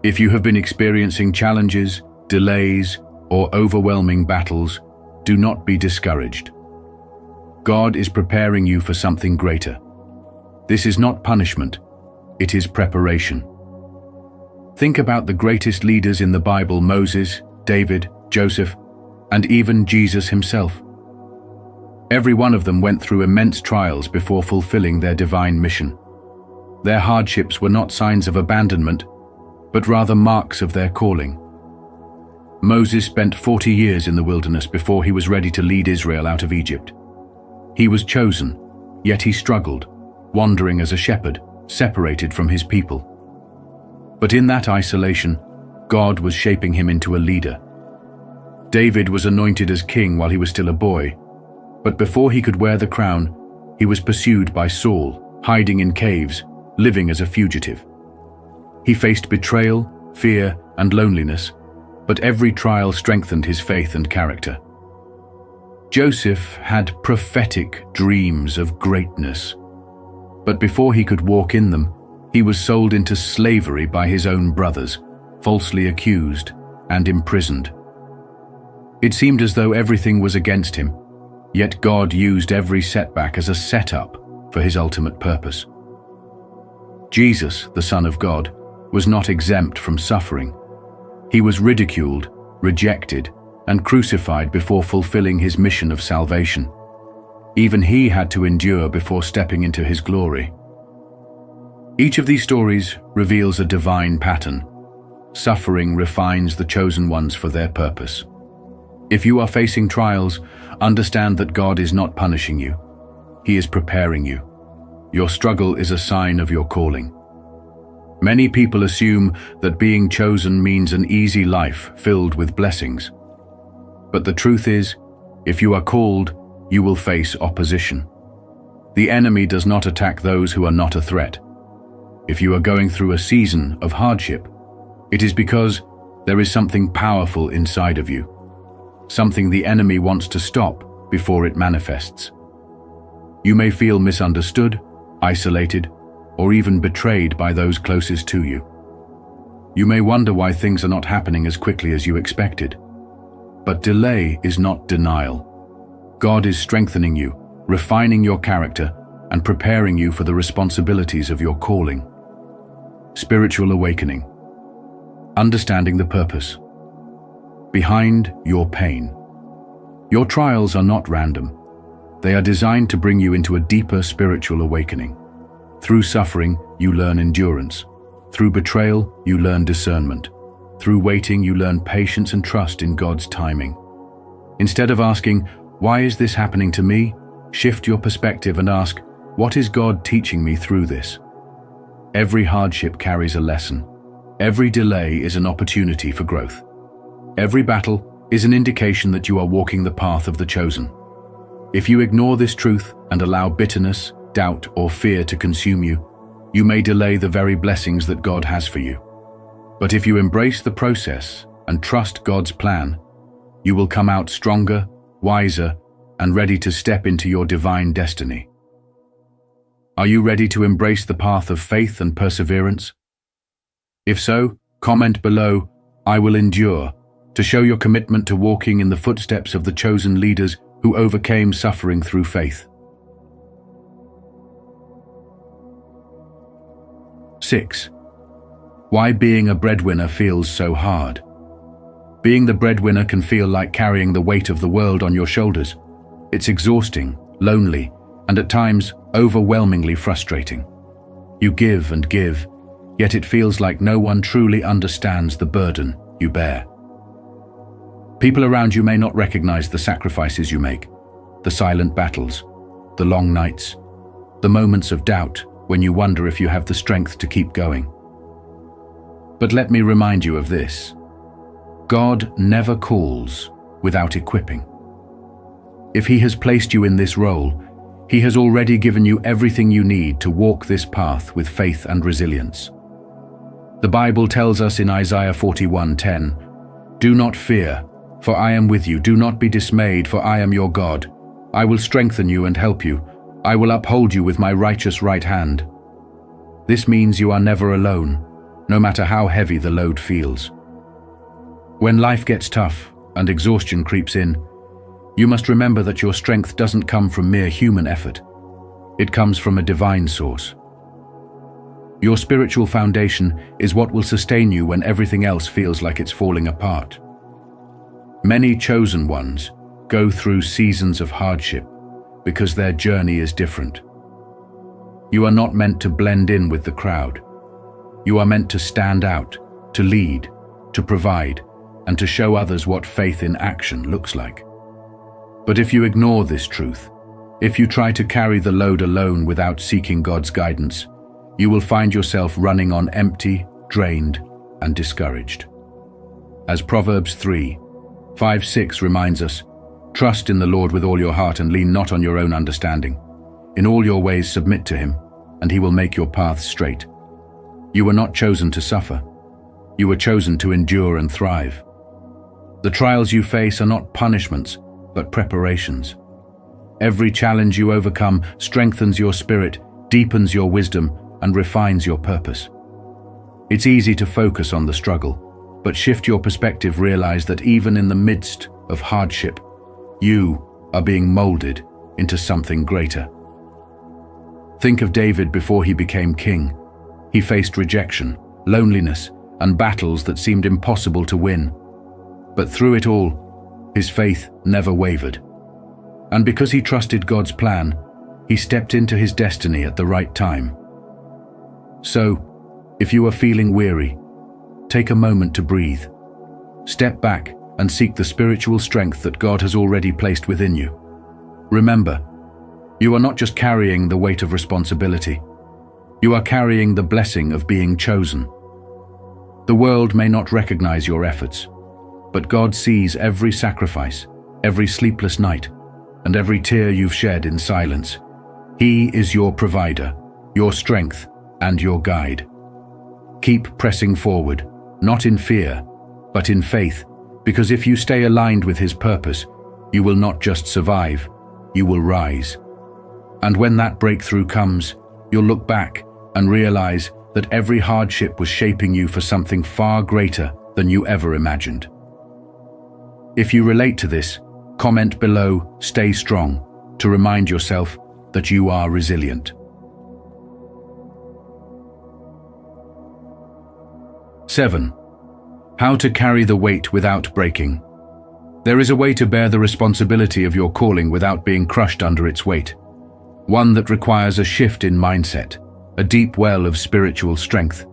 Speaker 1: If you have been experiencing challenges, delays, or overwhelming battles, do not be discouraged. God is preparing you for something greater. This is not punishment, it is preparation. Think about the greatest leaders in the Bible: Moses, David, Joseph, and even Jesus himself. Every one of them went through immense trials before fulfilling their divine mission. Their hardships were not signs of abandonment, but rather marks of their calling. Moses spent 40 years in the wilderness before he was ready to lead Israel out of Egypt. He was chosen, yet he struggled, wandering as a shepherd, separated from his people. But in that isolation, God was shaping him into a leader. David was anointed as king while he was still a boy, but before he could wear the crown, he was pursued by Saul, hiding in caves, living as a fugitive. He faced betrayal, fear, and loneliness, but every trial strengthened his faith and character. Joseph had prophetic dreams of greatness, but before he could walk in them, he was sold into slavery by his own brothers, falsely accused and imprisoned. It seemed as though everything was against him, yet God used every setback as a setup for his ultimate purpose. Jesus, the Son of God, was not exempt from suffering. He was ridiculed, rejected, and crucified before fulfilling his mission of salvation. Even he had to endure before stepping into his glory. Each of these stories reveals a divine pattern. Suffering refines the chosen ones for their purpose. If you are facing trials, understand that God is not punishing you. He is preparing you. Your struggle is a sign of your calling. Many people assume that being chosen means an easy life filled with blessings. But the truth is, if you are called, you will face opposition. The enemy does not attack those who are not a threat. If you are going through a season of hardship, it is because there is something powerful inside of you, something the enemy wants to stop before it manifests. You may feel misunderstood, isolated, or even betrayed by those closest to you. You may wonder why things are not happening as quickly as you expected. But delay is not denial. God is strengthening you, refining your character, and preparing you for the responsibilities of your calling. Spiritual awakening. Understanding the purpose. behind your pain. Your trials are not random. They are designed to bring you into a deeper spiritual awakening. Through suffering, you learn endurance. Through betrayal, you learn discernment. Through waiting, you learn patience and trust in God's timing. Instead of asking, "Why is this happening to me?" shift your perspective and ask, "What is God teaching me through this?" Every hardship carries a lesson. Every delay is an opportunity for growth. Every battle is an indication that you are walking the path of the chosen. If you ignore this truth and allow bitterness, doubt, or fear to consume you, you may delay the very blessings that God has for you. But if you embrace the process and trust God's plan, you will come out stronger, wiser, and ready to step into your divine destiny. Are you ready to embrace the path of faith and perseverance? If so, comment below, "I will endure," to show your commitment to walking in the footsteps of the chosen leaders who overcame suffering through faith. 6. Why being a breadwinner feels so hard. Being the breadwinner can feel like carrying the weight of the world on your shoulders. It's exhausting, lonely, and at times overwhelmingly frustrating. You give and give, yet it feels like no one truly understands the burden you bear. People around you may not recognize the sacrifices you make, the silent battles, the long nights, the moments of doubt when you wonder if you have the strength to keep going. But let me remind you of this. God never calls without equipping. If He has placed you in this role, He has already given you everything you need to walk this path with faith and resilience. The Bible tells us in Isaiah 41:10, "Do not fear, for I am with you. Do not be dismayed, for I am your God. I will strengthen you and help you. I will uphold you with my righteous right hand." This means you are never alone, no matter how heavy the load feels. When life gets tough and exhaustion creeps in, you must remember that your strength doesn't come from mere human effort. It comes from a divine source. Your spiritual foundation is what will sustain you when everything else feels like it's falling apart. Many chosen ones go through seasons of hardship because their journey is different. You are not meant to blend in with the crowd. You are meant to stand out, to lead, to provide, and to show others what faith in action looks like. But if you ignore this truth, if you try to carry the load alone without seeking God's guidance, you will find yourself running on empty, drained, and discouraged. As Proverbs 3:5-6 reminds us, "Trust in the Lord with all your heart and lean not on your own understanding. In all your ways submit to Him, and He will make your paths straight." You were not chosen to suffer. You were chosen to endure and thrive. The trials you face are not punishments, but preparations. Every challenge you overcome strengthens your spirit, deepens your wisdom, and refines your purpose. It's easy to focus on the struggle, but shift your perspective, realize that even in the midst of hardship, you are being molded into something greater. Think of David before he became king. He faced rejection, loneliness, and battles that seemed impossible to win. But through it all, his faith never wavered. And because he trusted God's plan, he stepped into his destiny at the right time. So, if you are feeling weary, take a moment to breathe. Step back and seek the spiritual strength that God has already placed within you. Remember, you are not just carrying the weight of responsibility. You are carrying the blessing of being chosen. The world may not recognize your efforts, but God sees every sacrifice, every sleepless night, and every tear you've shed in silence. He is your provider, your strength, and your guide. Keep pressing forward, not in fear, but in faith, because if you stay aligned with His purpose, you will not just survive, you will rise. And when that breakthrough comes, you'll look back and realize that every hardship was shaping you for something far greater than you ever imagined. If you relate to this, comment below "Stay strong" to remind yourself that you are resilient. 7. How to carry the weight without breaking. There is a way to bear the responsibility of your calling without being crushed under its weight. One that requires a shift in mindset, a deep well of spiritual strength,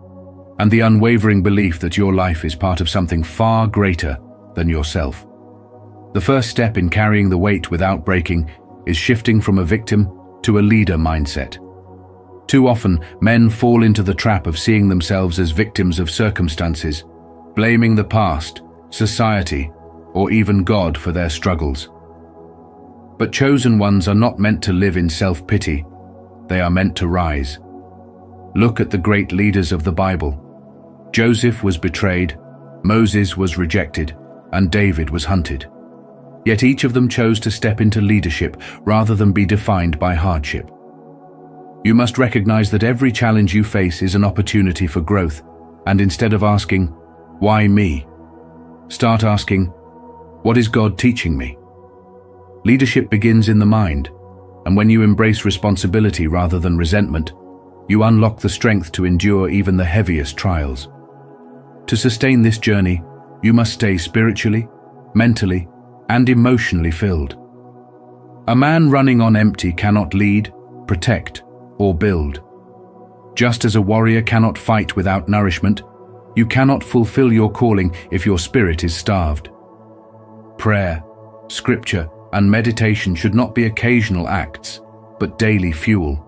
Speaker 1: and the unwavering belief that your life is part of something far greater than yourself. The first step in carrying the weight without breaking is shifting from a victim to a leader mindset. Too often, men fall into the trap of seeing themselves as victims of circumstances, blaming the past, society, or even God for their struggles. But chosen ones are not meant to live in self-pity. They are meant to rise. Look at the great leaders of the Bible. Joseph was betrayed, Moses was rejected, and David was hunted. Yet each of them chose to step into leadership rather than be defined by hardship. You must recognize that every challenge you face is an opportunity for growth, and instead of asking, "Why me?" start asking, "What is God teaching me?" Leadership begins in the mind, and when you embrace responsibility rather than resentment, you unlock the strength to endure even the heaviest trials. To sustain this journey, you must stay spiritually, mentally, and emotionally filled. A man running on empty cannot lead, protect, or build. Just as a warrior cannot fight without nourishment, you cannot fulfill your calling if your spirit is starved. Prayer, scripture, and meditation should not be occasional acts, but daily fuel.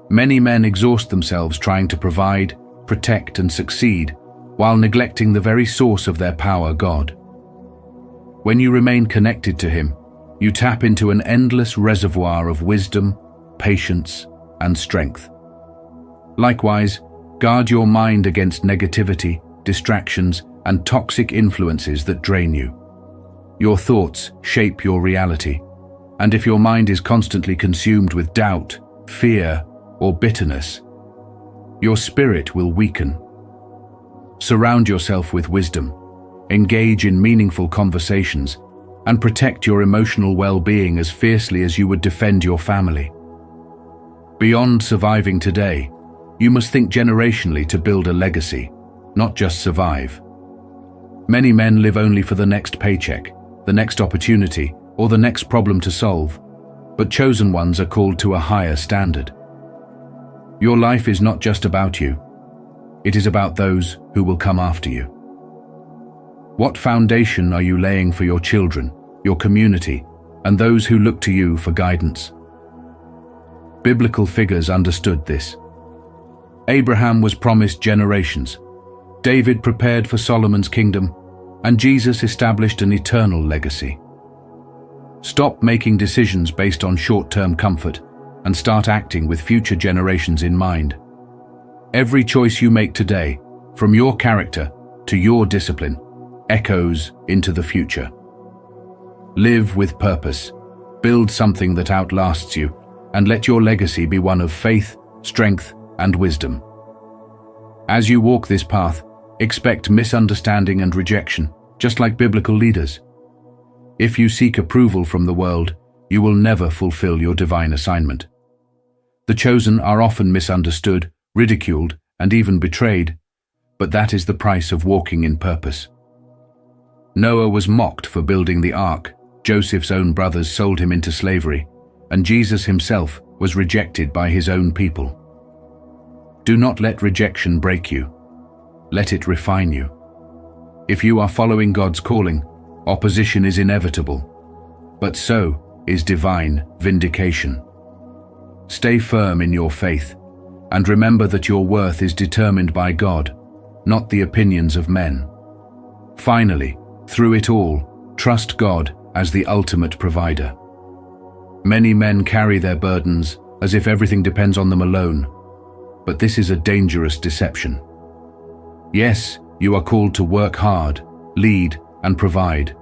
Speaker 1: Many men exhaust themselves trying to provide, protect, and succeed, while neglecting the very source of their power, God. When you remain connected to Him, you tap into an endless reservoir of wisdom, patience, and strength. Likewise, guard your mind against negativity, distractions, and toxic influences that drain you. Your thoughts shape your reality, and if your mind is constantly consumed with doubt, fear, or bitterness, your spirit will weaken. Surround yourself with wisdom, engage in meaningful conversations, and protect your emotional well-being as fiercely as you would defend your family. Beyond surviving today, you must think generationally to build a legacy, not just survive. Many men live only for the next paycheck, the next opportunity, or the next problem to solve, but chosen ones are called to a higher standard. Your life is not just about you. It is about those who will come after you. What foundation are you laying for your children, your community, and those who look to you for guidance? Biblical figures understood this. Abraham was promised generations, David prepared for Solomon's kingdom, and Jesus established an eternal legacy. Stop making decisions based on short-term comfort and start acting with future generations in mind. Every choice you make today, from your character to your discipline, echoes into the future. Live with purpose, build something that outlasts you, and let your legacy be one of faith, strength, and wisdom. As you walk this path, expect misunderstanding and rejection, just like biblical leaders. If you seek approval from the world, you will never fulfill your divine assignment. The chosen are often misunderstood, ridiculed, and even betrayed, but that is the price of walking in purpose. Noah was mocked for building the ark, Joseph's own brothers sold him into slavery, and Jesus himself was rejected by his own people. Do not let rejection break you. Let it refine you. If you are following God's calling, opposition is inevitable, but so is divine vindication. Stay firm in your faith, and remember that your worth is determined by God, not the opinions of men. Finally, through it all, trust God as the ultimate provider. Many men carry their burdens as if everything depends on them alone, but this is a dangerous deception. Yes, you are called to work hard, lead, and provide,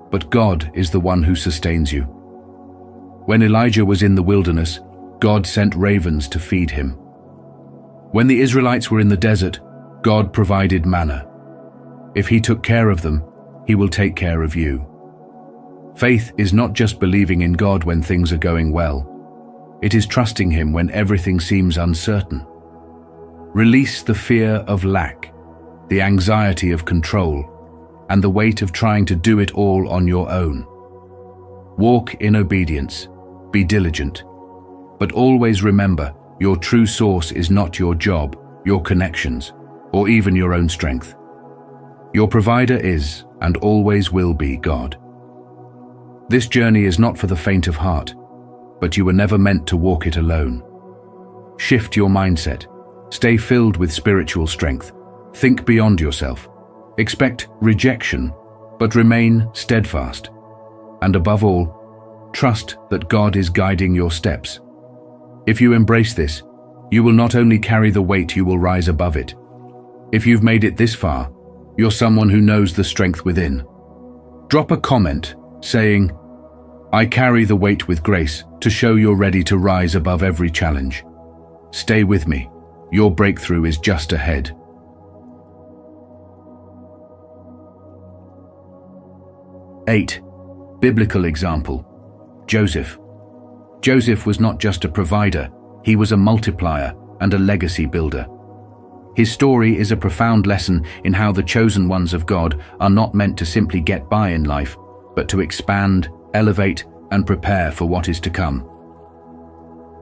Speaker 1: but God is the one who sustains you. When Elijah was in the wilderness, God sent ravens to feed him. When the Israelites were in the desert, God provided manna. If He took care of them, He will take care of you. Faith is not just believing in God when things are going well. It is trusting Him when everything seems uncertain. Release the fear of lack. the anxiety of control, and the weight of trying to do it all on your own. Walk in obedience, be diligent, but always remember your true source is not your job, your connections, or even your own strength. Your provider is, and always will be, God. This journey is not for the faint of heart, but you were never meant to walk it alone. Shift your mindset. Stay filled with spiritual strength. Think beyond yourself. Expect rejection, but remain steadfast. And above all, trust that God is guiding your steps. If you embrace this, you will not only carry the weight, you will rise above it. If you've made it this far, you're someone who knows the strength within. Drop a comment saying, "I carry the weight with grace," to show you're ready to rise above every challenge. Stay with me. Your breakthrough is just ahead. 8. Biblical example. Joseph. Joseph was not just a provider, he was a multiplier and a legacy builder. His story is a profound lesson in how the chosen ones of God are not meant to simply get by in life, but to expand, elevate, and prepare for what is to come.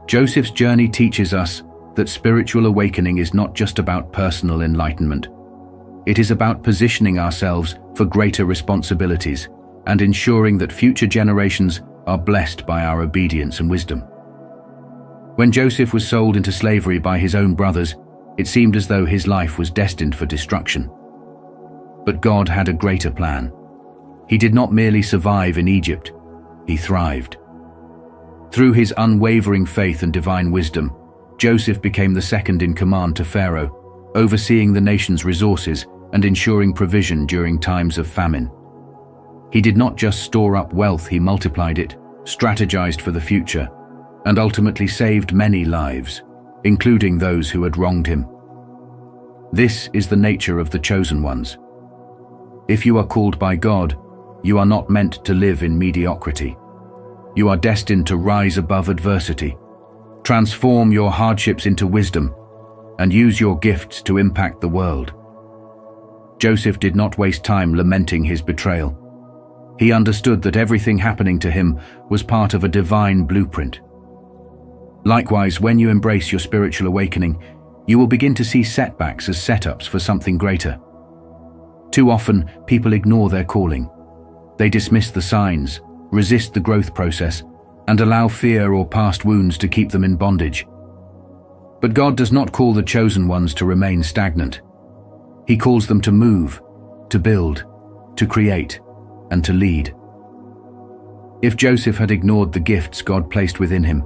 Speaker 1: Joseph's journey teaches us that spiritual awakening is not just about personal enlightenment. It is about positioning ourselves for greater responsibilities and ensuring that future generations are blessed by our obedience and wisdom. When Joseph was sold into slavery by his own brothers, it seemed as though his life was destined for destruction. But God had a greater plan. He did not merely survive in Egypt, he thrived. Through his unwavering faith and divine wisdom, Joseph became the second in command to Pharaoh, overseeing the nation's resources and ensuring provision during times of famine. He did not just store up wealth, he multiplied it, strategized for the future, and ultimately saved many lives, including those who had wronged him. This is the nature of the chosen ones. If you are called by God, you are not meant to live in mediocrity. You are destined to rise above adversity, transform your hardships into wisdom, and use your gifts to impact the world. Joseph did not waste time lamenting his betrayal. He understood that everything happening to him was part of a divine blueprint. Likewise, when you embrace your spiritual awakening, you will begin to see setbacks as setups for something greater. Too often, people ignore their calling. They dismiss the signs, resist the growth process, and allow fear or past wounds to keep them in bondage. But God does not call the chosen ones to remain stagnant. He calls them to move, to build, to create, and to lead. If Joseph had ignored the gifts God placed within him,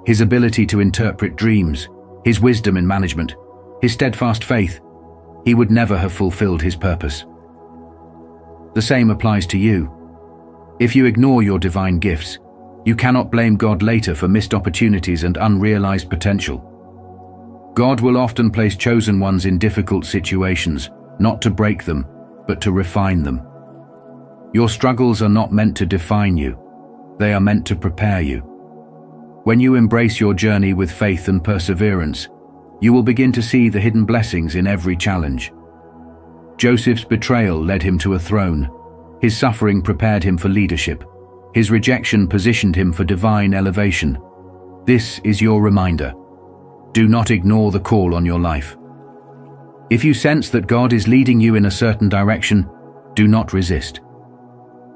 Speaker 1: his ability to interpret dreams, his wisdom in management, his steadfast faith, he would never have fulfilled his purpose. The same applies to you. If you ignore your divine gifts, you cannot blame God later for missed opportunities and unrealized potential. God will often place chosen ones in difficult situations, not to break them, but to refine them. Your struggles are not meant to define you. They are meant to prepare you. When you embrace your journey with faith and perseverance, you will begin to see the hidden blessings in every challenge. Joseph's betrayal led him to a throne. His suffering prepared him for leadership. His rejection positioned him for divine elevation. This is your reminder. Do not ignore the call on your life. If you sense that God is leading you in a certain direction, do not resist.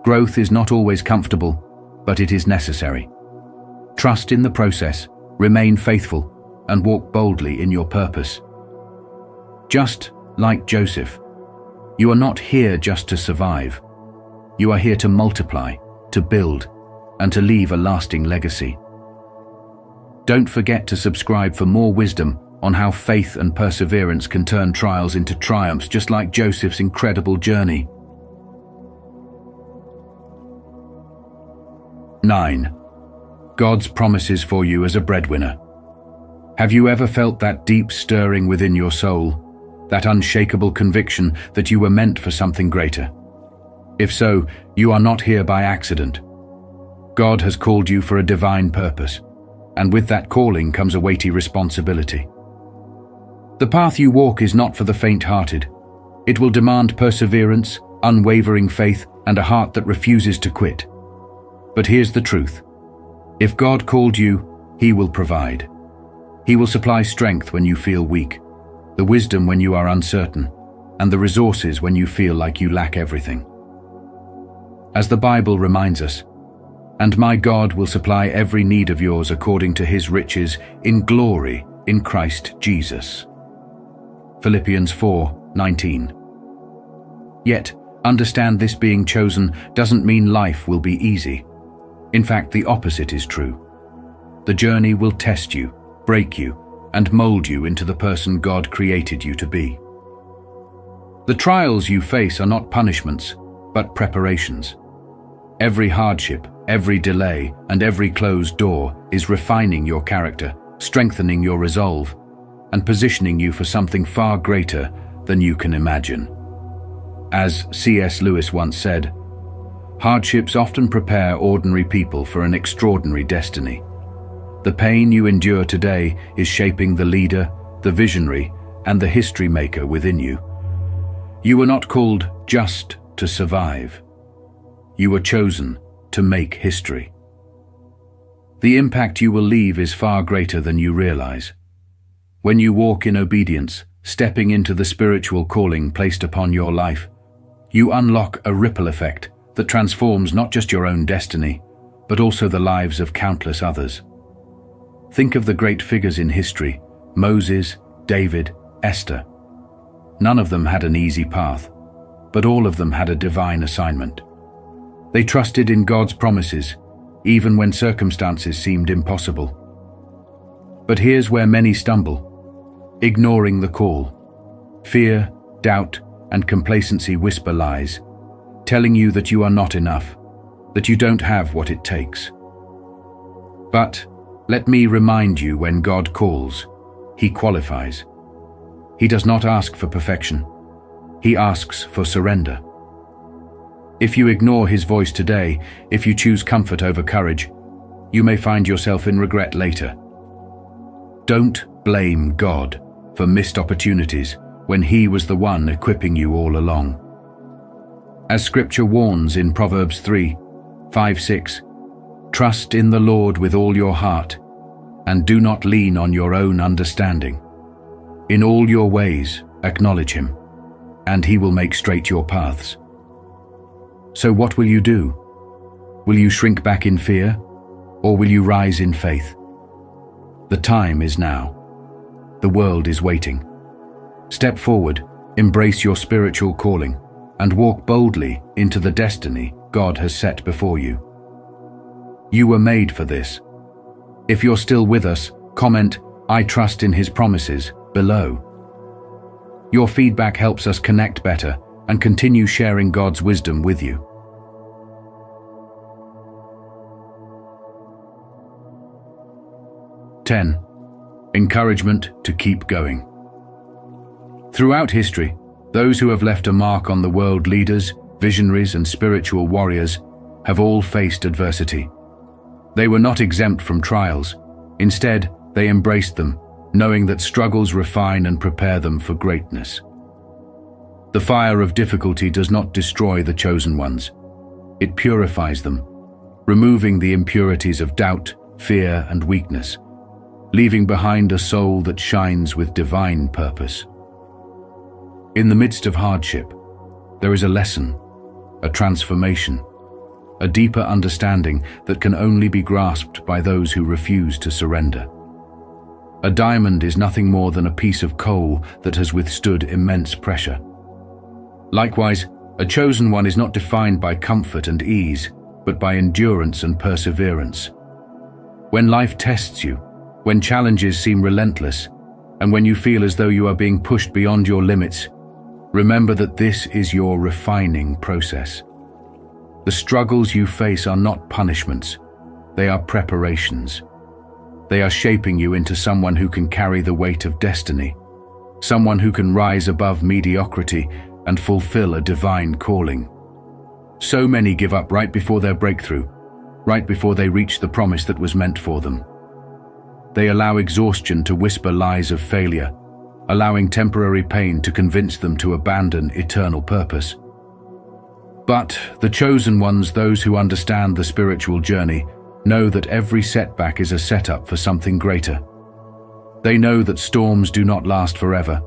Speaker 1: Growth is not always comfortable, but it is necessary. Trust in the process, remain faithful, and walk boldly in your purpose. Just like Joseph, you are not here just to survive. You are here to multiply, to build, and to leave a lasting legacy. Don't forget to subscribe for more wisdom on how faith and perseverance can turn trials into triumphs, just like Joseph's incredible journey. 9. God's promises for you as a breadwinner. Have you ever felt that deep stirring within your soul, that unshakable conviction that you were meant for something greater? If so, you are not here by accident. God has called you for a divine purpose, and with that calling comes a weighty responsibility. The path you walk is not for the faint-hearted. It will demand perseverance, unwavering faith, and a heart that refuses to quit. But here's the truth. If God called you, He will provide. He will supply strength when you feel weak, the wisdom when you are uncertain, and the resources when you feel like you lack everything. As the Bible reminds us, "And my God will supply every need of yours according to His riches in glory in Christ Jesus." Philippians 4:19. Yet, understand this: being chosen doesn't mean life will be easy. In fact, the opposite is true. The journey will test you, break you, and mold you into the person God created you to be. The trials you face are not punishments, but preparations. Every hardship, every delay, and every closed door is refining your character, strengthening your resolve, and positioning you for something far greater than you can imagine. As C.S. Lewis once said, "Hardships often prepare ordinary people for an extraordinary destiny. The pain you endure today is shaping the leader, the visionary, and the history maker within you. You were not called just to survive. You were chosen to make history." The impact you will leave is far greater than you realize. When you walk in obedience, stepping into the spiritual calling placed upon your life, you unlock a ripple effect that transforms not just your own destiny, but also the lives of countless others. Think of the great figures in history: Moses, David, Esther. None of them had an easy path, but all of them had a divine assignment. They trusted in God's promises, even when circumstances seemed impossible. But here's where many stumble: ignoring the call. Fear, doubt, and complacency whisper lies, telling you that you are not enough, that you don't have what it takes. But let me remind you, when God calls, He qualifies. He does not ask for perfection. He asks for surrender. If you ignore His voice today, if you choose comfort over courage, you may find yourself in regret later. Don't blame God for missed opportunities when He was the one equipping you all along. As Scripture warns in Proverbs 3:5-6, "Trust in the Lord with all your heart, and do not lean on your own understanding. In all your ways acknowledge Him, and He will make straight your paths." So what will you do? Will you shrink back in fear, or will you rise in faith? The time is now. The world is waiting. Step forward, embrace your spiritual calling, and walk boldly into the destiny God has set before you. You were made for this. If you're still with us, comment, "I trust in His promises," below. Your feedback helps us connect better and continue sharing God's wisdom with you. Ten, encouragement to keep going. Throughout history, those who have left a mark on the world, leaders, visionaries, and spiritual warriors, have all faced adversity. They were not exempt from trials. Instead, they embraced them, knowing that struggles refine and prepare them for greatness. The fire of difficulty does not destroy the chosen ones. It purifies them, removing the impurities of doubt, fear, and weakness, leaving behind a soul that shines with divine purpose. In the midst of hardship, there is a lesson, a transformation, a deeper understanding that can only be grasped by those who refuse to surrender. A diamond is nothing more than a piece of coal that has withstood immense pressure. Likewise, a chosen one is not defined by comfort and ease, but by endurance and perseverance. When life tests you, when challenges seem relentless, and when you feel as though you are being pushed beyond your limits, remember that this is your refining process. The struggles you face are not punishments, they are preparations. They are shaping you into someone who can carry the weight of destiny, someone who can rise above mediocrity and fulfill a divine calling. So many give up right before their breakthrough, right before they reach the promise that was meant for them. They allow exhaustion to whisper lies of failure, allowing temporary pain to convince them to abandon eternal purpose. But the chosen ones, those who understand the spiritual journey, know that every setback is a setup for something greater. They know that storms do not last forever,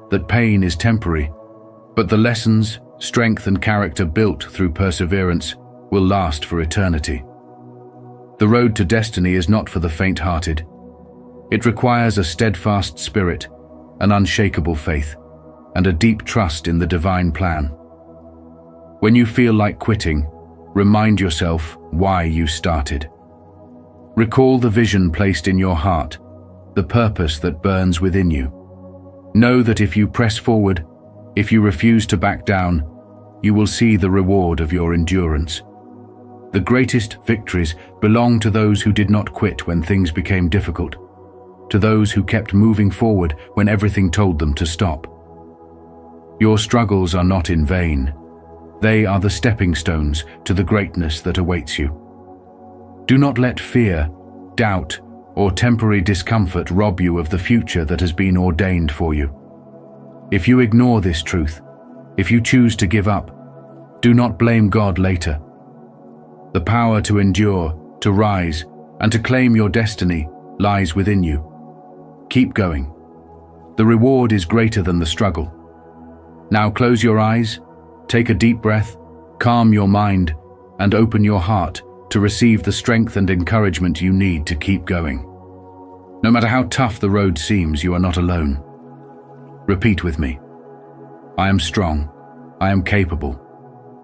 Speaker 1: that pain is temporary, but the lessons, strength and character built through perseverance will last for eternity. The road to destiny is not for the faint-hearted. It requires a steadfast spirit, an unshakable faith, and a deep trust in the divine plan. When you feel like quitting, remind yourself why you started. Recall the vision placed in your heart, the purpose that burns within you. Know that if you press forward, if you refuse to back down, you will see the reward of your endurance. The greatest victories belong to those who did not quit when things became difficult, to those who kept moving forward when everything told them to stop. Your struggles are not in vain. They are the stepping stones to the greatness that awaits you. Do not let fear, doubt, or temporary discomfort rob you of the future that has been ordained for you. If you ignore this truth, if you choose to give up, do not blame God later. The power to endure, to rise, and to claim your destiny lies within you. Keep going. The reward is greater than the struggle. Now close your eyes, take a deep breath, calm your mind, and open your heart to receive the strength and encouragement you need to keep going. No matter how tough the road seems, you are not alone. Repeat with me. I am strong. I am capable.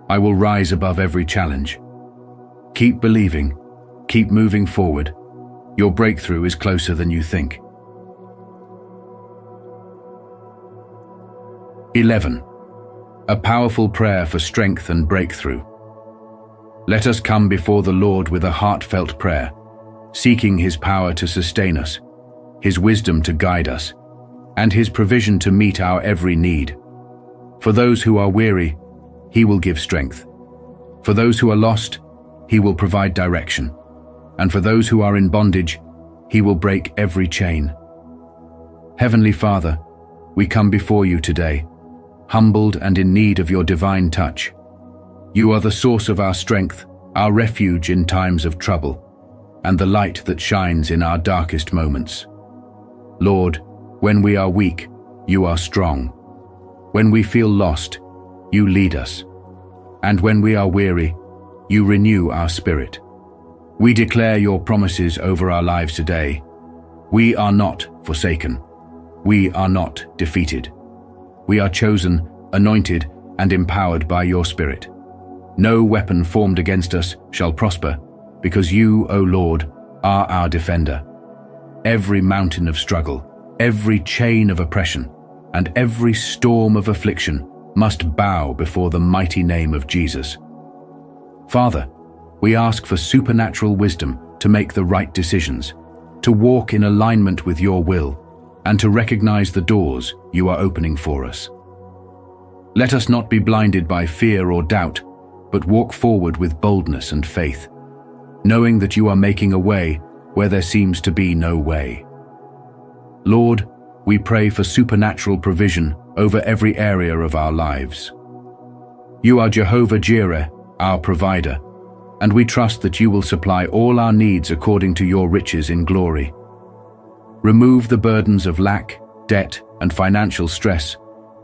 Speaker 1: I will rise above every challenge. Keep believing. Keep moving forward. Your breakthrough is closer than you think. 11. A powerful prayer for strength and breakthrough. Let us come before the Lord with a heartfelt prayer, seeking His power to sustain us, His wisdom to guide us, and His provision to meet our every need. For those who are weary, He will give strength. For those who are lost, He will provide direction. And for those who are in bondage, He will break every chain. Heavenly Father, we come before you today, humbled and in need of your divine touch. You are the source of our strength, our refuge in times of trouble, and the light that shines in our darkest moments. Lord, when we are weak, you are strong. When we feel lost, you lead us. And when we are weary, you renew our spirit. We declare your promises over our lives today. We are not forsaken. We are not defeated. We are chosen, anointed, and empowered by your Spirit. No weapon formed against us shall prosper, because you, O Lord, are our defender. Every mountain of struggle, every chain of oppression, and every storm of affliction must bow before the mighty name of Jesus. Father, we ask for supernatural wisdom to make the right decisions, to walk in alignment with your will, and to recognize the doors you are opening for us. Let us not be blinded by fear or doubt, but walk forward with boldness and faith, knowing that you are making a way where there seems to be no way. Lord, we pray for supernatural provision over every area of our lives. You are Jehovah Jireh, our provider, and we trust that you will supply all our needs according to your riches in glory. Remove the burdens of lack, debt, and financial stress,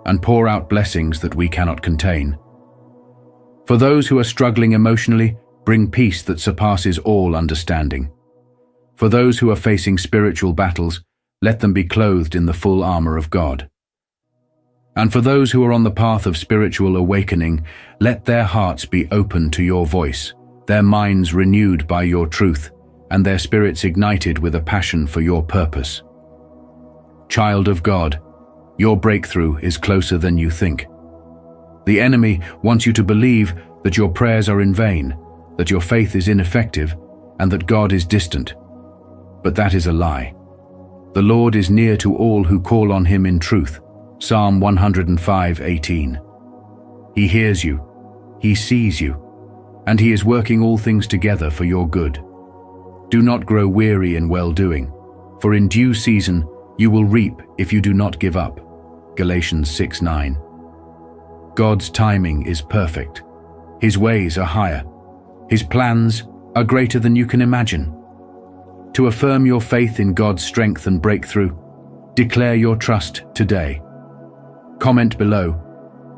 Speaker 1: and pour out blessings that we cannot contain. For those who are struggling emotionally, bring peace that surpasses all understanding. For those who are facing spiritual battles, let them be clothed in the full armor of God. And for those who are on the path of spiritual awakening, let their hearts be open to your voice, their minds renewed by your truth, and their spirits ignited with a passion for your purpose. Child of God, your breakthrough is closer than you think. The enemy wants you to believe that your prayers are in vain, that your faith is ineffective, and that God is distant. But that is a lie. The Lord is near to all who call on him in truth. Psalm 105:18. He hears you, he sees you, and he is working all things together for your good. Do not grow weary in well-doing, for in due season You will reap if you do not give up. Galatians 6:9. God's timing is perfect. His ways are higher. His plans are greater than you can imagine. To affirm your faith in God's strength and breakthrough, declare your trust today. Comment below,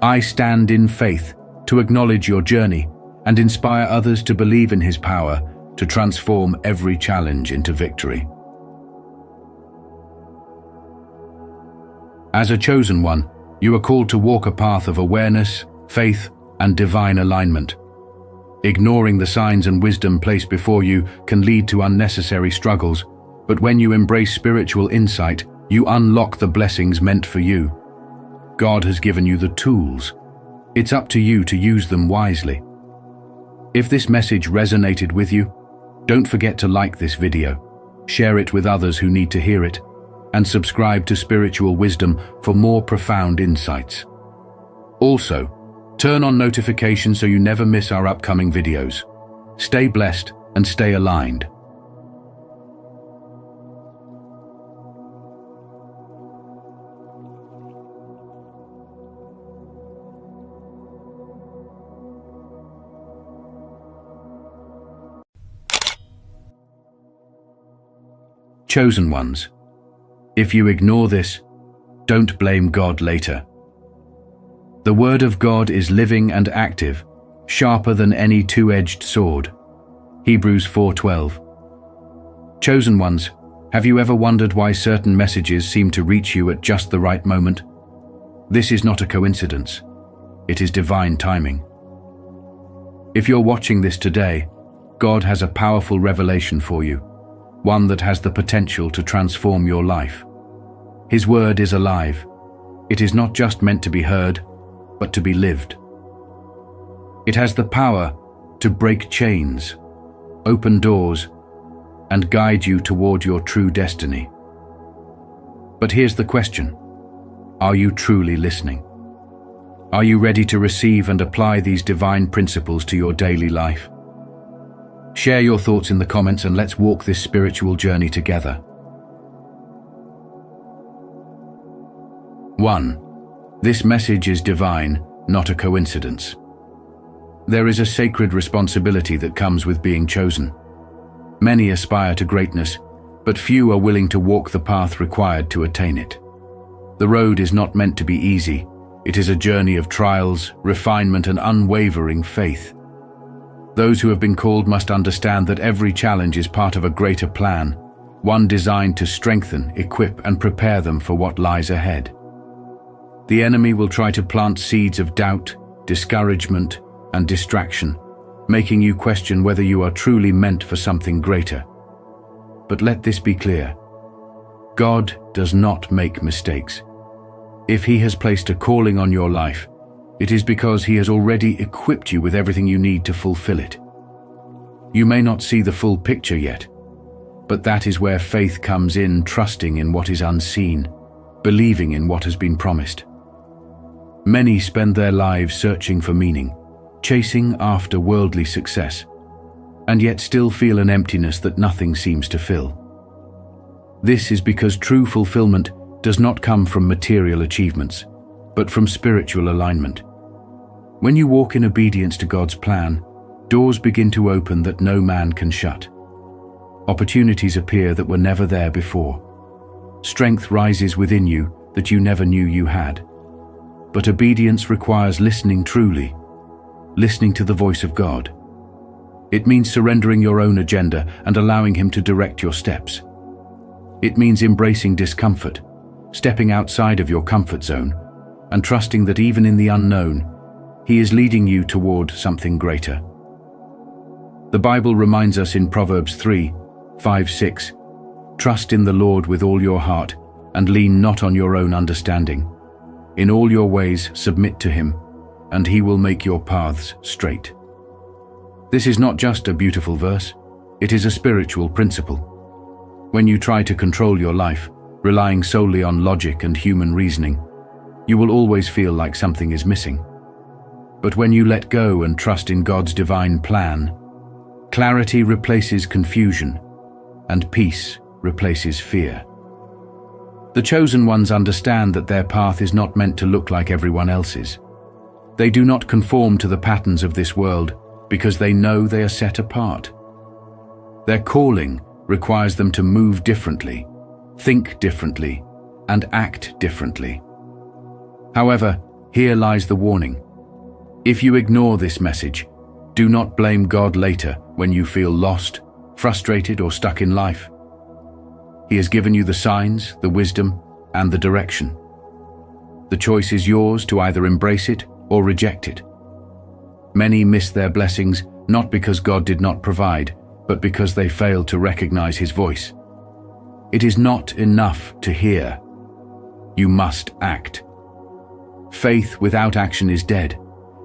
Speaker 1: "I stand in faith," to acknowledge your journey and inspire others to believe in His power to transform every challenge into victory. As a chosen one, you are called to walk a path of awareness, faith, and divine alignment. Ignoring the signs and wisdom placed before you can lead to unnecessary struggles, but when you embrace spiritual insight, you unlock the blessings meant for you. God has given you the tools. It's up to you to use them wisely. If this message resonated with you, don't forget to like this video, share it with others who need to hear it, and subscribe to Spiritual Wisdom for more profound insights. Also, turn on notifications so you never miss our upcoming videos. Stay blessed and stay aligned. Chosen ones, if you ignore this, don't blame God later. The Word of God is living and active, sharper than any two-edged sword. Hebrews 4:12. Chosen ones, have you ever wondered why certain messages seem to reach you at just the right moment? This is not a coincidence. It is divine timing. If you're watching this today, God has a powerful revelation for you, one that has the potential to transform your life. His word is alive. It is not just meant to be heard, but to be lived. It has the power to break chains, open doors, and guide you toward your true destiny. But here's the question: are you truly listening? Are you ready to receive and apply these divine principles to your daily life? Share your thoughts in the comments and let's walk this spiritual journey together. 1. This message is divine, not a coincidence. There is a sacred responsibility that comes with being chosen. Many aspire to greatness, but few are willing to walk the path required to attain it. The road is not meant to be easy. It is a journey of trials, refinement, and unwavering faith. Those who have been called must understand that every challenge is part of a greater plan, one designed to strengthen, equip, and prepare them for what lies ahead. The enemy will try to plant seeds of doubt, discouragement, and distraction, making you question whether you are truly meant for something greater. But let this be clear: God does not make mistakes. If He has placed a calling on your life, it is because He has already equipped you with everything you need to fulfill it. You may not see the full picture yet, but that is where faith comes in, trusting in what is unseen, believing in what has been promised. Many spend their lives searching for meaning, chasing after worldly success, and yet still feel an emptiness that nothing seems to fill. This is because true fulfillment does not come from material achievements, but from spiritual alignment. When you walk in obedience to God's plan, doors begin to open that no man can shut. Opportunities appear that were never there before. Strength rises within you that you never knew you had. But obedience requires listening truly, listening to the voice of God. It means surrendering your own agenda and allowing Him to direct your steps. It means embracing discomfort, stepping outside of your comfort zone, and trusting that even in the unknown, He is leading you toward something greater. The Bible reminds us in Proverbs 3:5-6, "Trust in the Lord with all your heart, and lean not on your own understanding. In all your ways submit to Him, and He will make your paths straight." This is not just a beautiful verse, it is a spiritual principle. When you try to control your life, relying solely on logic and human reasoning, you will always feel like something is missing. But when you let go and trust in God's divine plan, clarity replaces confusion, and peace replaces fear. The chosen ones understand that their path is not meant to look like everyone else's. They do not conform to the patterns of this world because they know they are set apart. Their calling requires them to move differently, think differently, and act differently. However, here lies the warning. If you ignore this message, do not blame God later when you feel lost, frustrated, or stuck in life. He has given you the signs, the wisdom, and the direction. The choice is yours to either embrace it or reject it. Many miss their blessings not because God did not provide, but because they failed to recognize His voice. It is not enough to hear. You must act. Faith without action is dead,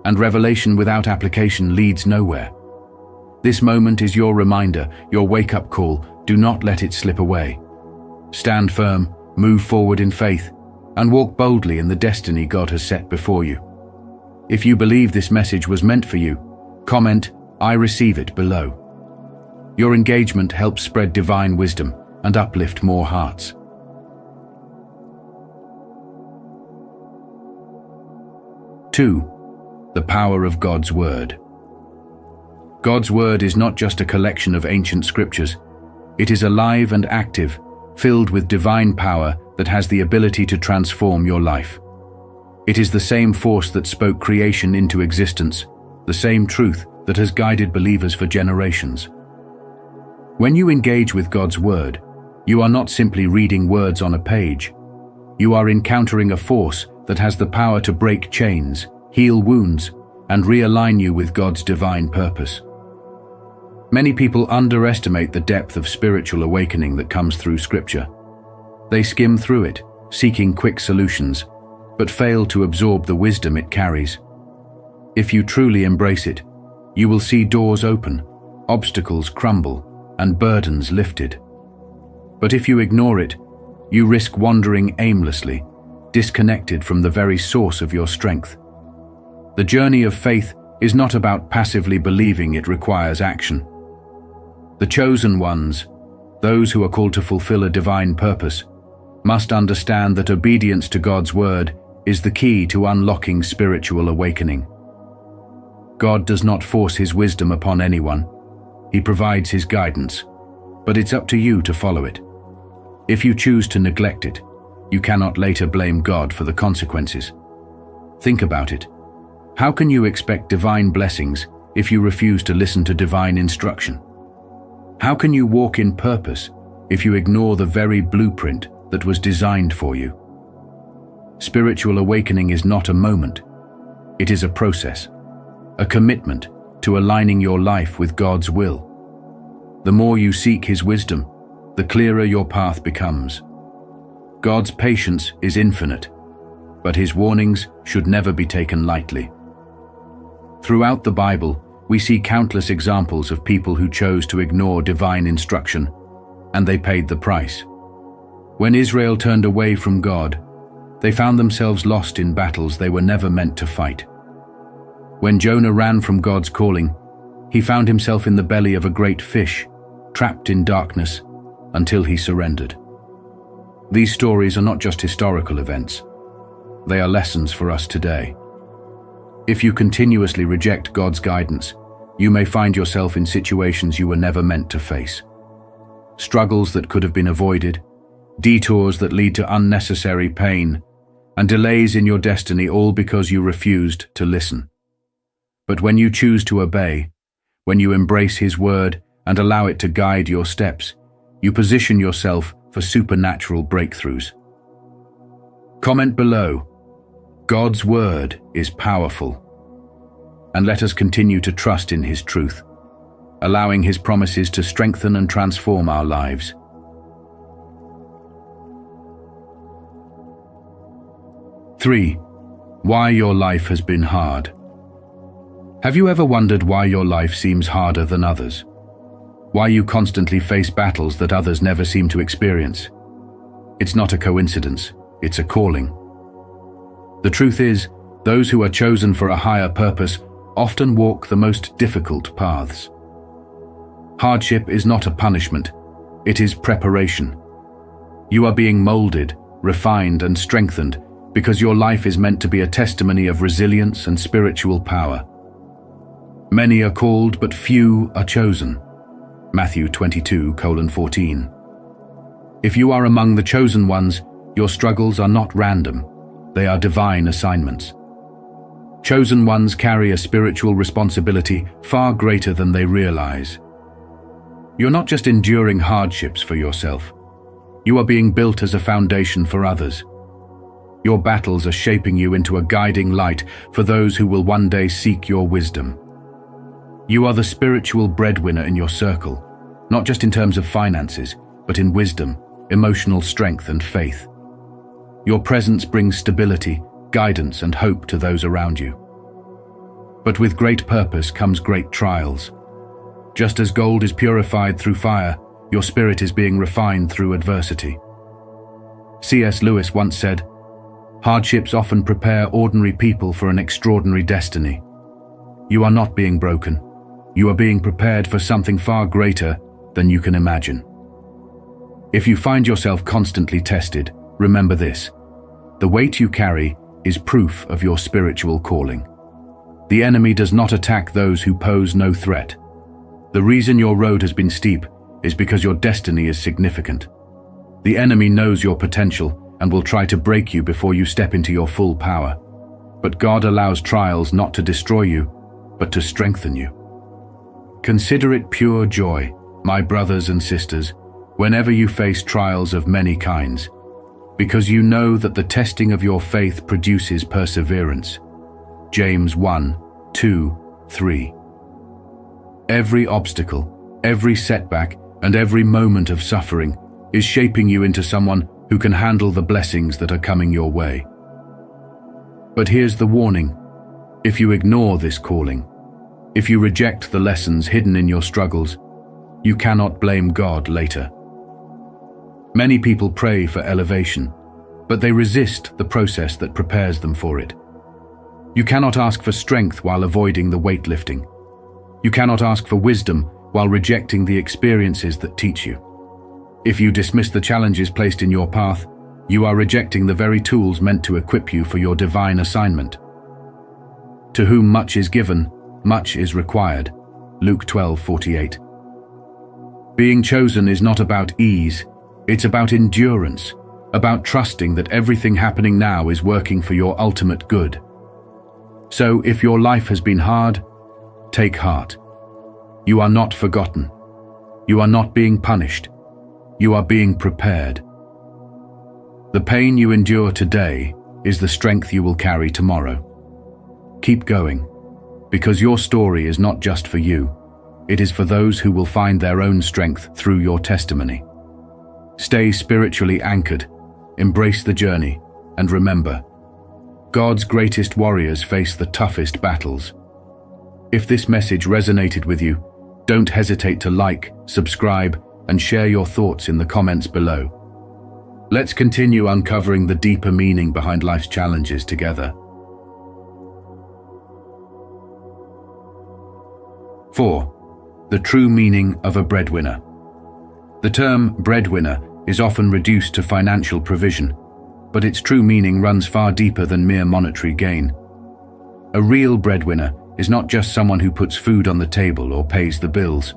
Speaker 1: and revelation without application leads nowhere. This moment is your reminder, your wake-up call. Do not let it slip away. Stand firm, move forward in faith, and walk boldly in the destiny God has set before you. If you believe this message was meant for you, comment, "I receive it," below. Your engagement helps spread divine wisdom and uplift more hearts. 2. The power of God's Word. God's Word is not just a collection of ancient scriptures. It is alive and active, filled with divine power that has the ability to transform your life. It is the same force that spoke creation into existence, the same truth that has guided believers for generations. When you engage with God's Word, you are not simply reading words on a page. You are encountering a force that has the power to break chains, heal wounds, and realign you with God's divine purpose. Many people underestimate the depth of spiritual awakening that comes through Scripture. They skim through it, seeking quick solutions, but fail to absorb the wisdom it carries. If you truly embrace it, you will see doors open, obstacles crumble, and burdens lifted. But if you ignore it, you risk wandering aimlessly, disconnected from the very source of your strength. The journey of faith is not about passively believing, it requires action. The chosen ones, those who are called to fulfill a divine purpose, must understand that obedience to God's Word is the key to unlocking spiritual awakening. God does not force His wisdom upon anyone. He provides His guidance, but it's up to you to follow it. If you choose to neglect it, you cannot later blame God for the consequences. Think about it. How can you expect divine blessings if you refuse to listen to divine instruction? How can you walk in purpose if you ignore the very blueprint that was designed for you? Spiritual awakening is not a moment. It is a process, a commitment to aligning your life with God's will. The more you seek His wisdom, the clearer your path becomes. God's patience is infinite, but His warnings should never be taken lightly. Throughout the Bible, we see countless examples of people who chose to ignore divine instruction, and they paid the price. When Israel turned away from God, they found themselves lost in battles they were never meant to fight. When Jonah ran from God's calling, he found himself in the belly of a great fish, trapped in darkness, until he surrendered. These stories are not just historical events. They are lessons for us today. If you continuously reject God's guidance, you may find yourself in situations you were never meant to face. Struggles that could have been avoided, detours that lead to unnecessary pain, and delays in your destiny, all because you refused to listen. But when you choose to obey, when you embrace His Word and allow it to guide your steps, you position yourself for supernatural breakthroughs. Comment below, God's Word is powerful. And let us continue to trust in His truth, allowing His promises to strengthen and transform our lives. Three, why your life has been hard. Have you ever wondered why your life seems harder than others? Why you constantly face battles that others never seem to experience? It's not a coincidence, it's a calling. The truth is, those who are chosen for a higher purpose often walk the most difficult paths. Hardship is not a punishment, it is preparation. You are being molded, refined, and strengthened, because your life is meant to be a testimony of resilience and spiritual power. Many are called, but few are chosen. Matthew 22:14. If you are among the chosen ones, your struggles are not random. They are divine assignments. Chosen ones carry a spiritual responsibility far greater than they realize. You're not just enduring hardships for yourself. You are being built as a foundation for others. Your battles are shaping you into a guiding light for those who will one day seek your wisdom. You are the spiritual breadwinner in your circle, not just in terms of finances, but in wisdom, emotional strength, and faith. Your presence brings stability, guidance, and hope to those around you. But with great purpose comes great trials. Just as gold is purified through fire, your spirit is being refined through adversity. C.S. Lewis once said, "Hardships often prepare ordinary people for an extraordinary destiny." You are not being broken. You are being prepared for something far greater than you can imagine. If you find yourself constantly tested, remember this: the weight you carry is proof of your spiritual calling. The enemy does not attack those who pose no threat. The reason your road has been steep is because your destiny is significant. The enemy knows your potential and will try to break you before you step into your full power. But God allows trials not to destroy you, but to strengthen you. Consider it pure joy, my brothers and sisters, whenever you face trials of many kinds, because you know that the testing of your faith produces perseverance. James 1:2-3. Every obstacle, every setback, and every moment of suffering is shaping you into someone who can handle the blessings that are coming your way. But here's the warning: if you ignore this calling, if you reject the lessons hidden in your struggles, you cannot blame God later. Many people pray for elevation, but they resist the process that prepares them for it. You cannot ask for strength while avoiding the weightlifting. You cannot ask for wisdom while rejecting the experiences that teach you. If you dismiss the challenges placed in your path, you are rejecting the very tools meant to equip you for your divine assignment. To whom much is given, much is required. Luke 12:48. Being chosen is not about ease, it's about endurance, about trusting that everything happening now is working for your ultimate good. So if your life has been hard, take heart. You are not forgotten. You are not being punished. You are being prepared. The pain you endure today is the strength you will carry tomorrow. Keep going, because your story is not just for you, it is for those who will find their own strength through your testimony. Stay spiritually anchored, embrace the journey, and remember, God's greatest warriors face the toughest battles. If this message resonated with you, don't hesitate to like, subscribe, and share your thoughts in the comments below. Let's continue uncovering the deeper meaning behind life's challenges together. 4. The true meaning of a breadwinner. The term breadwinner is often reduced to financial provision, but its true meaning runs far deeper than mere monetary gain. A real breadwinner is not just someone who puts food on the table or pays the bills.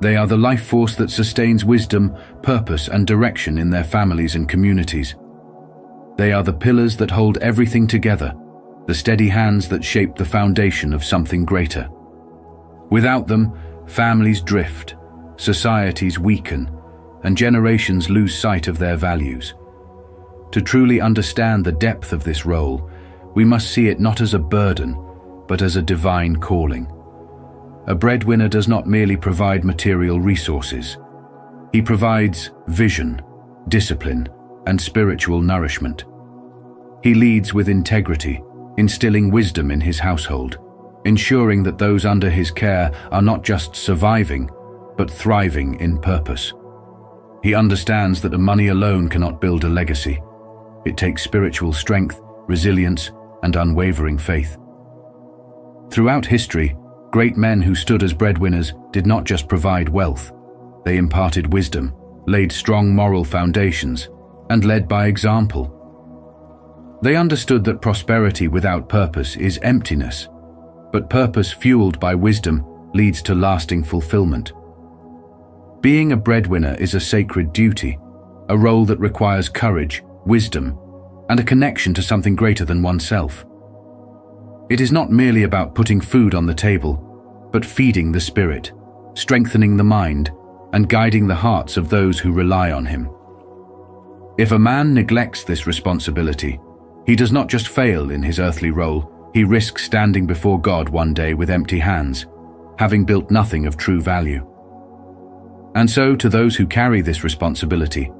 Speaker 1: They are the life force that sustains wisdom, purpose, and direction in their families and communities. They are the pillars that hold everything together, the steady hands that shape the foundation of something greater. Without them, families drift, societies weaken, and generations lose sight of their values. To truly understand the depth of this role, we must see it not as a burden, but as a divine calling. A breadwinner does not merely provide material resources. He provides vision, discipline, and spiritual nourishment. He leads with integrity, instilling wisdom in his household, ensuring that those under his care are not just surviving, but thriving in purpose. He understands that money alone cannot build a legacy. It takes spiritual strength, resilience, and unwavering faith. Throughout history, great men who stood as breadwinners did not just provide wealth. They imparted wisdom, laid strong moral foundations, and led by example. They understood that prosperity without purpose is emptiness, but purpose fueled by wisdom leads to lasting fulfillment. Being a breadwinner is a sacred duty, a role that requires courage, wisdom, and a connection to something greater than oneself. It is not merely about putting food on the table, but feeding the spirit, strengthening the mind, and guiding the hearts of those who rely on him. If a man neglects this responsibility, he does not just fail in his earthly role, he risks standing before God one day with empty hands, having built nothing of true value. And so, to those who carry this responsibility,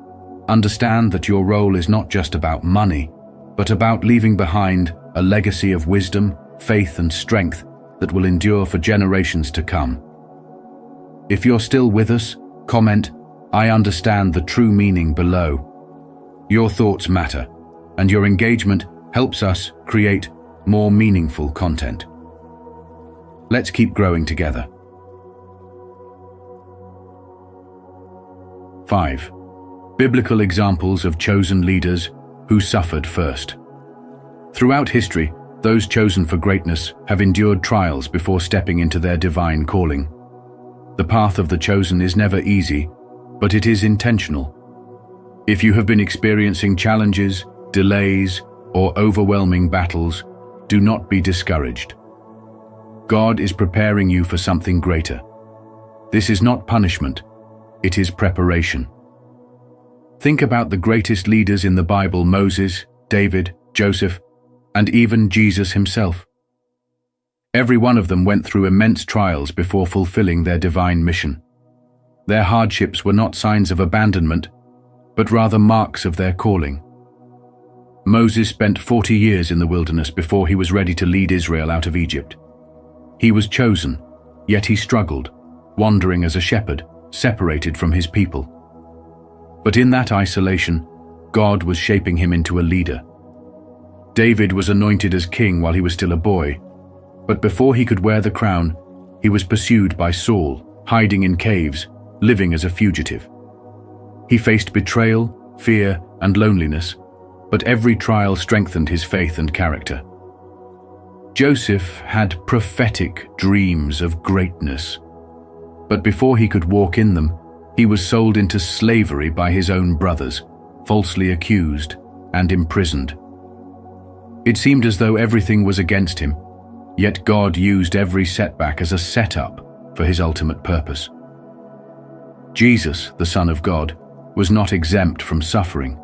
Speaker 1: understand that your role is not just about money, but about leaving behind a legacy of wisdom, faith, and strength that will endure for generations to come. If you're still with us, comment, "I understand the true meaning" below. Your thoughts matter, and your engagement helps us create more meaningful content. Let's keep growing together. 5. Biblical examples of chosen leaders who suffered first. Throughout history, those chosen for greatness have endured trials before stepping into their divine calling. The path of the chosen is never easy, but it is intentional. If you have been experiencing challenges, delays, or overwhelming battles, do not be discouraged. God is preparing you for something greater. This is not punishment, it is preparation. Think about the greatest leaders in the Bible: Moses, David, Joseph, and even Jesus himself. Every one of them went through immense trials before fulfilling their divine mission. Their hardships were not signs of abandonment, but rather marks of their calling. Moses spent 40 years in the wilderness before he was ready to lead Israel out of Egypt. He was chosen, yet he struggled, wandering as a shepherd, separated from his people. But in that isolation, God was shaping him into a leader. David was anointed as king while he was still a boy, but before he could wear the crown, he was pursued by Saul, hiding in caves, living as a fugitive. He faced betrayal, fear, and loneliness, but every trial strengthened his faith and character. Joseph had prophetic dreams of greatness, but before he could walk in them, he was sold into slavery by his own brothers, falsely accused and imprisoned. It seemed as though everything was against him, yet God used every setback as a setup for his ultimate purpose. Jesus, the Son of God, was not exempt from suffering.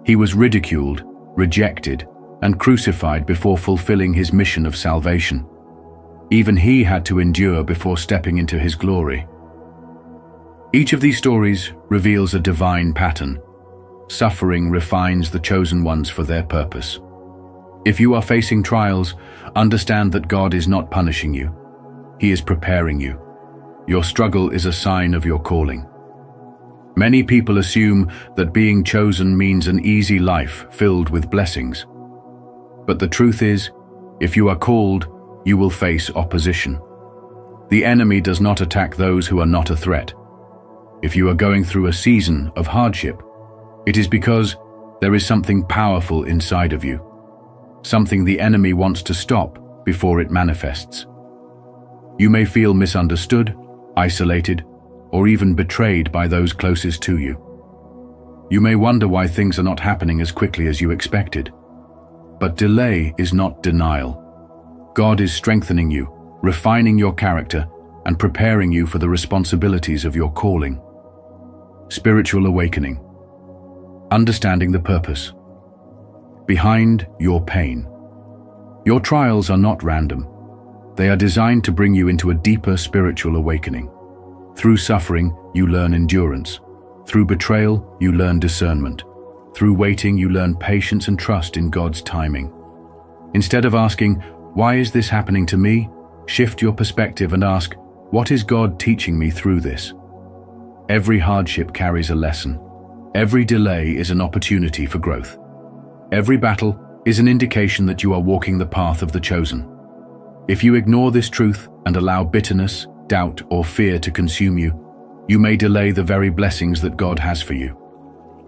Speaker 1: He was ridiculed, rejected, and crucified before fulfilling his mission of salvation. Even he had to endure before stepping into his glory. Each of these stories reveals a divine pattern. Suffering refines the chosen ones for their purpose. If you are facing trials, understand that God is not punishing you. He is preparing you. Your struggle is a sign of your calling. Many people assume that being chosen means an easy life filled with blessings. But the truth is, if you are called, you will face opposition. The enemy does not attack those who are not a threat. If you are going through a season of hardship, it is because there is something powerful inside of you, something the enemy wants to stop before it manifests. You may feel misunderstood, isolated, or even betrayed by those closest to you. You may wonder why things are not happening as quickly as you expected. But delay is not denial. God is strengthening you, refining your character, and preparing you for the responsibilities of your calling. Spiritual awakening. Understanding the purpose. Behind your pain. Your trials are not random. They are designed to bring you into a deeper spiritual awakening. Through suffering, you learn endurance. Through betrayal, you learn discernment. Through waiting, you learn patience and trust in God's timing. Instead of asking, "Why is this happening to me?" shift your perspective and ask, "What is God teaching me through this?" Every hardship carries a lesson. Every delay is an opportunity for growth. Every battle is an indication that you are walking the path of the chosen. If you ignore this truth and allow bitterness, doubt, or fear to consume you, you may delay the very blessings that God has for you.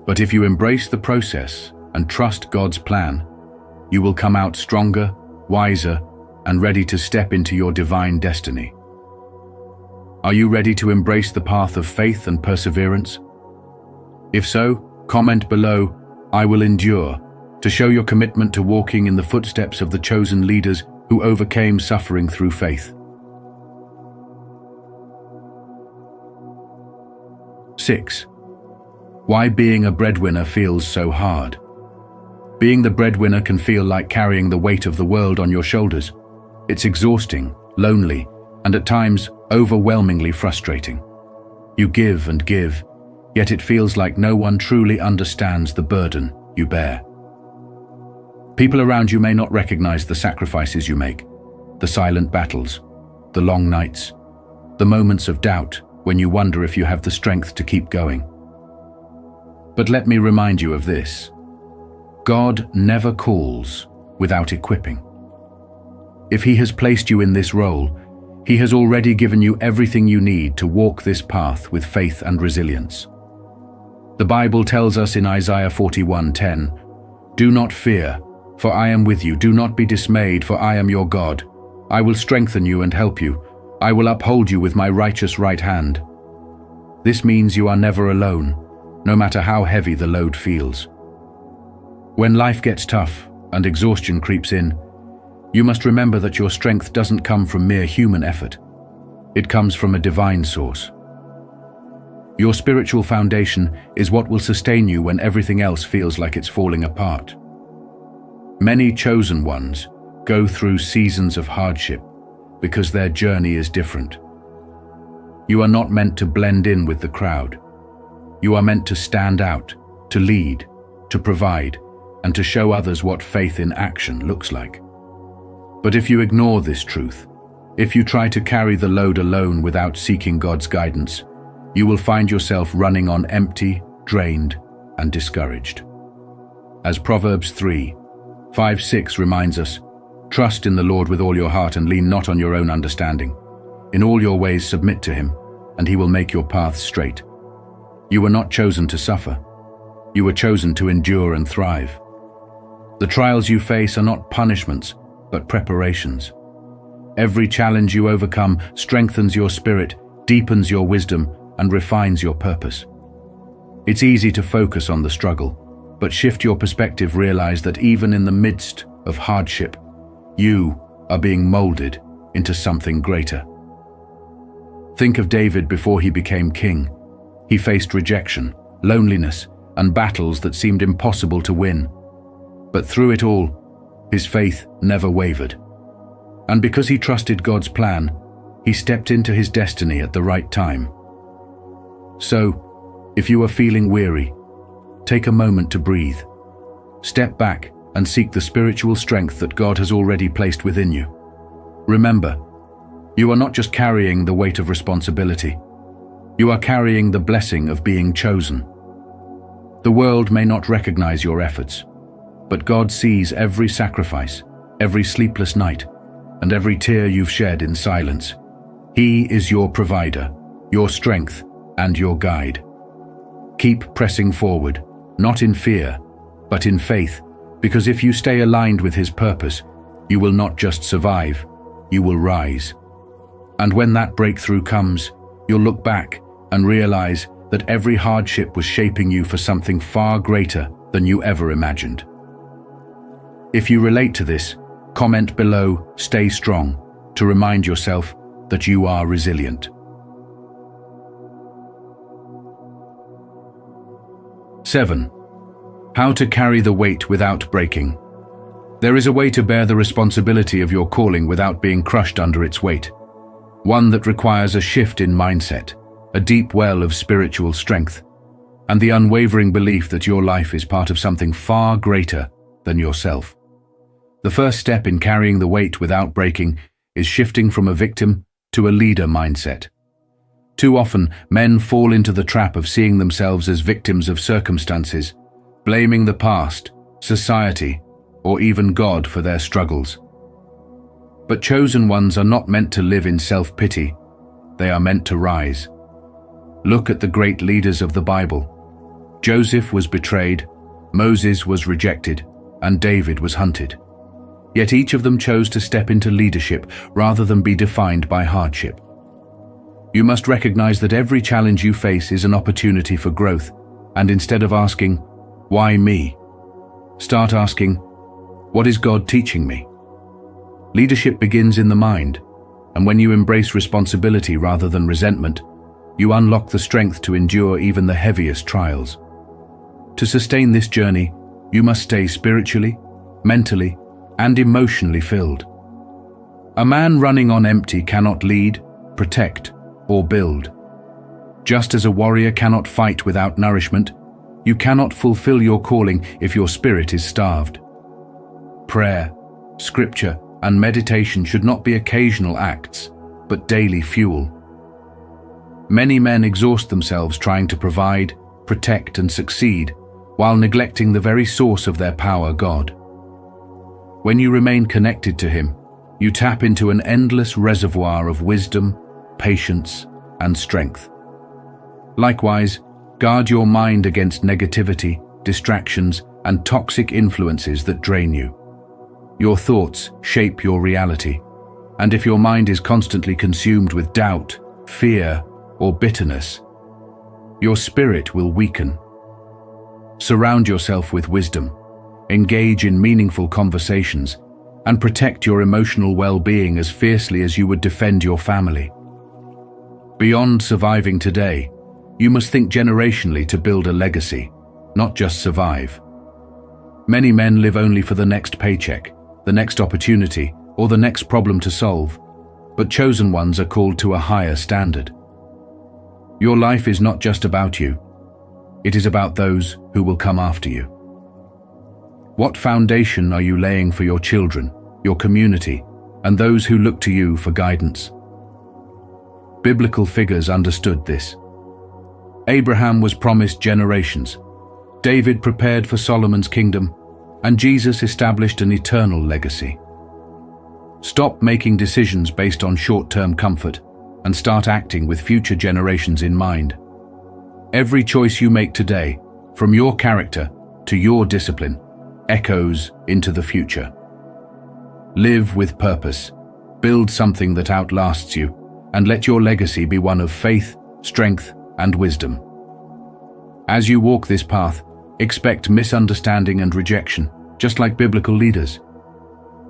Speaker 1: But if you embrace the process and trust God's plan, you will come out stronger, wiser, and ready to step into your divine destiny. Are you ready to embrace the path of faith and perseverance? If so, comment below, "I will endure," to show your commitment to walking in the footsteps of the chosen leaders who overcame suffering through faith. 6. Why being a breadwinner feels so hard. Being the breadwinner can feel like carrying the weight of the world on your shoulders. It's exhausting, lonely, and at times overwhelmingly frustrating. You give and give, yet it feels like no one truly understands the burden you bear. People around you may not recognize the sacrifices you make, the silent battles, the long nights, the moments of doubt when you wonder if you have the strength to keep going. But let me remind you of this: God never calls without equipping. If He has placed you in this role, He has already given you everything you need to walk this path with faith and resilience. The Bible tells us in Isaiah 41:10, "Do not fear, for I am with you. Do not be dismayed, for I am your God. I will strengthen you and help you. I will uphold you with my righteous right hand." This means you are never alone, no matter how heavy the load feels. When life gets tough and exhaustion creeps in, you must remember that your strength doesn't come from mere human effort. It comes from a divine source. Your spiritual foundation is what will sustain you when everything else feels like it's falling apart. Many chosen ones go through seasons of hardship because their journey is different. You are not meant to blend in with the crowd. You are meant to stand out, to lead, to provide, and to show others what faith in action looks like. But if you ignore this truth, if you try to carry the load alone without seeking God's guidance, you will find yourself running on empty, drained, and discouraged. As Proverbs 3:5-6 reminds us, "Trust in the Lord with all your heart and lean not on your own understanding. In all your ways submit to Him, and He will make your paths straight." You were not chosen to suffer. You were chosen to endure and thrive. The trials you face are not punishments, but preparations. Every challenge you overcome strengthens your spirit, deepens your wisdom, and refines your purpose. It's easy to focus on the struggle, but shift your perspective, realize that even in the midst of hardship, you are being molded into something greater. Think of David before he became king. He faced rejection, loneliness, and battles that seemed impossible to win. But through it all, his faith never wavered. And because he trusted God's plan, he stepped into his destiny at the right time. So, if you are feeling weary, take a moment to breathe. Step back and seek the spiritual strength that God has already placed within you. Remember, you are not just carrying the weight of responsibility. You are carrying the blessing of being chosen. The world may not recognize your efforts, but God sees every sacrifice, every sleepless night, and every tear you've shed in silence. He is your provider, your strength, and your guide. Keep pressing forward, not in fear, but in faith, because if you stay aligned with His purpose, you will not just survive, you will rise. And when that breakthrough comes, you'll look back and realize that every hardship was shaping you for something far greater than you ever imagined. If you relate to this, comment below "Stay strong" to remind yourself that you are resilient. 7. How to carry the weight without breaking. There is a way to bear the responsibility of your calling without being crushed under its weight. One that requires a shift in mindset, a deep well of spiritual strength, and the unwavering belief that your life is part of something far greater than yourself. The first step in carrying the weight without breaking is shifting from a victim to a leader mindset. Too often, men fall into the trap of seeing themselves as victims of circumstances, blaming the past, society, or even God for their struggles. But chosen ones are not meant to live in self-pity. They are meant to rise. Look at the great leaders of the Bible. Joseph was betrayed, Moses was rejected, and David was hunted. Yet each of them chose to step into leadership rather than be defined by hardship. You must recognize that every challenge you face is an opportunity for growth, and instead of asking, "Why me?" start asking, "What is God teaching me?" Leadership begins in the mind, and when you embrace responsibility rather than resentment, you unlock the strength to endure even the heaviest trials. To sustain this journey, you must stay spiritually, mentally, and emotionally filled. A man running on empty cannot lead, protect, or build. Just as a warrior cannot fight without nourishment, you cannot fulfill your calling if your spirit is starved. Prayer, scripture, and meditation should not be occasional acts, but daily fuel. Many men exhaust themselves trying to provide, protect, and succeed, while neglecting the very source of their power, God. When you remain connected to Him, you tap into an endless reservoir of wisdom, patience, and strength. Likewise, guard your mind against negativity, distractions, and toxic influences that drain you. Your thoughts shape your reality, and if your mind is constantly consumed with doubt, fear, or bitterness, your spirit will weaken. Surround yourself with wisdom, engage in meaningful conversations, and protect your emotional well-being as fiercely as you would defend your family. Beyond surviving today, you must think generationally to build a legacy, not just survive. Many men live only for the next paycheck, the next opportunity, or the next problem to solve, but chosen ones are called to a higher standard. Your life is not just about you. It is about those who will come after you. What foundation are you laying for your children, your community, and those who look to you for guidance? Biblical figures understood this. Abraham was promised generations, David prepared for Solomon's kingdom, and Jesus established an eternal legacy. Stop making decisions based on short-term comfort and start acting with future generations in mind. Every choice you make today, from your character to your discipline, echoes into the future. Live with purpose, build something that outlasts you, and let your legacy be one of faith, strength, and wisdom. As you walk this path, expect misunderstanding and rejection, just like biblical leaders.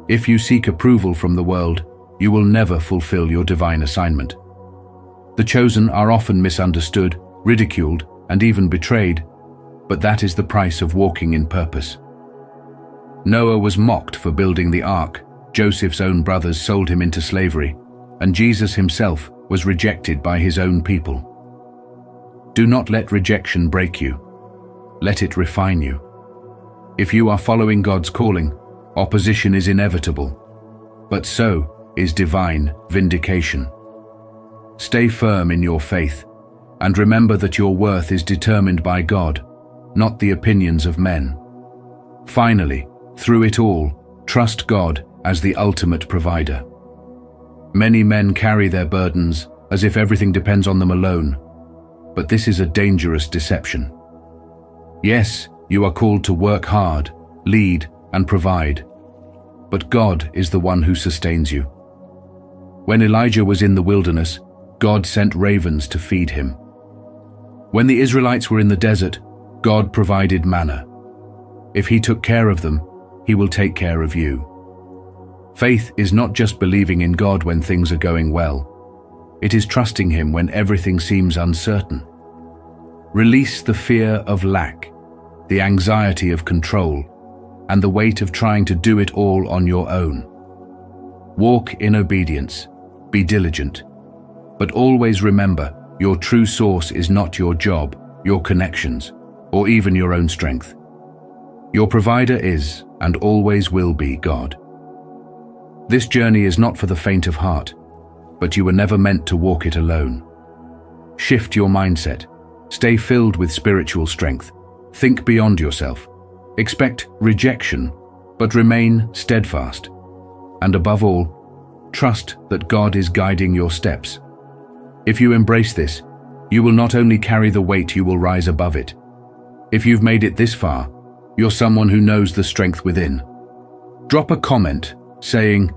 Speaker 1: If you seek approval from the world, you will never fulfill your divine assignment. The chosen are often misunderstood, ridiculed, and even betrayed, but that is the price of walking in purpose. Noah was mocked for building the ark, Joseph's own brothers sold him into slavery, and Jesus himself was rejected by his own people. Do not let rejection break you. Let it refine you. If you are following God's calling, opposition is inevitable, but so is divine vindication. Stay firm in your faith, and remember that your worth is determined by God, not the opinions of men. Finally, through it all, trust God as the ultimate provider. Many men carry their burdens as if everything depends on them alone, but this is a dangerous deception. Yes, you are called to work hard, lead, and provide, but God is the one who sustains you. When Elijah was in the wilderness, God sent ravens to feed him. When the Israelites were in the desert, God provided manna. If He took care of them, He will take care of you. Faith is not just believing in God when things are going well. It is trusting Him when everything seems uncertain. Release the fear of lack, the anxiety of control, and the weight of trying to do it all on your own. Walk in obedience, be diligent, but always remember your true source is not your job, your connections, or even your own strength. Your provider is, and always will be, God. This journey is not for the faint of heart, but you were never meant to walk it alone. Shift your mindset, stay filled with spiritual strength, think beyond yourself, expect rejection, but remain steadfast. And above all, trust that God is guiding your steps. If you embrace this, you will not only carry the weight, you will rise above it. If you've made it this far, you're someone who knows the strength within. Drop a comment saying,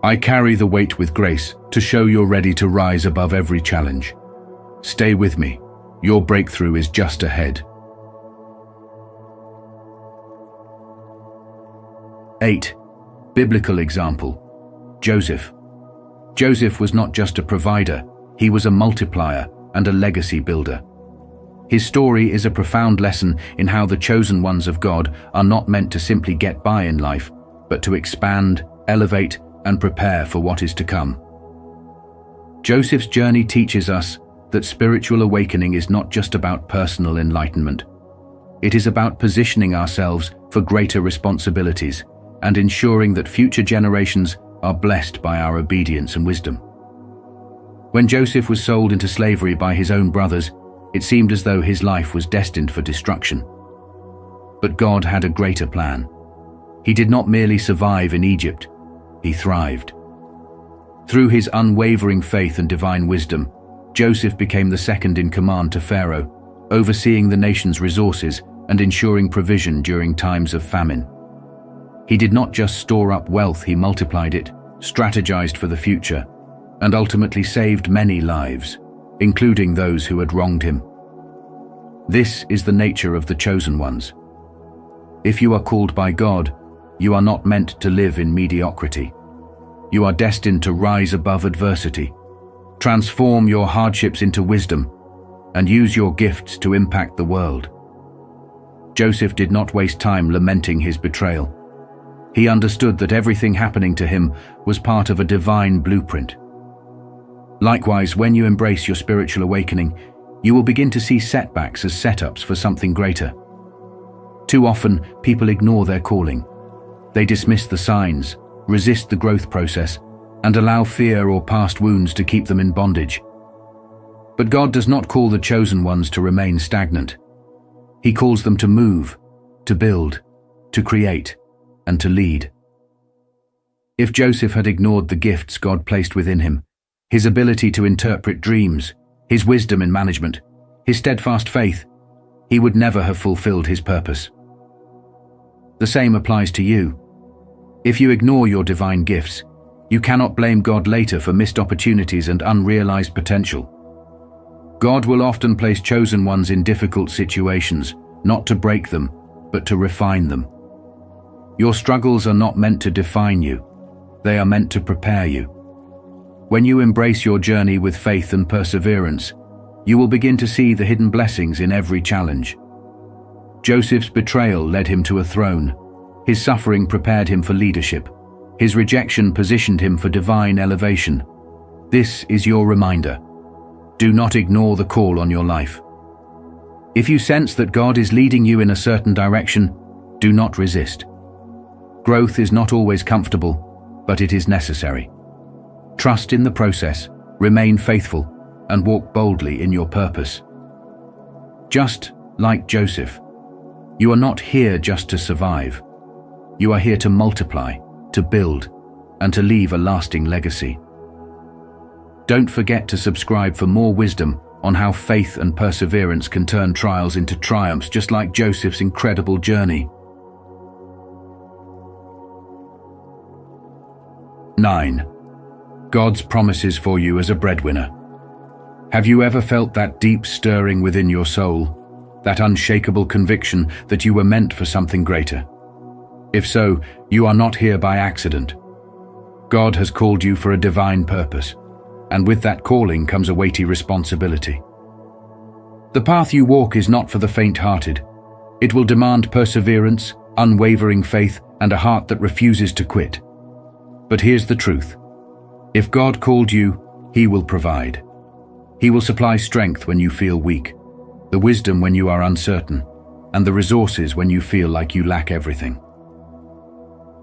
Speaker 1: "I carry the weight with grace," to show you're ready to rise above every challenge. Stay with me. Your breakthrough is just ahead. 8. Biblical example. Joseph. Joseph was not just a provider, he was a multiplier and a legacy builder. His story is a profound lesson in how the chosen ones of God are not meant to simply get by in life, but to expand, elevate, and prepare for what is to come. Joseph's journey teaches us that spiritual awakening is not just about personal enlightenment. It is about positioning ourselves for greater responsibilities and ensuring that future generations are blessed by our obedience and wisdom. When Joseph was sold into slavery by his own brothers, it seemed as though his life was destined for destruction. But God had a greater plan. He did not merely survive in Egypt, he thrived. Through his unwavering faith and divine wisdom, Joseph became the second in command to Pharaoh, overseeing the nation's resources and ensuring provision during times of famine. He did not just store up wealth, he multiplied it, strategized for the future, and ultimately saved many lives, including those who had wronged him. This is the nature of the chosen ones. If you are called by God, you are not meant to live in mediocrity. You are destined to rise above adversity, transform your hardships into wisdom, and use your gifts to impact the world. Joseph did not waste time lamenting his betrayal. He understood that everything happening to him was part of a divine blueprint. Likewise, when you embrace your spiritual awakening, you will begin to see setbacks as setups for something greater. Too often, people ignore their calling. They dismiss the signs, resist the growth process, and allow fear or past wounds to keep them in bondage. But God does not call the chosen ones to remain stagnant. He calls them to move, to build, to create, and to lead. If Joseph had ignored the gifts God placed within him, his ability to interpret dreams, his wisdom in management, his steadfast faith, he would never have fulfilled his purpose. The same applies to you. If you ignore your divine gifts, you cannot blame God later for missed opportunities and unrealized potential. God will often place chosen ones in difficult situations, not to break them, but to refine them. Your struggles are not meant to define you. They are meant to prepare you. When you embrace your journey with faith and perseverance, you will begin to see the hidden blessings in every challenge. Joseph's betrayal led him to a throne. His suffering prepared him for leadership. His rejection positioned him for divine elevation. This is your reminder. Do not ignore the call on your life. If you sense that God is leading you in a certain direction, do not resist. Growth is not always comfortable, but it is necessary. Trust in the process, remain faithful, and walk boldly in your purpose. Just like Joseph, you are not here just to survive. You are here to multiply, to build, and to leave a lasting legacy. Don't forget to subscribe for more wisdom on how faith and perseverance can turn trials into triumphs, just like Joseph's incredible journey. 9. God's promises for you as a breadwinner. Have you ever felt that deep stirring within your soul, that unshakable conviction that you were meant for something greater? If so, you are not here by accident. God has called you for a divine purpose, and with that calling comes a weighty responsibility. The path you walk is not for the faint-hearted. It will demand perseverance, unwavering faith, and a heart that refuses to quit. But here's the truth. If God called you, He will provide. He will supply strength when you feel weak, the wisdom when you are uncertain, and the resources when you feel like you lack everything.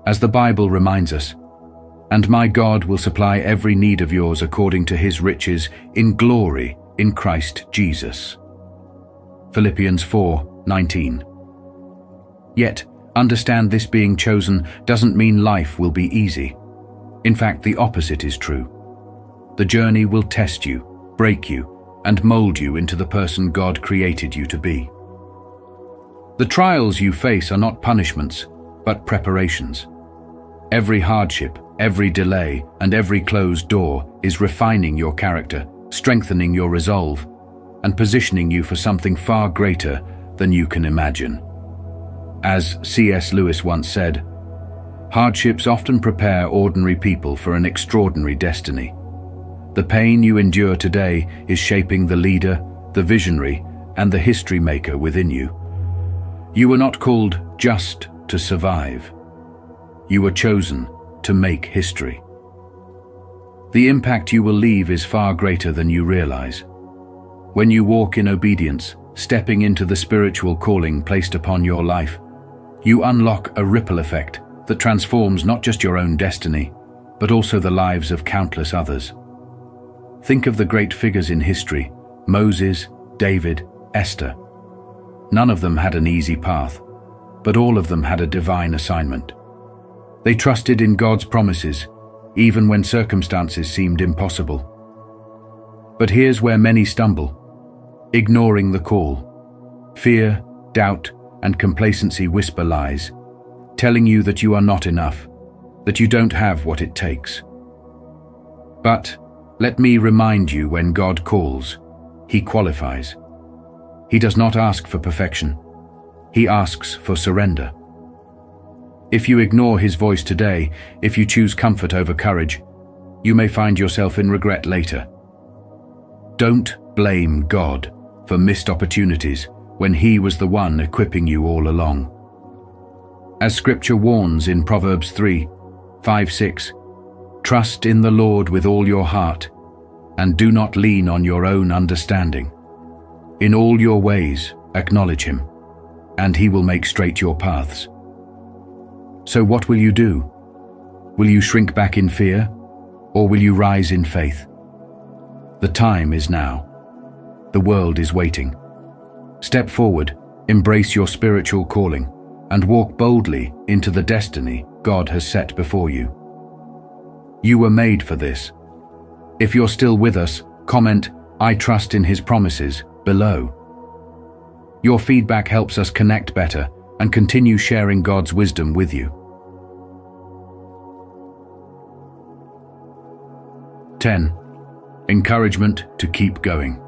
Speaker 1: As the Bible reminds us, "And my God will supply every need of yours according to His riches in glory in Christ Jesus." Philippians 4:19. Yet, understand this: being chosen doesn't mean life will be easy. In fact, the opposite is true. The journey will test you, break you, and mold you into the person God created you to be. The trials you face are not punishments, but preparations. Every hardship, every delay, and every closed door is refining your character, strengthening your resolve, and positioning you for something far greater than you can imagine. As C.S. Lewis once said, "Hardships often prepare ordinary people for an extraordinary destiny. The pain you endure today is shaping the leader, the visionary, and the history maker within you. You were not called just to survive. You were chosen to make history. The impact you will leave is far greater than you realize. When you walk in obedience, stepping into the spiritual calling placed upon your life, you unlock a ripple effect that transforms not just your own destiny, but also the lives of countless others. Think of the great figures in history: Moses, David, Esther. None of them had an easy path, but all of them had a divine assignment. They trusted in God's promises, even when circumstances seemed impossible. But here's where many stumble: ignoring the call. Fear, doubt, and complacency whisper lies, telling you that you are not enough, that you don't have what it takes. But let me remind you, when God calls, He qualifies. He does not ask for perfection. He asks for surrender. If you ignore His voice today, if you choose comfort over courage, you may find yourself in regret later. Don't blame God for missed opportunities when He was the one equipping you all along. As Scripture warns in Proverbs 3:5-6, "Trust in the Lord with all your heart, and do not lean on your own understanding. In all your ways acknowledge Him, and He will make straight your paths." So what will you do? Will you shrink back in fear, or will you rise in faith? The time is now. The world is waiting. Step forward, embrace your spiritual calling, and walk boldly into the destiny God has set before you. You were made for this. If you're still with us, comment, "I trust in His promises," below. Your feedback helps us connect better and continue sharing God's wisdom with you. 10. Encouragement to keep going.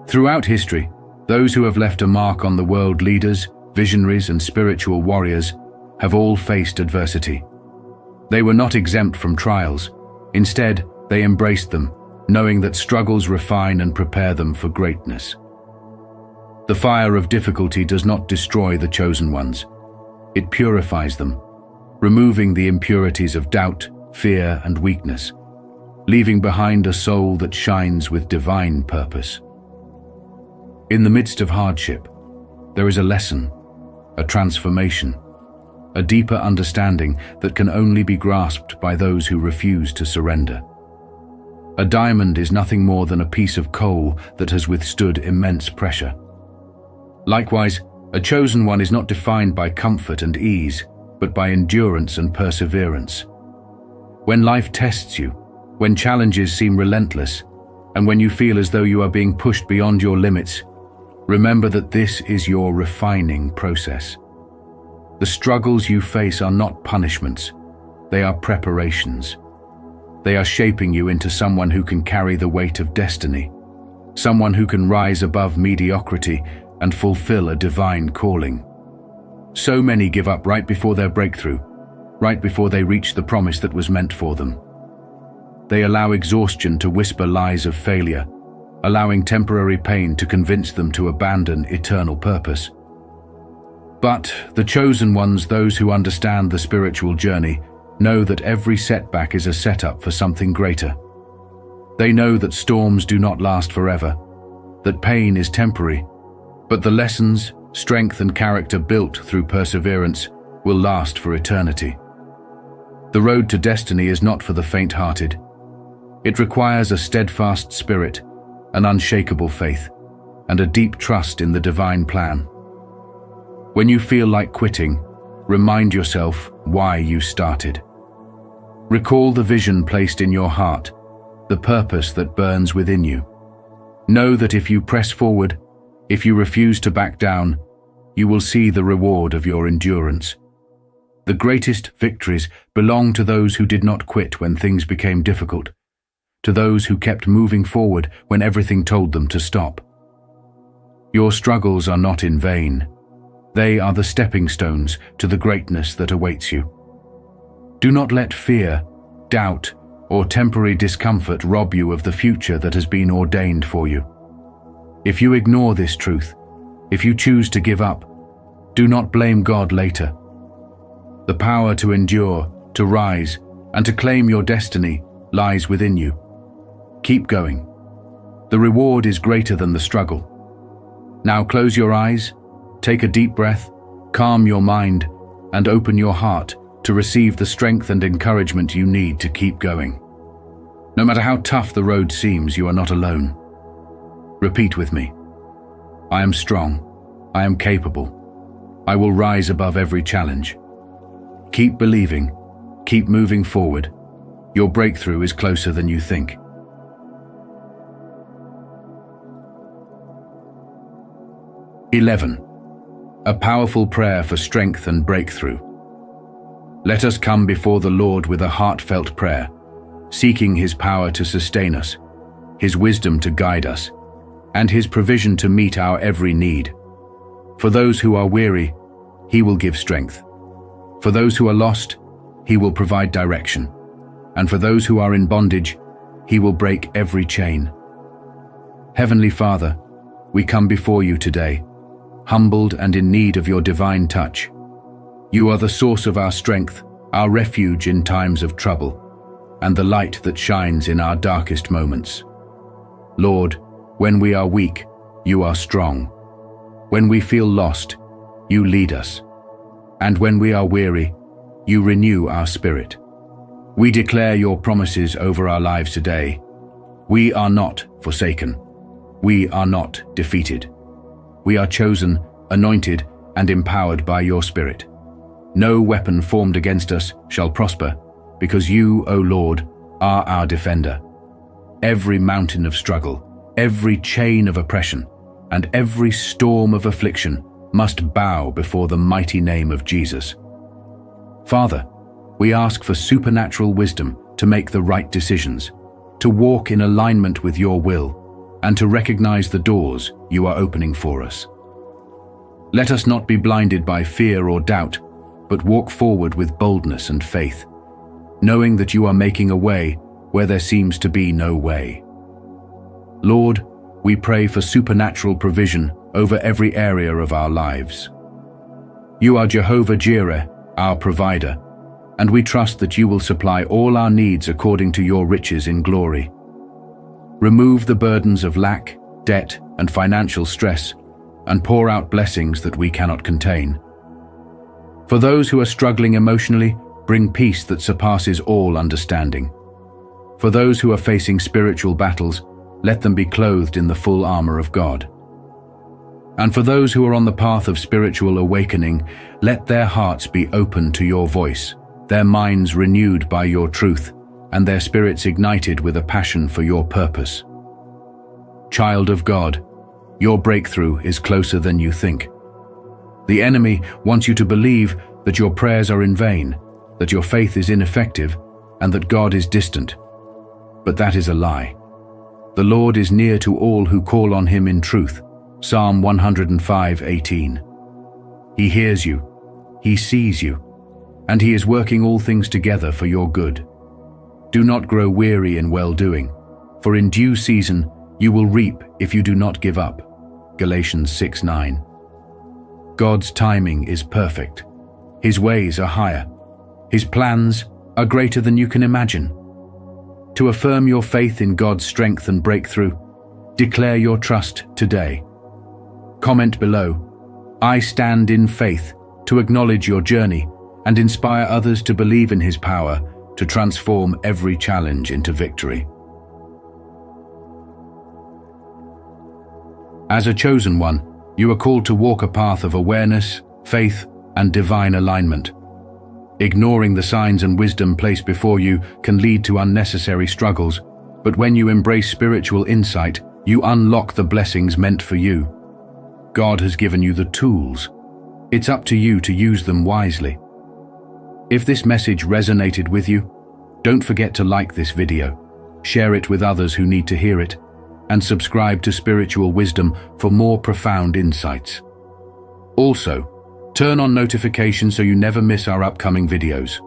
Speaker 1: Throughout history, those who have left a mark on the world, leaders, visionaries, and spiritual warriors, have all faced adversity. They were not exempt from trials. Instead, they embraced them, knowing that struggles refine and prepare them for greatness. The fire of difficulty does not destroy the chosen ones. It purifies them, removing the impurities of doubt, fear, and weakness, leaving behind a soul that shines with divine purpose. In the midst of hardship, there is a lesson, a transformation, a deeper understanding that can only be grasped by those who refuse to surrender. A diamond is nothing more than a piece of coal that has withstood immense pressure. Likewise, a chosen one is not defined by comfort and ease, but by endurance and perseverance. When life tests you, when challenges seem relentless, and when you feel as though you are being pushed beyond your limits, remember that this is your refining process. The struggles you face are not punishments, they are preparations. They are shaping you into someone who can carry the weight of destiny, someone who can rise above mediocrity and fulfill a divine calling. So many give up right before their breakthrough, right before they reach the promise that was meant for them. They allow exhaustion to whisper lies of failure, allowing temporary pain to convince them to abandon eternal purpose. But the chosen ones, those who understand the spiritual journey, know that every setback is a setup for something greater. They know that storms do not last forever, that pain is temporary, but the lessons, strength, and character built through perseverance will last for eternity. The road to destiny is not for the faint-hearted. It requires a steadfast spirit, an unshakable faith, and a deep trust in the divine plan. When you feel like quitting, remind yourself why you started. Recall the vision placed in your heart, the purpose that burns within you. Know that if you press forward, if you refuse to back down, you will see the reward of your endurance. The greatest victories belong to those who did not quit when things became difficult, to those who kept moving forward when everything told them to stop. Your struggles are not in vain. They are the stepping stones to the greatness that awaits you. Do not let fear, doubt, or temporary discomfort rob you of the future that has been ordained for you. If you ignore this truth, if you choose to give up, do not blame God later. The power to endure, to rise, and to claim your destiny lies within you. Keep going. The reward is greater than the struggle. Now close your eyes, take a deep breath, calm your mind, and open your heart to receive the strength and encouragement you need to keep going. No matter how tough the road seems, you are not alone. Repeat with me. I am strong. I am capable. I will rise above every challenge. Keep believing. Keep moving forward. Your breakthrough is closer than you think. A powerful prayer for strength and breakthrough. Let us come before the Lord with a heartfelt prayer, seeking His power to sustain us, His wisdom to guide us, and His provision to meet our every need. For those who are weary, He will give strength. For those who are lost, He will provide direction. And for those who are in bondage, He will break every chain. Heavenly Father, we come before you today, humbled and in need of your divine touch. You are the source of our strength, our refuge in times of trouble, and the light that shines in our darkest moments. Lord, when we are weak, you are strong. When we feel lost, you lead us. And when we are weary, you renew our spirit. We declare your promises over our lives today. We are not forsaken. We are not defeated. We are chosen, anointed, and empowered by your Spirit. No weapon formed against us shall prosper, because you, O Lord, are our defender. Every mountain of struggle, every chain of oppression, and every storm of affliction must bow before the mighty name of Jesus. Father, we ask for supernatural wisdom to make the right decisions, to walk in alignment with your will, and to recognize the doors you are opening for us. Let us not be blinded by fear or doubt, but walk forward with boldness and faith, knowing that you are making a way where there seems to be no way. Lord, we pray for supernatural provision over every area of our lives. You are Jehovah Jireh, our provider, and we trust that you will supply all our needs according to your riches in glory. Remove the burdens of lack, debt, and financial stress, and pour out blessings that we cannot contain. For those who are struggling emotionally, bring peace that surpasses all understanding. For those who are facing spiritual battles, let them be clothed in the full armor of God. And for those who are on the path of spiritual awakening, let their hearts be open to your voice, their minds renewed by your truth, and their spirits ignited with a passion for your purpose. Child of God, your breakthrough is closer than you think. The enemy wants you to believe that your prayers are in vain, that your faith is ineffective, and that God is distant. But that is a lie. The Lord is near to all who call on him in truth. Psalm 105:18. He hears you, he sees you, and he is working all things together for your good. Do not grow weary in well-doing, for in due season you will reap if you do not give up. Galatians 6:9. God's timing is perfect. His ways are higher. His plans are greater than you can imagine. To affirm your faith in God's strength and breakthrough, declare your trust today. Comment below, "I stand in faith," to acknowledge your journey and inspire others to believe in his power to transform every challenge into victory. As a chosen one, you are called to walk a path of awareness, faith, and divine alignment. Ignoring the signs and wisdom placed before you can lead to unnecessary struggles, but when you embrace spiritual insight, you unlock the blessings meant for you. God has given you the tools, It's up to you to use them wisely. If this message resonated with you, don't forget to like this video, share it with others who need to hear it, and subscribe to Spiritual Wisdom for more profound insights. Also, turn on notifications so you never miss our upcoming videos.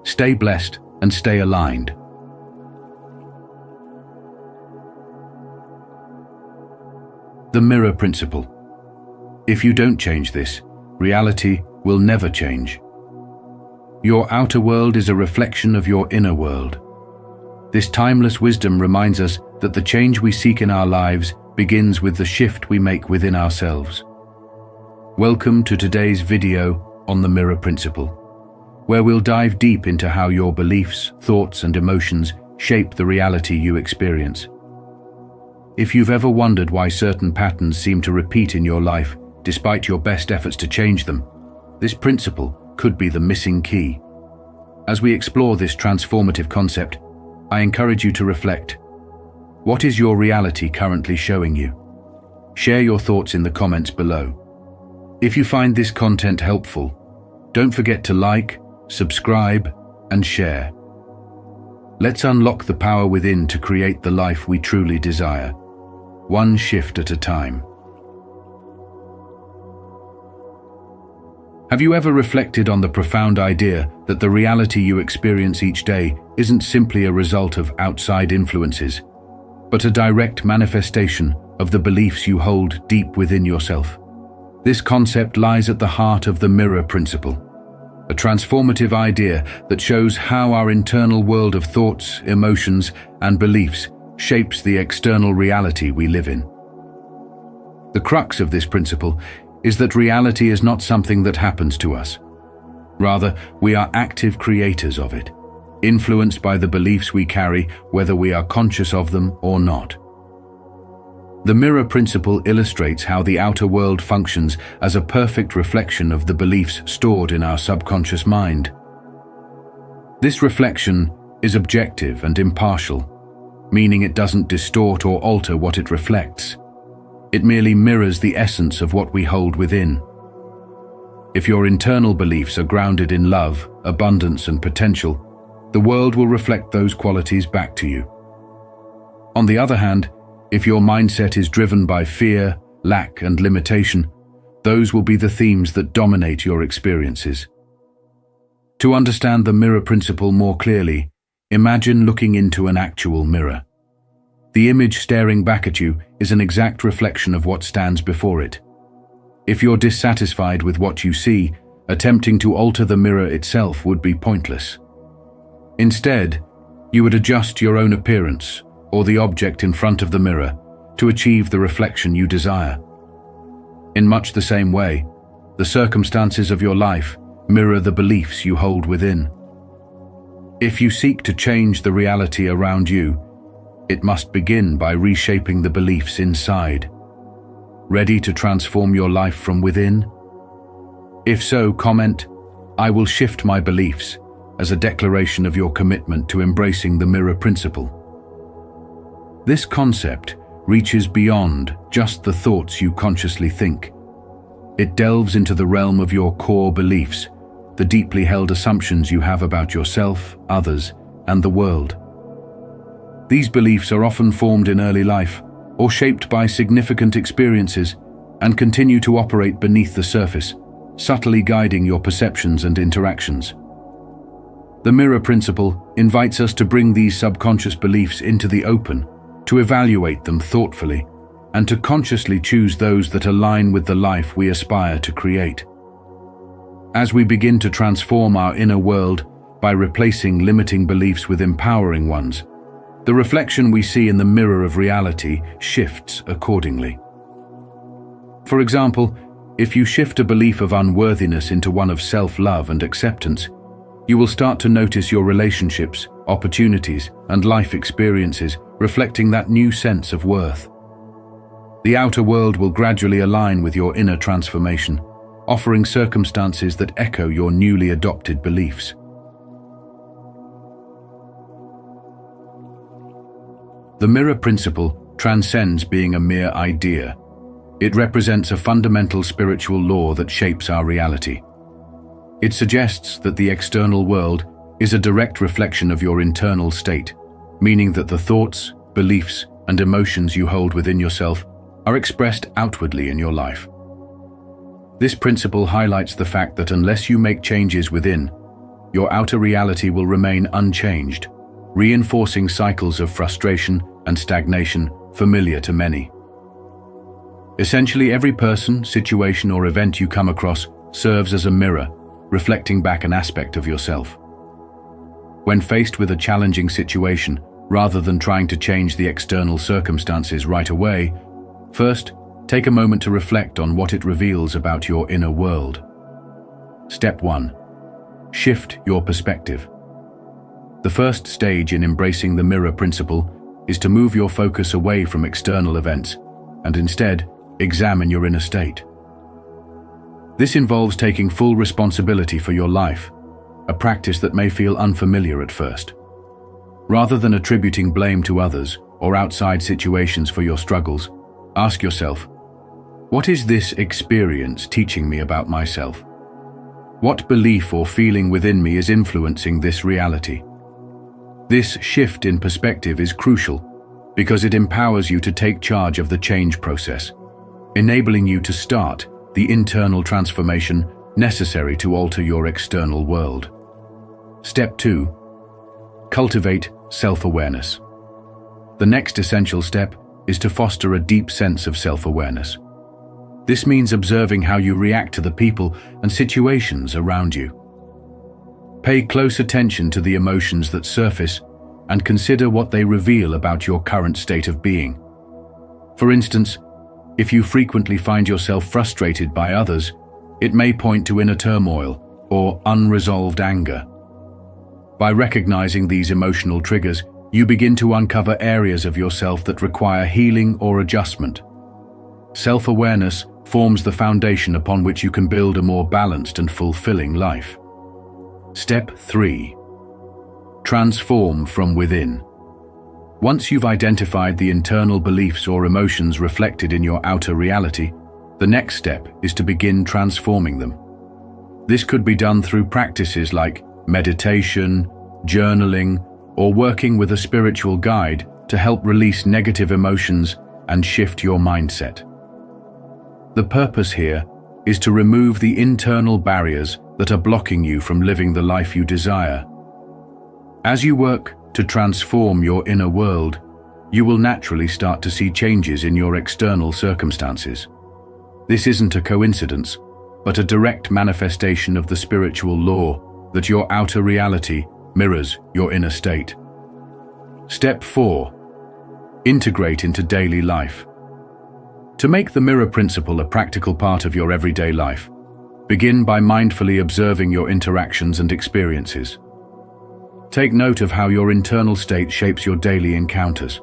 Speaker 1: Stay blessed and stay aligned. The mirror principle. If you don't change this, reality will never change. Your outer world is a reflection of your inner world. This timeless wisdom reminds us that the change we seek in our lives begins with the shift we make within ourselves. Welcome to today's video on the mirror principle, where we'll dive deep into how your beliefs, thoughts, and emotions shape the reality you experience. If you've ever wondered why certain patterns seem to repeat in your life despite your best efforts to change them, this principle could be the missing key. As we explore this transformative concept, I encourage you to reflect. What is your reality currently showing you? Share your thoughts in the comments below. If you find this content helpful, don't forget to like, subscribe, and share. Let's unlock the power within to create the life we truly desire, one shift at a time. Have you ever reflected on the profound idea that the reality you experience each day isn't simply a result of outside influences, but a direct manifestation of the beliefs you hold deep within yourself? This concept lies at the heart of the mirror principle, a transformative idea that shows how our internal world of thoughts, emotions, and beliefs shapes the external reality we live in. The crux of this principle is that reality is not something that happens to us. Rather, we are active creators of it, influenced by the beliefs we carry, whether we are conscious of them or not. The mirror principle illustrates how the outer world functions as a perfect reflection of the beliefs stored in our subconscious mind. This reflection is objective and impartial, meaning it doesn't distort or alter what it reflects. It merely mirrors the essence of what we hold within. If your internal beliefs are grounded in love, abundance, and potential, the world will reflect those qualities back to you. On the other hand, if your mindset is driven by fear, lack, and limitation, those will be the themes that dominate your experiences. To understand the mirror principle more clearly, imagine looking into an actual mirror. The image staring back at you is an exact reflection of what stands before it. If you're dissatisfied with what you see, attempting to alter the mirror itself would be pointless. Instead, you would adjust your own appearance or the object in front of the mirror to achieve the reflection you desire. In much the same way, the circumstances of your life mirror the beliefs you hold within. If you seek to change the reality around you, it must begin by reshaping the beliefs inside. Ready to transform your life from within? If so, comment, "I will shift my beliefs," as a declaration of your commitment to embracing the mirror principle. This concept reaches beyond just the thoughts you consciously think. It delves into the realm of your core beliefs, the deeply held assumptions you have about yourself, others, and the world. These beliefs are often formed in early life or shaped by significant experiences and continue to operate beneath the surface, subtly guiding your perceptions and interactions. The mirror principle invites us to bring these subconscious beliefs into the open, to evaluate them thoughtfully, and to consciously choose those that align with the life we aspire to create. As we begin to transform our inner world by replacing limiting beliefs with empowering ones, the reflection we see in the mirror of reality shifts accordingly. For example, if you shift a belief of unworthiness into one of self-love and acceptance, you will start to notice your relationships, opportunities, and life experiences reflecting that new sense of worth. The outer world will gradually align with your inner transformation, offering circumstances that echo your newly adopted beliefs. The mirror principle transcends being a mere idea. It represents a fundamental spiritual law that shapes our reality. It suggests that the external world is a direct reflection of your internal state, meaning that the thoughts, beliefs, and emotions you hold within yourself are expressed outwardly in your life. This principle highlights the fact that unless you make changes within, your outer reality will remain unchanged, reinforcing cycles of frustration and stagnation familiar to many. Essentially, every person, situation, or event you come across serves as a mirror, reflecting back an aspect of yourself. When faced with a challenging situation, rather than trying to change the external circumstances right away, first, take a moment to reflect on what it reveals about your inner world. Step 1. Shift your perspective. The first stage in embracing the mirror principle is to move your focus away from external events and instead examine your inner state. This involves taking full responsibility for your life, a practice that may feel unfamiliar at first. Rather than attributing blame to others or outside situations for your struggles, ask yourself, what is this experience teaching me about myself? What belief or feeling within me is influencing this reality? This shift in perspective is crucial because it empowers you to take charge of the change process, enabling you to start the internal transformation necessary to alter your external world. Step 2. Cultivate self-awareness. The next essential step is to foster a deep sense of self-awareness. This means observing how you react to the people and situations around you. Pay close attention to the emotions that surface and consider what they reveal about your current state of being. For instance, if you frequently find yourself frustrated by others, it may point to inner turmoil or unresolved anger. By recognizing these emotional triggers, you begin to uncover areas of yourself that require healing or adjustment. Self-awareness forms the foundation upon which you can build a more balanced and fulfilling life. Step 3. Transform from within. Once you've identified the internal beliefs or emotions reflected in your outer reality, the next step is to begin transforming them. This could be done through practices like meditation, journaling, or working with a spiritual guide to help release negative emotions and shift your mindset. The purpose here is to remove the internal barriers that are blocking you from living the life you desire. As you work to transform your inner world, you will naturally start to see changes in your external circumstances. This isn't a coincidence, but a direct manifestation of the spiritual law that your outer reality mirrors your inner state. Step 4. Integrate into daily life. To make the mirror principle a practical part of your everyday life, begin by mindfully observing your interactions and experiences. Take note of how your internal state shapes your daily encounters.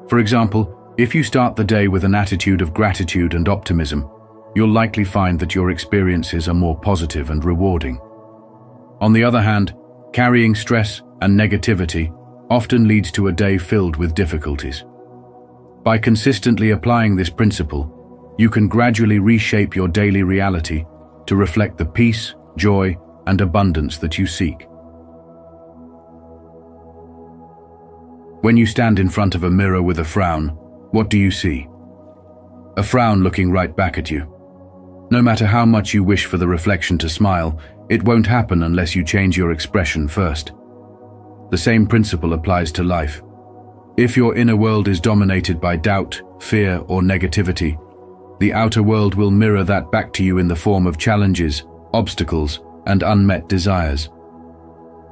Speaker 1: For example, if you start the day with an attitude of gratitude and optimism, you'll likely find that your experiences are more positive and rewarding. On the other hand, carrying stress and negativity often leads to a day filled with difficulties. By consistently applying this principle, you can gradually reshape your daily reality to reflect the peace, joy, and abundance that you seek. When you stand in front of a mirror with a frown, what do you see? A frown looking right back at you. No matter how much you wish for the reflection to smile, it won't happen unless you change your expression first. The same principle applies to life. If your inner world is dominated by doubt, fear, or negativity, the outer world will mirror that back to you in the form of challenges, obstacles, and unmet desires.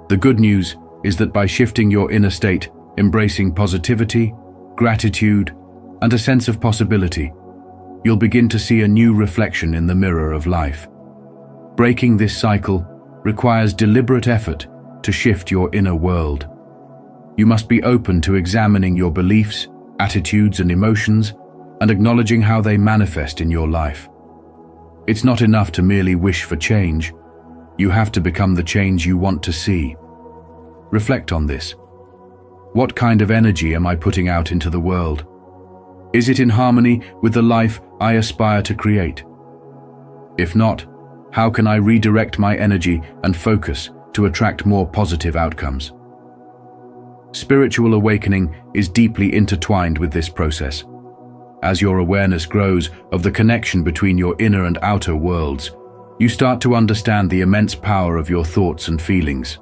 Speaker 1: The good news is that by shifting your inner state, embracing positivity, gratitude, and a sense of possibility, you'll begin to see a new reflection in the mirror of life. Breaking this cycle requires deliberate effort to shift your inner world. You must be open to examining your beliefs, attitudes, and emotions, and acknowledging how they manifest in your life. It's not enough to merely wish for change. You have to become the change you want to see. Reflect on this. What kind of energy am I putting out into the world? Is it in harmony with the life I aspire to create? If not, how can I redirect my energy and focus to attract more positive outcomes? Spiritual awakening is deeply intertwined with this process. As your awareness grows of the connection between your inner and outer worlds, you start to understand the immense power of your thoughts and feelings.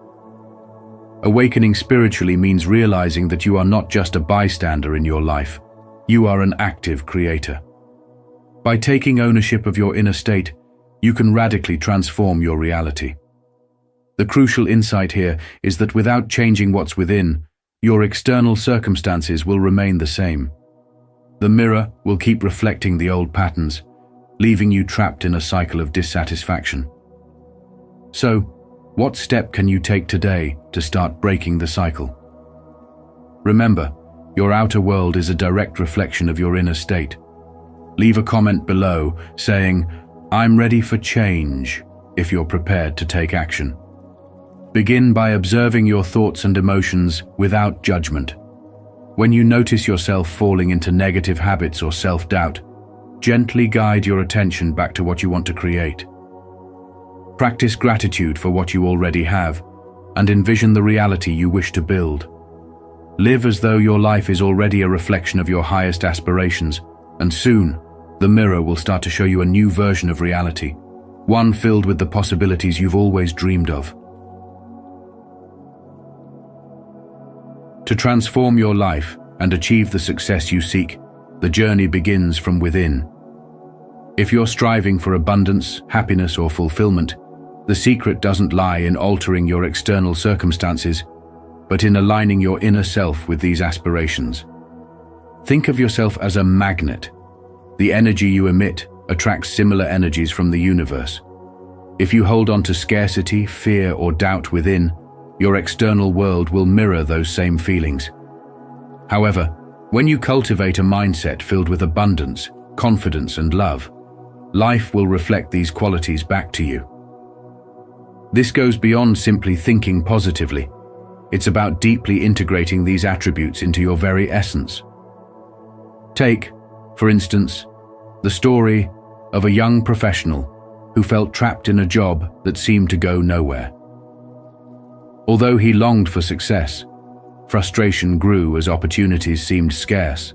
Speaker 1: Awakening spiritually means realizing that you are not just a bystander in your life, you are an active creator. By taking ownership of your inner state, you can radically transform your reality. The crucial insight here is that without changing what's within, your external circumstances will remain the same. The mirror will keep reflecting the old patterns, leaving you trapped in a cycle of dissatisfaction. So, what step can you take today to start breaking the cycle? Remember, your outer world is a direct reflection of your inner state. Leave a comment below saying, "I'm ready for change," if you're prepared to take action. Begin by observing your thoughts and emotions without judgment. When you notice yourself falling into negative habits or self-doubt, gently guide your attention back to what you want to create. Practice gratitude for what you already have, and envision the reality you wish to build. Live as though your life is already a reflection of your highest aspirations, and soon, the mirror will start to show you a new version of reality, one filled with the possibilities you've always dreamed of. To transform your life and achieve the success you seek, the journey begins from within. If you're striving for abundance, happiness, or fulfillment, the secret doesn't lie in altering your external circumstances, but in aligning your inner self with these aspirations. Think of yourself as a magnet. The energy you emit attracts similar energies from the universe. If you hold on to scarcity, fear, or doubt within, your external world will mirror those same feelings. However, when you cultivate a mindset filled with abundance, confidence, and love, life will reflect these qualities back to you. This goes beyond simply thinking positively. It's about deeply integrating these attributes into your very essence. Take, for instance, the story of a young professional who felt trapped in a job that seemed to go nowhere. Although he longed for success, frustration grew as opportunities seemed scarce.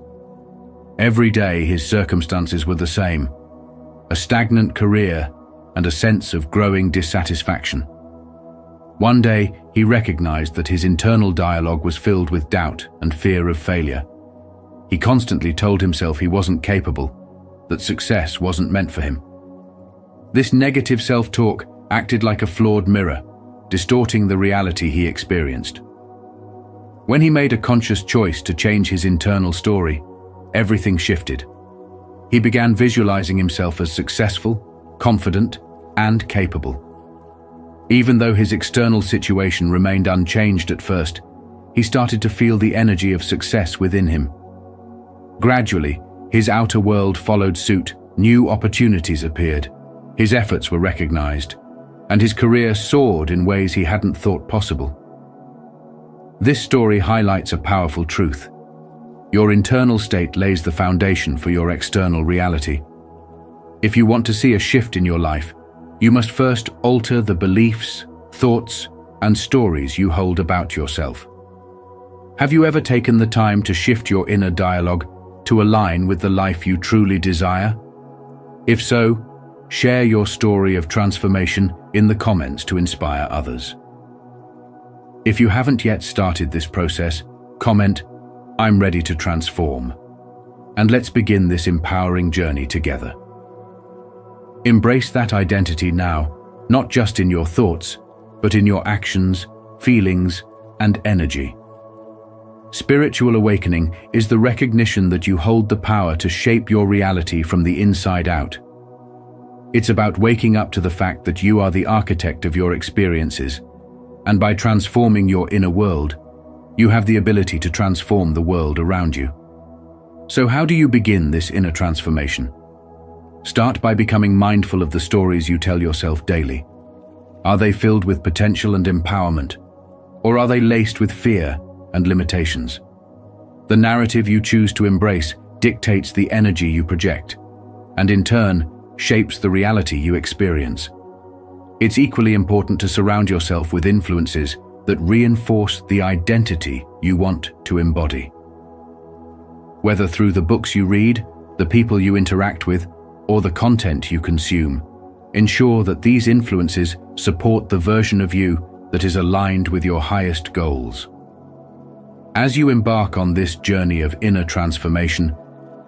Speaker 1: Every day his circumstances were the same: a stagnant career and a sense of growing dissatisfaction. One day, he recognized that his internal dialogue was filled with doubt and fear of failure. He constantly told himself he wasn't capable, that success wasn't meant for him. This negative self-talk acted like a flawed mirror, distorting the reality he experienced. When he made a conscious choice to change his internal story, everything shifted. He began visualizing himself as successful, confident, and capable. Even though his external situation remained unchanged at first, he started to feel the energy of success within him. Gradually, his outer world followed suit. New opportunities appeared. His efforts were recognized, and his career soared in ways he hadn't thought possible. This story highlights a powerful truth. Your internal state lays the foundation for your external reality. If you want to see a shift in your life, you must first alter the beliefs, thoughts, and stories you hold about yourself. Have you ever taken the time to shift your inner dialogue to align with the life you truly desire? If so, share your story of transformation in the comments to inspire others. If you haven't yet started this process, comment, "I'm ready to transform." And let's begin this empowering journey together. Embrace that identity now, not just in your thoughts, but in your actions, feelings, and energy. Spiritual awakening is the recognition that you hold the power to shape your reality from the inside out. It's about waking up to the fact that you are the architect of your experiences, and by transforming your inner world, you have the ability to transform the world around you. So how do you begin this inner transformation? Start by becoming mindful of the stories you tell yourself daily. Are they filled with potential and empowerment, or are they laced with fear and limitations? The narrative you choose to embrace dictates the energy you project. and in turn, shapes the reality you experience. It's equally important to surround yourself with influences that reinforce the identity you want to embody. Whether through the books you read, the people you interact with, or the content you consume, ensure that these influences support the version of you that is aligned with your highest goals. As you embark on this journey of inner transformation,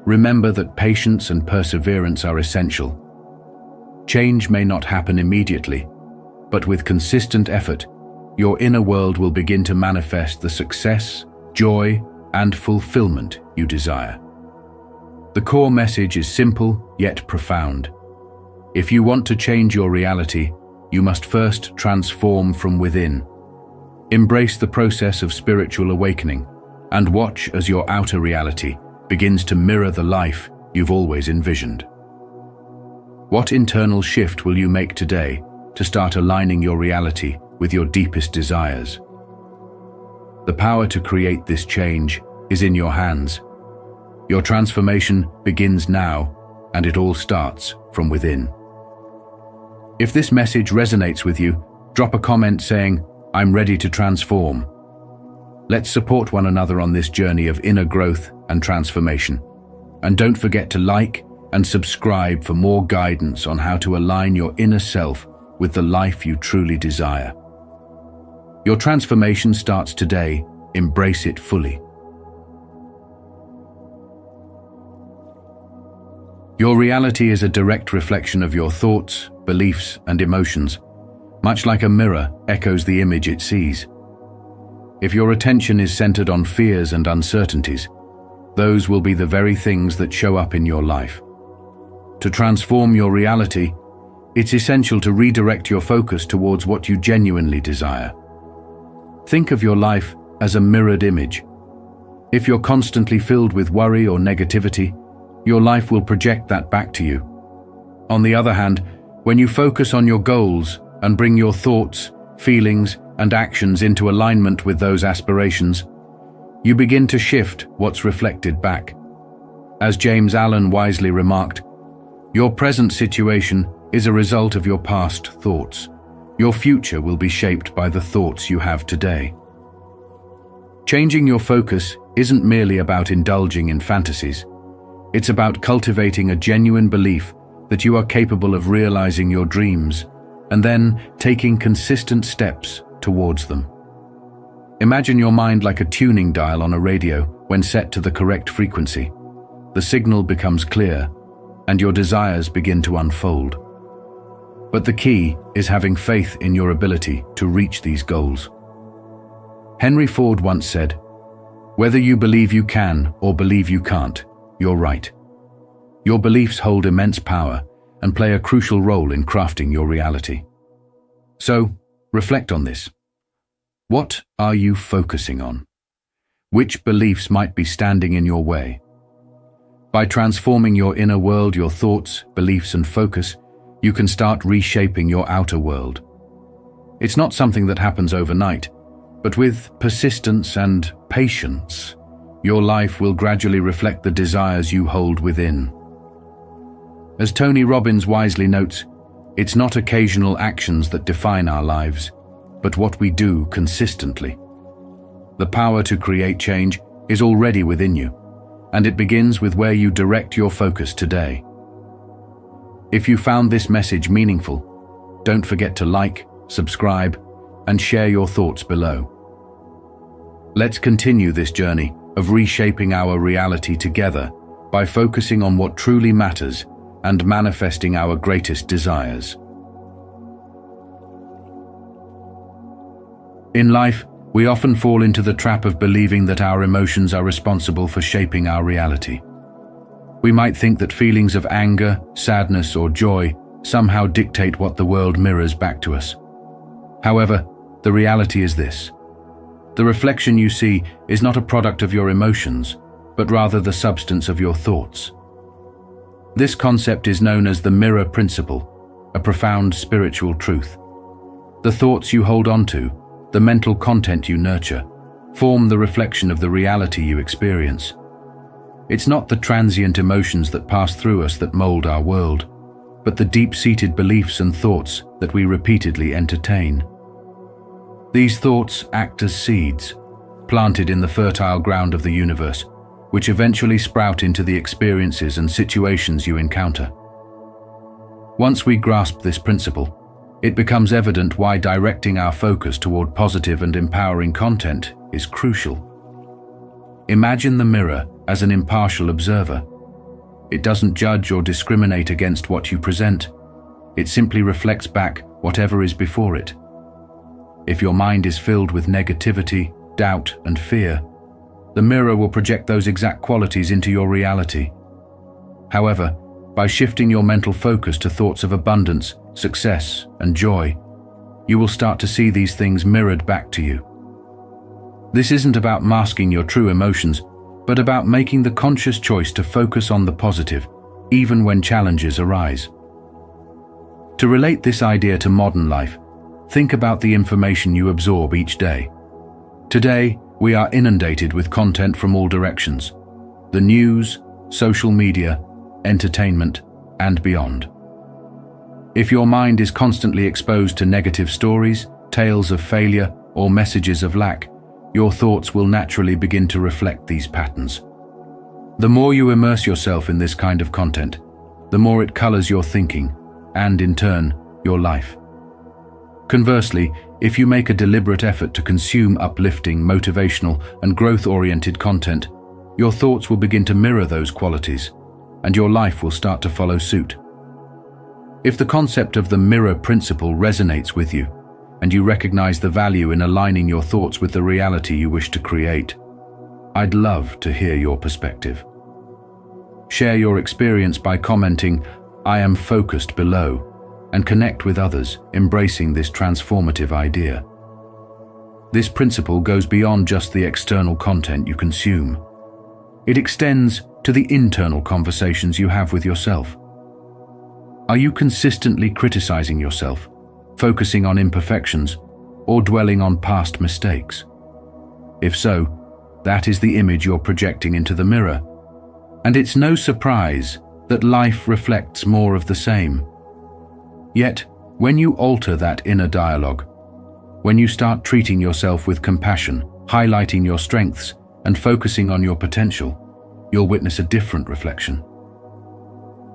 Speaker 1: remember that patience and perseverance are essential. Change may not happen immediately, but with consistent effort, your inner world will begin to manifest the success, joy, and fulfillment you desire. The core message is simple yet profound. If you want to change your reality, you must first transform from within. Embrace the process of spiritual awakening and watch as your outer reality begins to mirror the life you've always envisioned. What internal shift will you make today to start aligning your reality with your deepest desires? The power to create this change is in your hands. Your transformation begins now, and it all starts from within. If this message resonates with you, drop a comment saying, "I'm ready to transform." Let's support one another on this journey of inner growth and transformation. And don't forget to like and subscribe for more guidance on how to align your inner self with the life you truly desire. Your transformation starts today. Embrace it fully. Your reality is a direct reflection of your thoughts, beliefs, and emotions. Much like a mirror echoes the image it sees. If your attention is centered on fears and uncertainties, those will be the very things that show up in your life. To transform your reality, it's essential to redirect your focus towards what you genuinely desire. Think of your life as a mirrored image. If you're constantly filled with worry or negativity, your life will project that back to you. On the other hand, when you focus on your goals and bring your thoughts, feelings, and actions into alignment with those aspirations, you begin to shift what's reflected back. As James Allen wisely remarked, your present situation is a result of your past thoughts. Your future will be shaped by the thoughts you have today. Changing your focus isn't merely about indulging in fantasies. It's about cultivating a genuine belief that you are capable of realizing your dreams and then taking consistent steps towards them. Imagine your mind like a tuning dial on a radio when set to the correct frequency. The signal becomes clear, and your desires begin to unfold. But the key is having faith in your ability to reach these goals. Henry Ford once said, "Whether you believe you can or believe you can't, you're right." Your beliefs hold immense power and play a crucial role in crafting your reality. So, reflect on this. What are you focusing on? Which beliefs might be standing in your way? By transforming your inner world, your thoughts, beliefs, and focus, you can start reshaping your outer world. It's not something that happens overnight, but with persistence and patience, your life will gradually reflect the desires you hold within. As Tony Robbins wisely notes, it's not occasional actions that define our lives, but what we do consistently. The power to create change is already within you, and it begins with where you direct your focus today. If you found this message meaningful, don't forget to like, subscribe, and share your thoughts below. Let's continue this journey of reshaping our reality together by focusing on what truly matters and manifesting our greatest desires. In life, we often fall into the trap of believing that our emotions are responsible for shaping our reality. We might think that feelings of anger, sadness, or joy somehow dictate what the world mirrors back to us. However, the reality is this. The reflection you see is not a product of your emotions, but rather the substance of your thoughts. This concept is known as the mirror principle, a profound spiritual truth. The thoughts you hold on to, the mental content you nurture, form the reflection of the reality you experience. It's not the transient emotions that pass through us that mold our world, but the deep-seated beliefs and thoughts that we repeatedly entertain. These thoughts act as seeds, planted in the fertile ground of the universe, which eventually sprout into the experiences and situations you encounter. Once we grasp this principle, it becomes evident why directing our focus toward positive and empowering content is crucial. Imagine the mirror as an impartial observer. It doesn't judge or discriminate against what you present. It simply reflects back whatever is before it. If your mind is filled with negativity, doubt, and fear, the mirror will project those exact qualities into your reality. However, by shifting your mental focus to thoughts of abundance, success, and joy, you will start to see these things mirrored back to you. This isn't about masking your true emotions, but about making the conscious choice to focus on the positive, even when challenges arise. To relate this idea to modern life, think about the information you absorb each day. Today, we are inundated with content from all directions: the news, social media, entertainment, and beyond. If your mind is constantly exposed to negative stories, tales of failure, or messages of lack, your thoughts will naturally begin to reflect these patterns. The more you immerse yourself in this kind of content, the more it colors your thinking and, in turn, your life. Conversely, if you make a deliberate effort to consume uplifting, motivational, and growth-oriented content, your thoughts will begin to mirror those qualities, and your life will start to follow suit. If the concept of the mirror principle resonates with you, and you recognize the value in aligning your thoughts with the reality you wish to create, I'd love to hear your perspective. Share your experience by commenting, "I am focused," below, and connect with others, embracing this transformative idea. This principle goes beyond just the external content you consume. It extends to the internal conversations you have with yourself. Are you consistently criticizing yourself, focusing on imperfections, or dwelling on past mistakes? If so, that is the image you're projecting into the mirror. And it's no surprise that life reflects more of the same. Yet, when you alter that inner dialogue, when you start treating yourself with compassion, highlighting your strengths, and focusing on your potential, you'll witness a different reflection.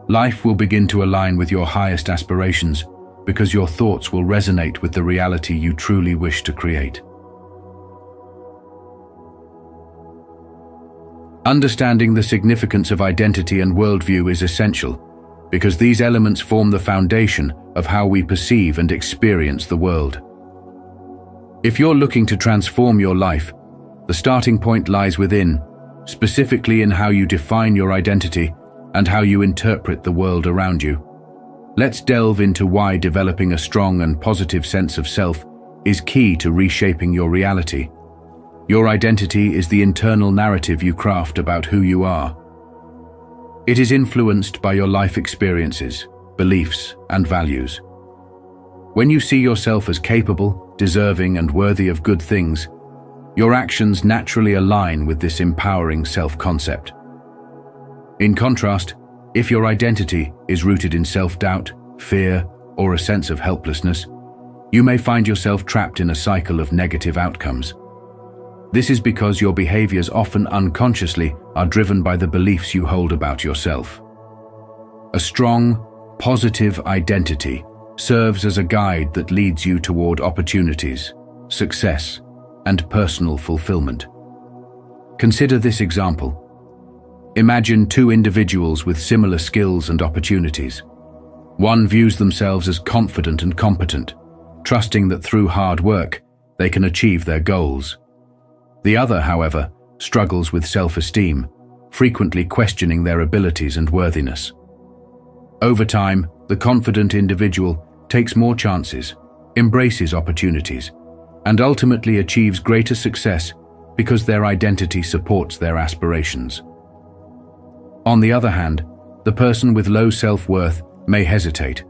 Speaker 1: Life will begin to align with your highest aspirations because your thoughts will resonate with the reality you truly wish to create. Understanding the significance of identity and worldview is essential, because these elements form the foundation of how we perceive and experience the world. If you're looking to transform your life, the starting point lies within, specifically in how you define your identity and how you interpret the world around you. Let's delve into why developing a strong and positive sense of self is key to reshaping your reality. Your identity is the internal narrative you craft about who you are. It is influenced by your life experiences, beliefs, and values. When you see yourself as capable, deserving, and worthy of good things, your actions naturally align with this empowering self-concept. In contrast, if your identity is rooted in self-doubt, fear, or a sense of helplessness, you may find yourself trapped in a cycle of negative outcomes. This is because your behaviors often unconsciously are driven by the beliefs you hold about yourself. A strong, positive identity serves as a guide that leads you toward opportunities, success, and personal fulfillment. Consider this example. Imagine two individuals with similar skills and opportunities. One views themselves as confident and competent, trusting that through hard work, they can achieve their goals. The other, however, struggles with self-esteem, frequently questioning their abilities and worthiness. Over time, the confident individual takes more chances, embraces opportunities, and ultimately achieves greater success because their identity supports their aspirations. On the other hand, the person with low self-worth may hesitate,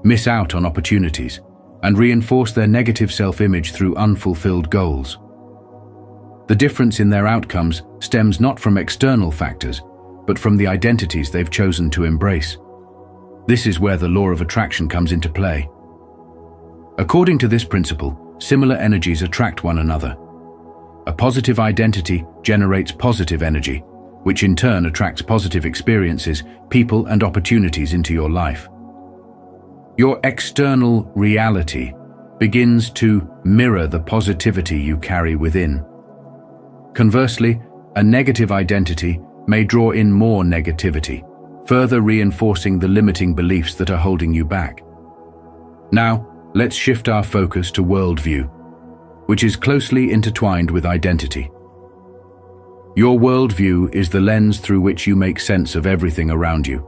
Speaker 1: miss out on opportunities, and reinforce their negative self-image through unfulfilled goals. The difference in their outcomes stems not from external factors, but from the identities they've chosen to embrace. This is where the law of attraction comes into play. According to this principle, similar energies attract one another. A positive identity generates positive energy, which in turn attracts positive experiences, people, and opportunities into your life. Your external reality begins to mirror the positivity you carry within. Conversely, a negative identity may draw in more negativity, further reinforcing the limiting beliefs that are holding you back. Now, let's shift our focus to worldview, which is closely intertwined with identity. Your worldview is the lens through which you make sense of everything around you.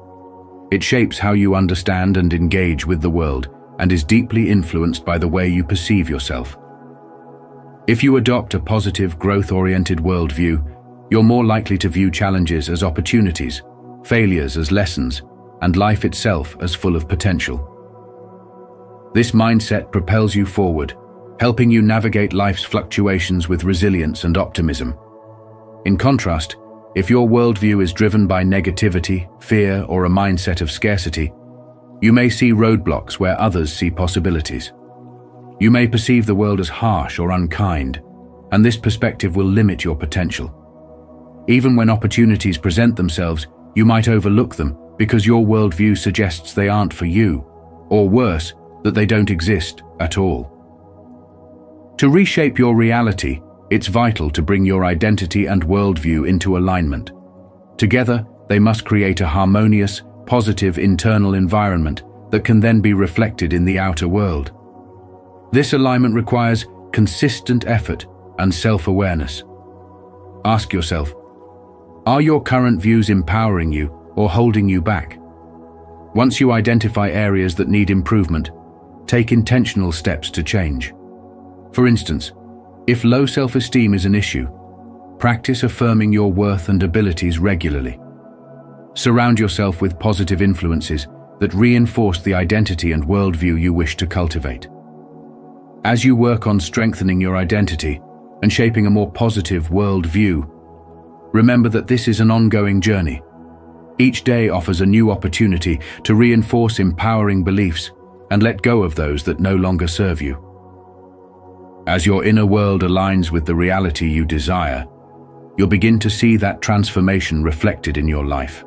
Speaker 1: It shapes how you understand and engage with the world, and is deeply influenced by the way you perceive yourself. If you adopt a positive, growth-oriented worldview, you're more likely to view challenges as opportunities, failures as lessons, and life itself as full of potential. This mindset propels you forward, helping you navigate life's fluctuations with resilience and optimism. In contrast, if your worldview is driven by negativity, fear, or a mindset of scarcity, you may see roadblocks where others see possibilities. You may perceive the world as harsh or unkind, and this perspective will limit your potential. Even when opportunities present themselves, you might overlook them because your worldview suggests they aren't for you, or worse, that they don't exist at all. To reshape your reality, it's vital to bring your identity and worldview into alignment. Together, they must create a harmonious, positive internal environment that can then be reflected in the outer world. This alignment requires consistent effort and self-awareness. Ask yourself, are your current views empowering you or holding you back? Once you identify areas that need improvement, take intentional steps to change. For instance, if low self-esteem is an issue, practice affirming your worth and abilities regularly. Surround yourself with positive influences that reinforce the identity and worldview you wish to cultivate. As you work on strengthening your identity and shaping a more positive worldview, remember that this is an ongoing journey. Each day offers a new opportunity to reinforce empowering beliefs and let go of those that no longer serve you. As your inner world aligns with the reality you desire, you'll begin to see that transformation reflected in your life.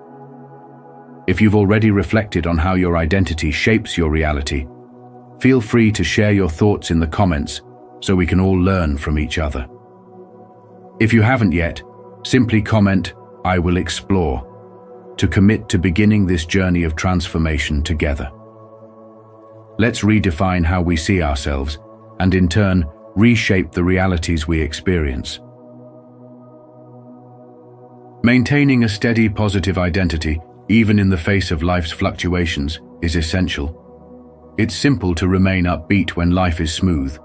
Speaker 1: If you've already reflected on how your identity shapes your reality, feel free to share your thoughts in the comments so we can all learn from each other. If you haven't yet, simply comment, "I will explore," to commit to beginning this journey of transformation together. Let's redefine how we see ourselves and in turn reshape the realities we experience. Maintaining a steady positive identity, even in the face of life's fluctuations, is essential. It's simple to remain upbeat when life is smooth,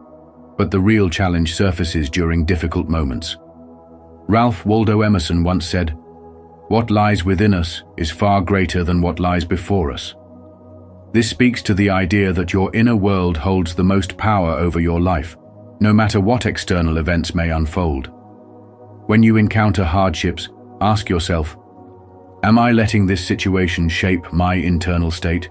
Speaker 1: but the real challenge surfaces during difficult moments. Ralph Waldo Emerson once said, "What lies within us is far greater than what lies before us." This speaks to the idea that your inner world holds the most power over your life, no matter what external events may unfold. When you encounter hardships, ask yourself, am I letting this situation shape my internal state?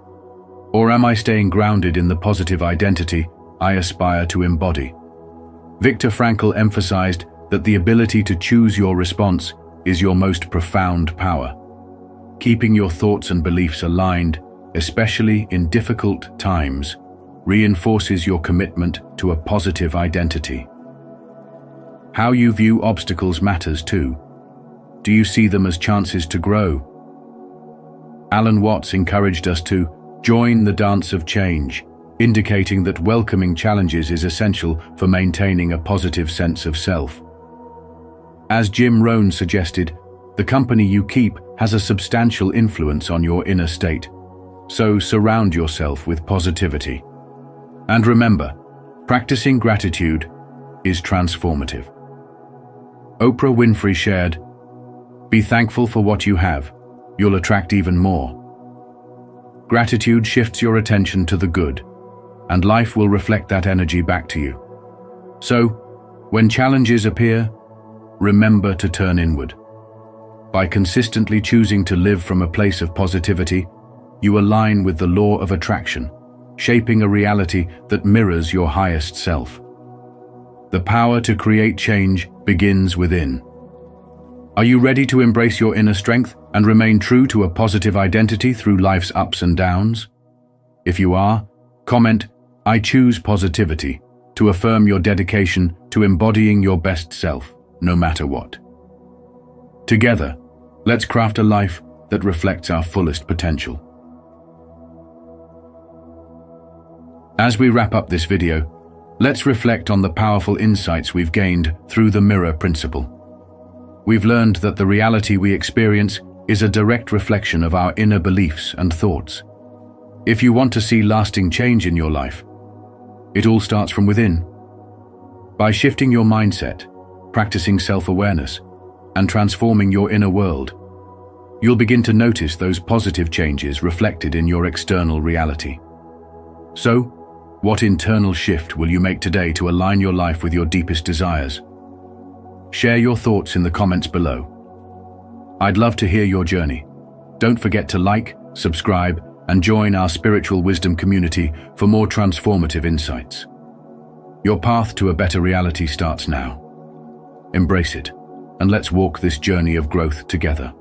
Speaker 1: Or am I staying grounded in the positive identity I aspire to embody? Viktor Frankl emphasized that the ability to choose your response is your most profound power. Keeping your thoughts and beliefs aligned, especially in difficult times, reinforces your commitment to a positive identity. How you view obstacles matters too. Do you see them as chances to grow? Alan Watts encouraged us to join the dance of change, indicating that welcoming challenges is essential for maintaining a positive sense of self. As Jim Rohn suggested, the company you keep has a substantial influence on your inner state, so surround yourself with positivity. And remember, practicing gratitude is transformative. Oprah Winfrey shared, "Be thankful for what you have, you'll attract even more." Gratitude shifts your attention to the good, and life will reflect that energy back to you. So, when challenges appear, remember to turn inward. By consistently choosing to live from a place of positivity, you align with the law of attraction, shaping a reality that mirrors your highest self. The power to create change begins within. Are you ready to embrace your inner strength and remain true to a positive identity through life's ups and downs? If you are, comment, "I choose positivity," to affirm your dedication to embodying your best self, no matter what. Together, let's craft a life that reflects our fullest potential. As we wrap up this video, let's reflect on the powerful insights we've gained through the mirror principle. We've learned that the reality we experience is a direct reflection of our inner beliefs and thoughts. If you want to see lasting change in your life, it all starts from within. By shifting your mindset, practicing self-awareness, and transforming your inner world, you'll begin to notice those positive changes reflected in your external reality. So, what internal shift will you make today to align your life with your deepest desires? Share your thoughts in the comments below. I'd love to hear your journey. Don't forget to like, subscribe, and join our spiritual wisdom community for more transformative insights. Your path to a better reality starts now. Embrace it, and let's walk this journey of growth together.